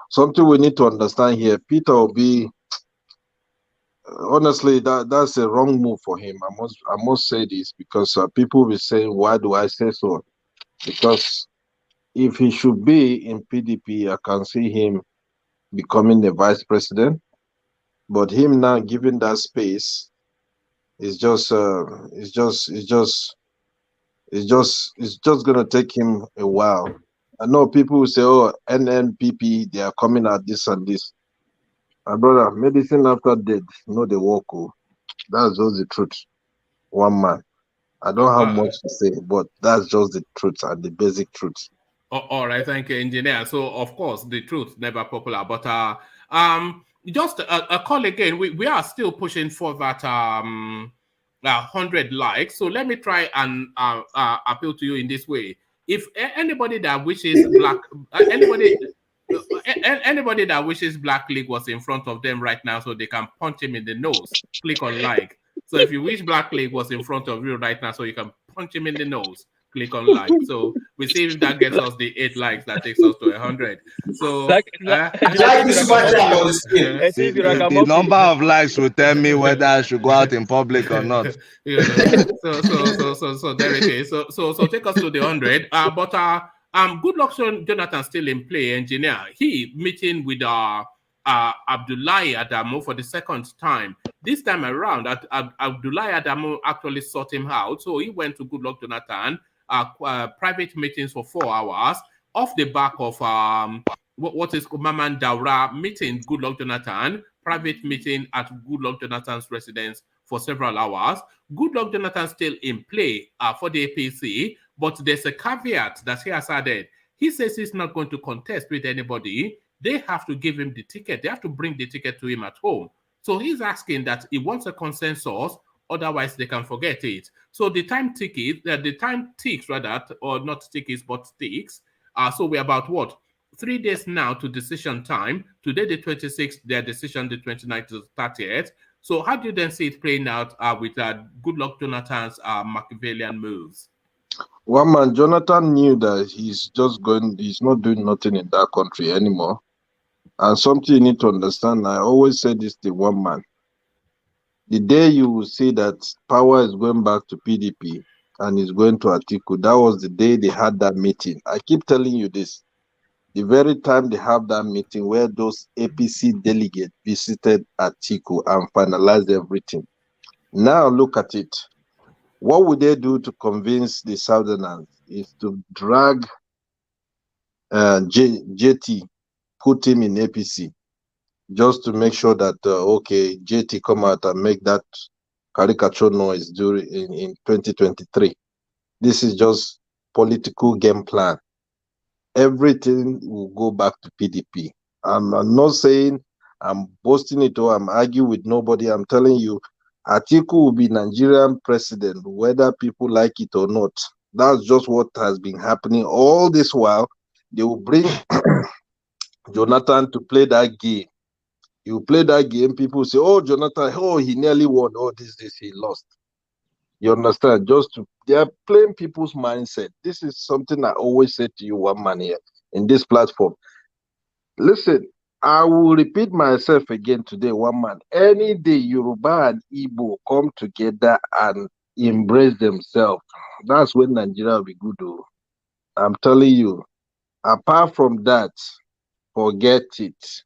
Something we need to understand here, Peter Obi, honestly, that's a wrong move for him. I must say this, because people will be saying, why do I say so? Because if he should be in PDP, I can see him becoming the vice president. But him now giving that space is just gonna take him a while. I know people will say, oh, NNPP, they are coming at this and this. My brother, medicine after death, no, they work. Oh. That's just the truth. One man. I don't have much to say, but that's just the truth and the basic truth. All right, thank you, engineer. So, of course, the truth never popular, but just a call again. We are still pushing for that 100 likes. So let me try and appeal to you in this way. If anybody that wishes anybody that wishes Black League was in front of them right now, so they can punch him in the nose, click on like. So if you wish Black League was in front of you right now, so you can punch him in the nose, click on like. So we see if that gets us the 8 likes that takes us to 100. So the number of likes will tell me whether I should go out in public or not. So there it is. So take us to the 100. But good luck, Jonathan, still in play, engineer. He meeting with Abdullahi Adamu for the second time. This time around, Abdullahi Adamu actually sought him out. So he went to Goodluck Jonathan, private meetings for 4 hours, off the back of what is Maman Daura meeting Goodluck Jonathan, private meeting at Goodluck Jonathan's residence for several hours. Goodluck Jonathan still in play for the APC, but there's a caveat that he has added. He says he's not going to contest with anybody. They have to give him the ticket. They have to bring the ticket to him at home. So he's asking that he wants a consensus, otherwise they can forget it. So the time ticks rather, or not tickets, but ticks. So we're about what? 3 days now to decision time. Today, the 26th, their decision, the 29th to the 30th. So how do you then see it playing out with Goodluck Jonathan's Machiavellian moves? One man, Jonathan knew that he's not doing nothing in that country anymore. And something you need to understand, I always say this to one man. The day you will see that power is going back to PDP and is going to Atiku, that was the day they had that meeting. I keep telling you this. The very time they have that meeting where those APC delegates visited Atiku and finalized everything. Now look at it. What would they do to convince the Southerners is to drag JT, put him in APC, just to make sure that, okay, JT come out and make that caricature noise during in 2023. This is just political game plan. Everything will go back to PDP. I'm not saying I'm boasting it or I'm arguing with nobody. I'm telling you, Atiku will be Nigerian president, whether people like it or not. That's just what has been happening all this while. They will bring Jonathan to play that game. You play that game, people say, oh, Jonathan, oh, he nearly won. Oh, this, he lost. You understand? They are playing people's mindset. This is something I always say to you, one man here, in this platform. Listen, I will repeat myself again today, one man. Any day Yoruba and Igbo come together and embrace themselves, that's when Nigeria will be good. Though. I'm telling you, apart from that, forget it.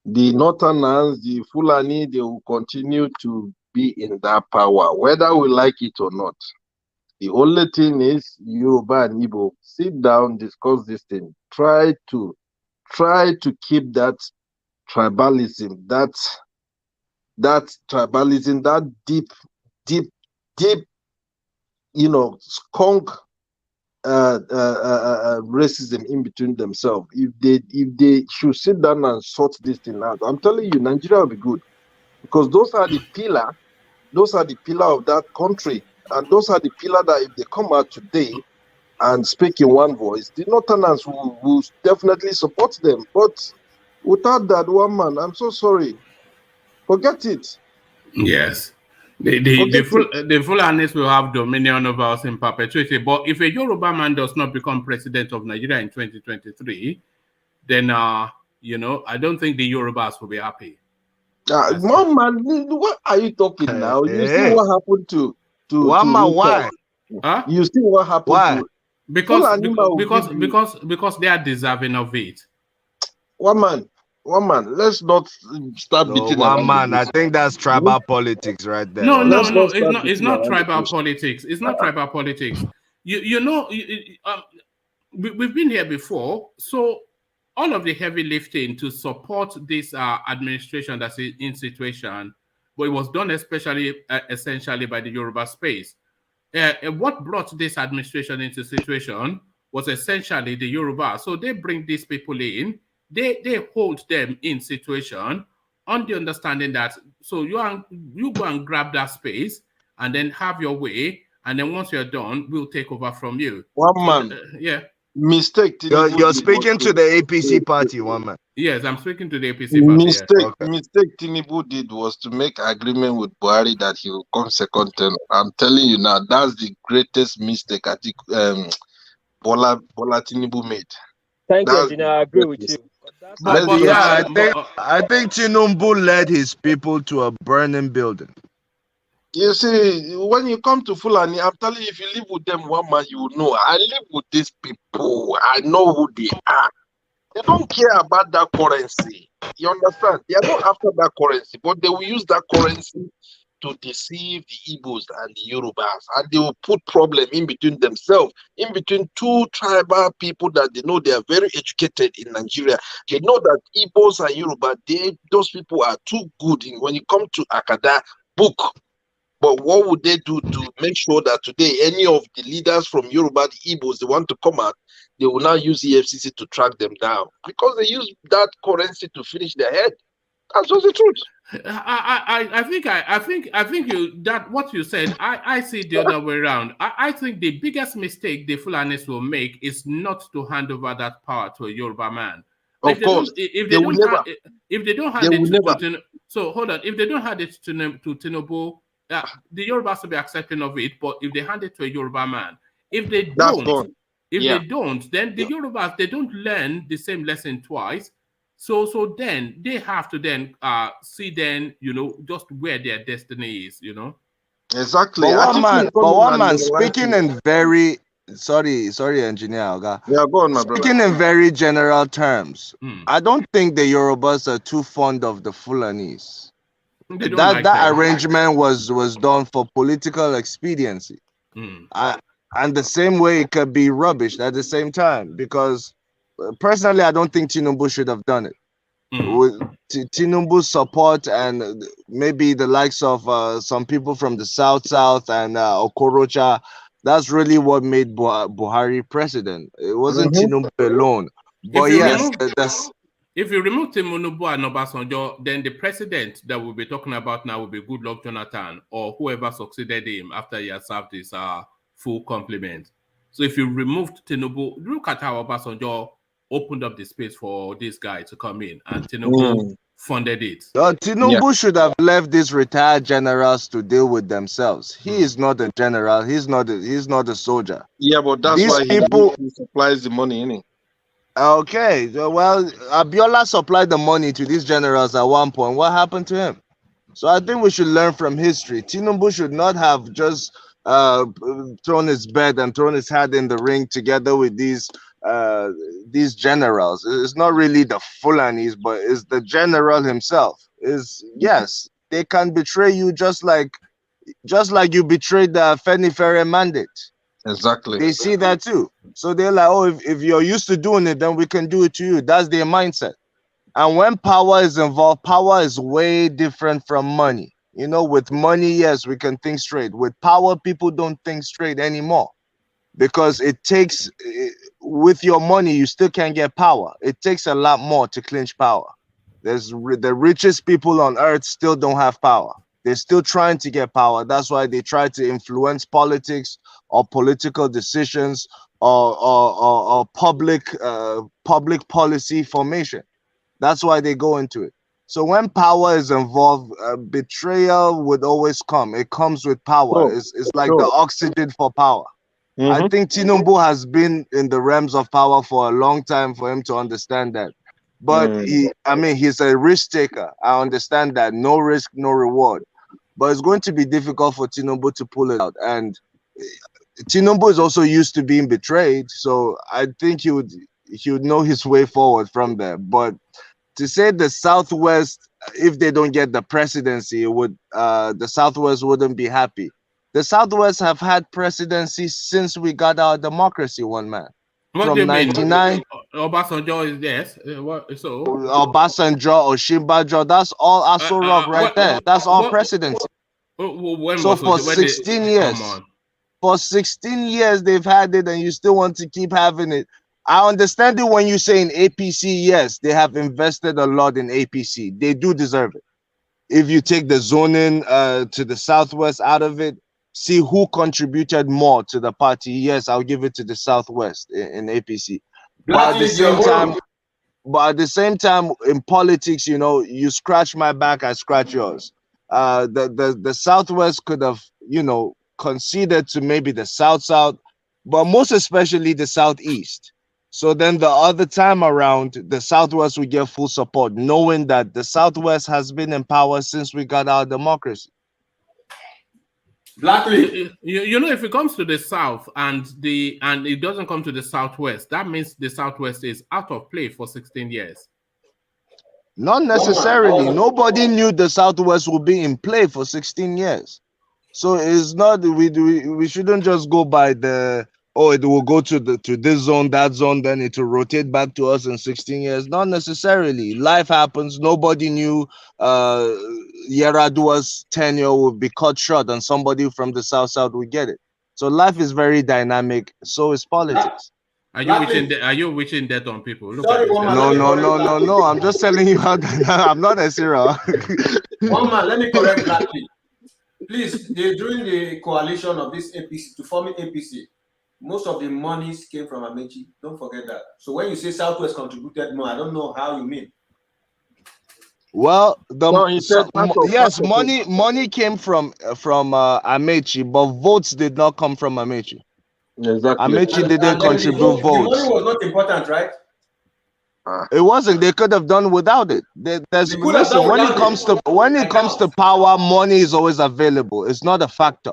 The Northerners, the Fulani, they will continue to be in that power, whether we like it or not. The only thing is Yoruba and Igbo sit down, discuss this thing, try to keep that tribalism, that tribalism, that deep, skunk racism in between themselves. If they should sit down and sort this thing out, I'm telling you, Nigeria will be good, because those are the pillar of that country, and those are the pillar that if they come out today and speak in one voice, the Northerners will definitely support them. But without that one man, I'm so sorry, forget it. Yes. The Fulanis will have dominion over us in perpetuity. But if a Yoruba man does not become president of Nigeria in 2023, then I don't think the Yorubas will be happy. One man, what are you talking now? You see what happened to one man? Why? Huh? You see what happened why? to because they are deserving of it. One man. Let's not start beating one man. I think that's tribal politics right there. No. It's not tribal politics. It's not tribal politics. We've been here before, so all of the heavy lifting to support this administration that's in situation, but it was done essentially by the Yoruba space. What brought this administration into situation was essentially the Yoruba. So they bring these people in, they hold them in situation on the understanding that, so you go and grab that space and then have your way, and then once you're done, we'll take over from you. One man. Yeah. Mistake. You're speaking to the APC party, one man. Yes, I'm speaking to the APC party. Mistake Tinubu did was to make agreement with Buhari that he will come second term. I'm telling you now, that's the greatest mistake I think Bola Tinubu made. Thank you, Engineer. I agree with you. I think Tinubu led his people to a burning building. You see, when you come to Fulani, I'm telling you, if you live with them, one man, you will know. I live with these people. I know who they are. They don't care about that currency. You understand? They are not after that currency, but they will use that currency to deceive the Igbos and the Yorubas. And they will put problem in between themselves, in between two tribal people that they know they are very educated in Nigeria. They know that Igbos and Yoruba, those people are too good when you come to Akada book. But what would they do to make sure that today any of the leaders from Yoruba, the Igbos, they want to come out, they will now use EFCC to track them down because they use that currency to finish their head. That's just the truth. I think what you said, I see it the other way around. I think the biggest mistake the Fulanis will make is not to hand over that power to a Yoruba man. Of course, if they don't hand it to Tinubu, the Yorubas will be accepting of it. But if they hand it to a Yoruba man, if they don't, then the Yorubas, they don't learn the same lesson twice. So then they have to see just where their destiny is, Exactly. But one man speaking in very sorry, engineer Oga. Yeah, go on, my brother. Speaking in very general terms, I don't think the Yorubas are too fond of the Fulanis. That arrangement was done for political expediency. And the same way it could be rubbish at the same time, because personally I don't think Tinubu should have done it. With Tinubu's support and maybe the likes of some people from the South and Okorocha, that's really what made Buhari president. It wasn't Tinubu alone. But if you remove Tinubu and Obasanjo, then the president that we'll be talking about now will be Goodluck Jonathan or whoever succeeded him after he has served his full complement. So if you removed Tinubu, look at how Obasanjo opened up the space for this guy to come in, and Tinubu funded it. Tinubu should have left these retired generals to deal with themselves. He is not a general. He's not a soldier. Yeah, but that's why he supplies the money, innit? Okay, well, Abiola supplied the money to these generals at one point. What happened to him? So I think we should learn from history. Tinubu should not have just thrown his bed and thrown his hat in the ring together with these generals. It's not really the Fulanis, but it's the general himself. Yes, they can betray you just like you betrayed the Fenifere mandate. Exactly. They see that too. So they're like, oh, if you're used to doing it, then we can do it to you. That's their mindset. And when power is involved, power is way different from money. You know, with money, yes, we can think straight. With power, people don't think straight anymore because it takes, with your money, you still can't get power. It takes a lot more to clinch power. The richest people on earth still don't have power. They're still trying to get power. That's why they try to influence politics or political decisions or public policy formation. That's why they go into it. So when power is involved, betrayal would always come. It comes with power. It's like the oxygen for power. I think Tinubu has been in the realms of power for a long time for him to understand that. But he's a risk taker. I understand that. No risk, no reward. But it's going to be difficult for Tinubu to pull it out. And Tinubu is also used to being betrayed. So I think he would know his way forward from there. But to say the Southwest, if they don't get the presidency, the Southwest wouldn't be happy. The Southwest have had presidency since we got our democracy, one man. What From do you mean? 99. Obasanjo is yes. So Obasanjo, Osinbajo, that's all Aso Rock right there. That's all presidency. So for 16 years, for 16 years they've had it, and you still want to keep having it. I understand it when you say in APC, yes, they have invested a lot in APC. They do deserve it. If you take the zoning to the Southwest out of it, see who contributed more to the party. Yes, I'll give it to the Southwest in APC. But at the same time, in politics, you know, you scratch my back, I scratch yours. The Southwest could have, you know, conceded to maybe the South, but most especially the Southeast. So then the other time around, the Southwest will get full support, knowing that the Southwest has been in power since we got our democracy. Blackly, you know, if it comes to the South and it doesn't come to the Southwest, that means the Southwest is out of play for 16 years. Not necessarily. Nobody knew the Southwest would be in play for 16 years. So it's not, we shouldn't just go by the, oh, it will go to this zone, that zone, then it will rotate back to us in 16 years. Not necessarily. Life happens. Nobody knew Yaradua's tenure would be cut short and somebody from the South would get it. So life is very dynamic. So is politics. Are you wishing that on people? Look No. I'm just telling you how I'm not a serial. One man, let me correct Blackly. Please, during the coalition of this APC, to form APC, most of the monies came from Amechi. Don't forget that. So when you say Southwest contributed more, I don't know how you mean. Well, yes, money came from Amechi, but votes did not come from Amechi. Exactly. Amechi didn't contribute votes. The money was not important, right? It wasn't. They could have done without it. Listen, when it comes to power, money is always available. It's not a factor.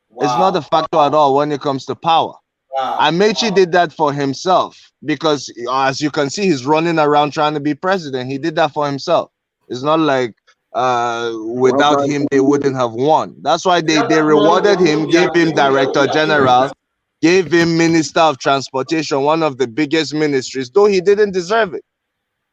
Wow. It's not a factor at all when it comes to power. Wow. Amechi did that for himself because, as you can see, he's running around trying to be president. He did that for himself. It's not like without him they wouldn't have won. That's why they rewarded him, gave him director general, gave him Minister of Transportation, one of the biggest ministries, though he didn't deserve it.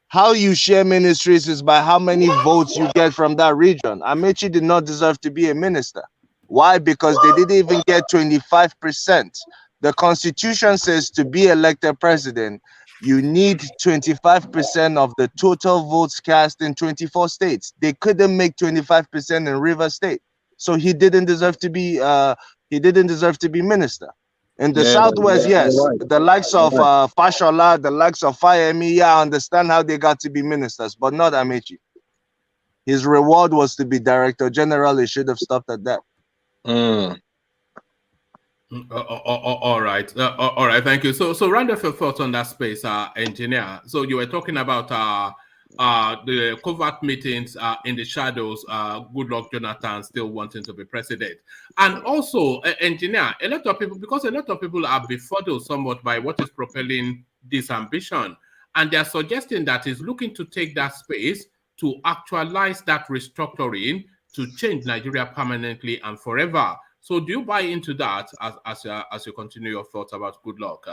How you share ministries is by how many votes you get from that region. Amechi did not deserve to be a minister. Why? Because they didn't even get 25%. The Constitution says to be elected president, you need 25% of the total votes cast in 24 states. They couldn't make 25% in River State. So he didn't deserve to be minister. In the Southwest, yes, right. The likes of Fashola, the likes of Fayemi, I understand how they got to be ministers, but not Amechi. His reward was to be director general. He should have stopped at that. All right. Thank you. So round off your thoughts on that space, engineer. So you were talking about the covert meetings in the shadows, Goodluck Jonathan still wanting to be president. And also, engineer, a lot of people are befuddled somewhat by what is propelling this ambition. And they're suggesting that he's looking to take that space to actualize that restructuring to change Nigeria permanently and forever. So do you buy into that as you continue your thoughts about good luck,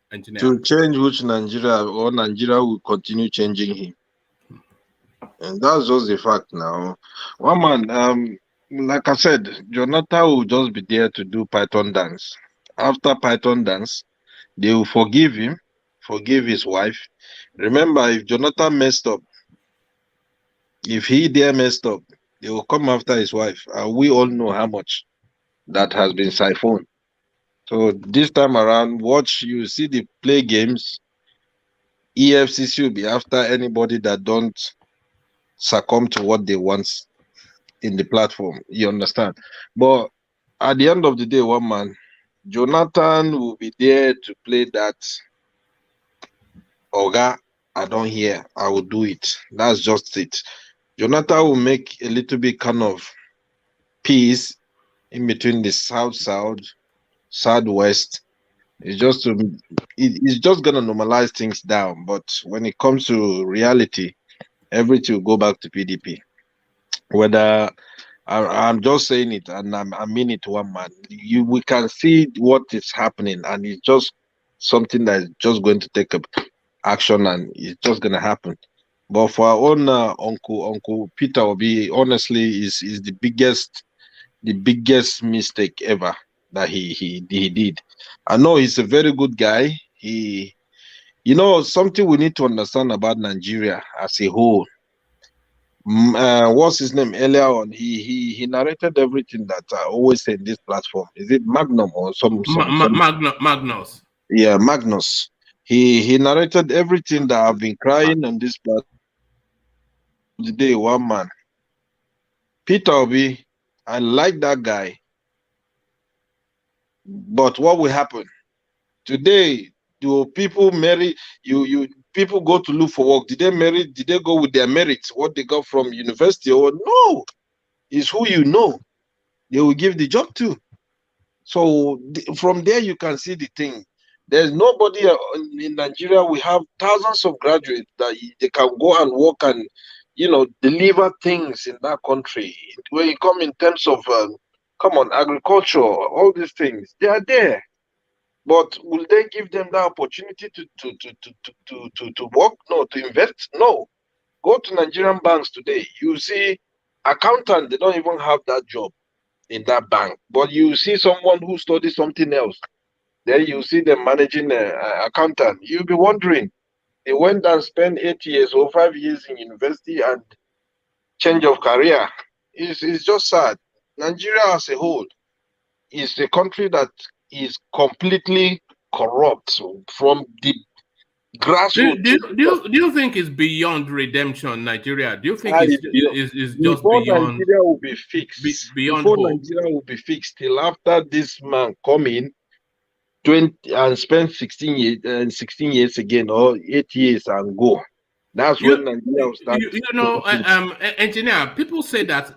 engineer? To change which Nigeria, or Nigeria will continue changing him. And that's just the fact now. One man, like I said, Jonathan will just be there to do Python dance. After Python dance, they will forgive him, forgive his wife. Remember, if Jonathan messed up, if he there messed up, they will come after his wife. And we all know how much that has been siphoned. So this time around, watch, you see the play games. EFCC will be after anybody that don't succumb to what they want in the platform. You understand? But at the end of the day, one man, Jonathan will be there to play that. Oga, I don't hear. I will do it. That's just it. Jonathan will make a little bit kind of peace in between the south, southwest. It's just gonna normalize things down. But when it comes to reality, everything will go back to PDP. Whether I'm just saying it, and I mean it, one man. We can see what is happening, and it's just something that is just going to take action, and it's just gonna happen. But for our own Uncle Peter Obi, honestly, is the biggest mistake ever that he did. I know he's a very good guy. Something we need to understand about Nigeria as a whole. What's his name earlier on? He narrated everything that I always say in this platform. Is it Magnum or some Magnus? Yeah, Magnus. He narrated everything that I've been crying on this platform. The day, one man, Peter Obi, I like that guy. But what will happen today? Do people marry you? People go to look for work. Did they marry? Did they go with their merits? What they got from university? Or no? It's who you know. They will give the job to. So from there you can see the thing. There's nobody in Nigeria. We have thousands of graduates that they can go and work and deliver things in that country. When you come in terms of agriculture, all these things, they are there. But will they give them the opportunity to work? No, to invest? No. Go to Nigerian banks today. You see accountant, they don't even have that job in that bank. But you see someone who studies something else. Then you see them managing an accountant. You'll be wondering, they went and spent 8 years or 5 years in university and change of career. It's just sad. Nigeria as a whole is a country that is completely corrupt from the grassroots. Do you think it's beyond redemption, Nigeria? Do you think it's just beyond? Nigeria will be fixed. Beyond before hope? Nigeria will be fixed till after this man come in 20 and spend 16 years again, or 8 years and go. That's when Nigeria will start. Engineer, people say that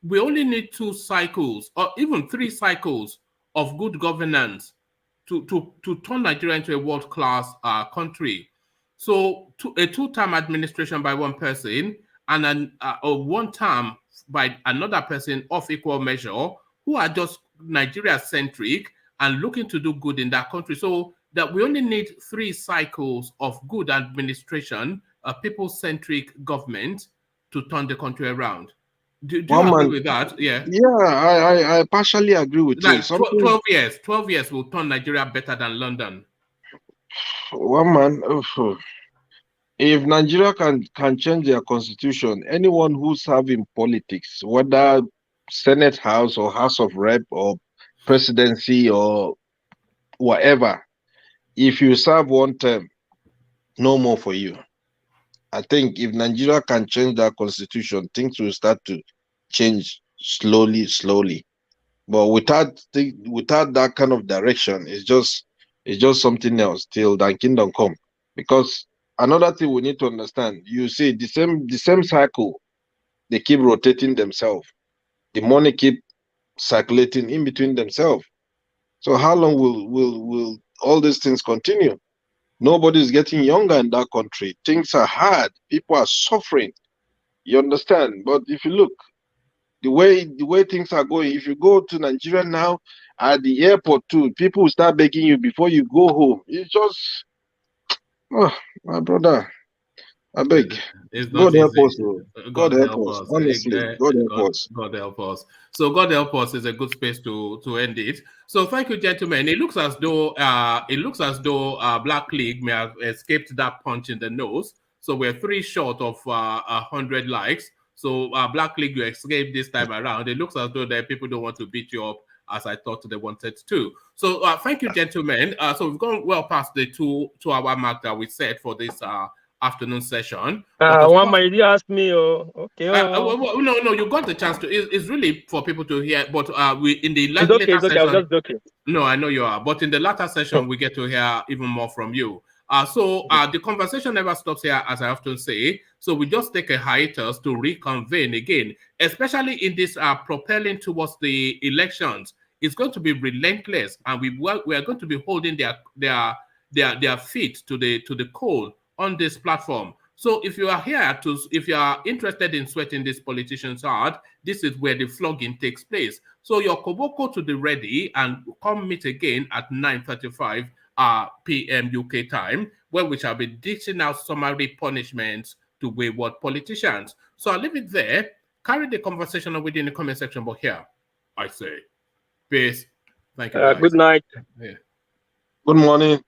we only need 2 cycles or even 3 cycles of good governance to turn Nigeria into a world-class country. So a 2-term administration by one person and a 1 term by another person of equal measure, who are just Nigeria-centric and looking to do good in that country. So that we only need 3 cycles of good administration, a people-centric government to turn the country around. Do you agree with that? Yeah. Yeah, I partially agree with you. 12 years will turn Nigeria better than London. One man, if Nigeria can change their constitution, anyone who's having politics, whether Senate House or House of Rep or presidency or whatever, if you serve 1 term, no more for you. I think if Nigeria can change that constitution, things will start to change slowly. But without that kind of direction, it's just something else till that kingdom come. Because another thing we need to understand, you see the same cycle, they keep rotating themselves. The money keep circulating in between themselves. So how long will all these things continue? Nobody's getting younger in that country. Things are hard. People are suffering. You understand? But if you look, The way things are going, if you go to Nigeria now, at the airport too, people will start begging you before you go home. It's just, oh, my brother, I beg. It's not God help easy. us, oh. God help us. Honestly, God help us. God help us. So God help us is a good space to end it. So thank you, gentlemen. It looks as though Black League may have escaped that punch in the nose. So we're 3 short of 100 likes. So Black League, you escaped this time around. It looks as though the people don't want to beat you up as I thought they wanted to. So thank you, gentlemen. So we've gone well past the 2-hour mark that we set for this afternoon session. One man, you asked me. Okay. No, you got the chance to. It's really for people to hear. But we in the later it's okay. session. I was just joking. No, I know you are. But in the latter session, we get to hear even more from you. The conversation never stops here, as I often say. So we just take a hiatus to reconvene again, especially in this propelling towards the elections. It's going to be relentless, and we are going to be holding their feet to the coal on this platform. So if you are if you are interested in sweating these politicians hard, this is where the flogging takes place. So your koboko to the ready and come meet again at 9:35 p.m. UK time, where we shall be dishing out summary punishments to wayward politicians. So I'll leave it there. Carry the conversation within the comment section, but here I say peace. Thank you. Good night. Yeah. Good morning.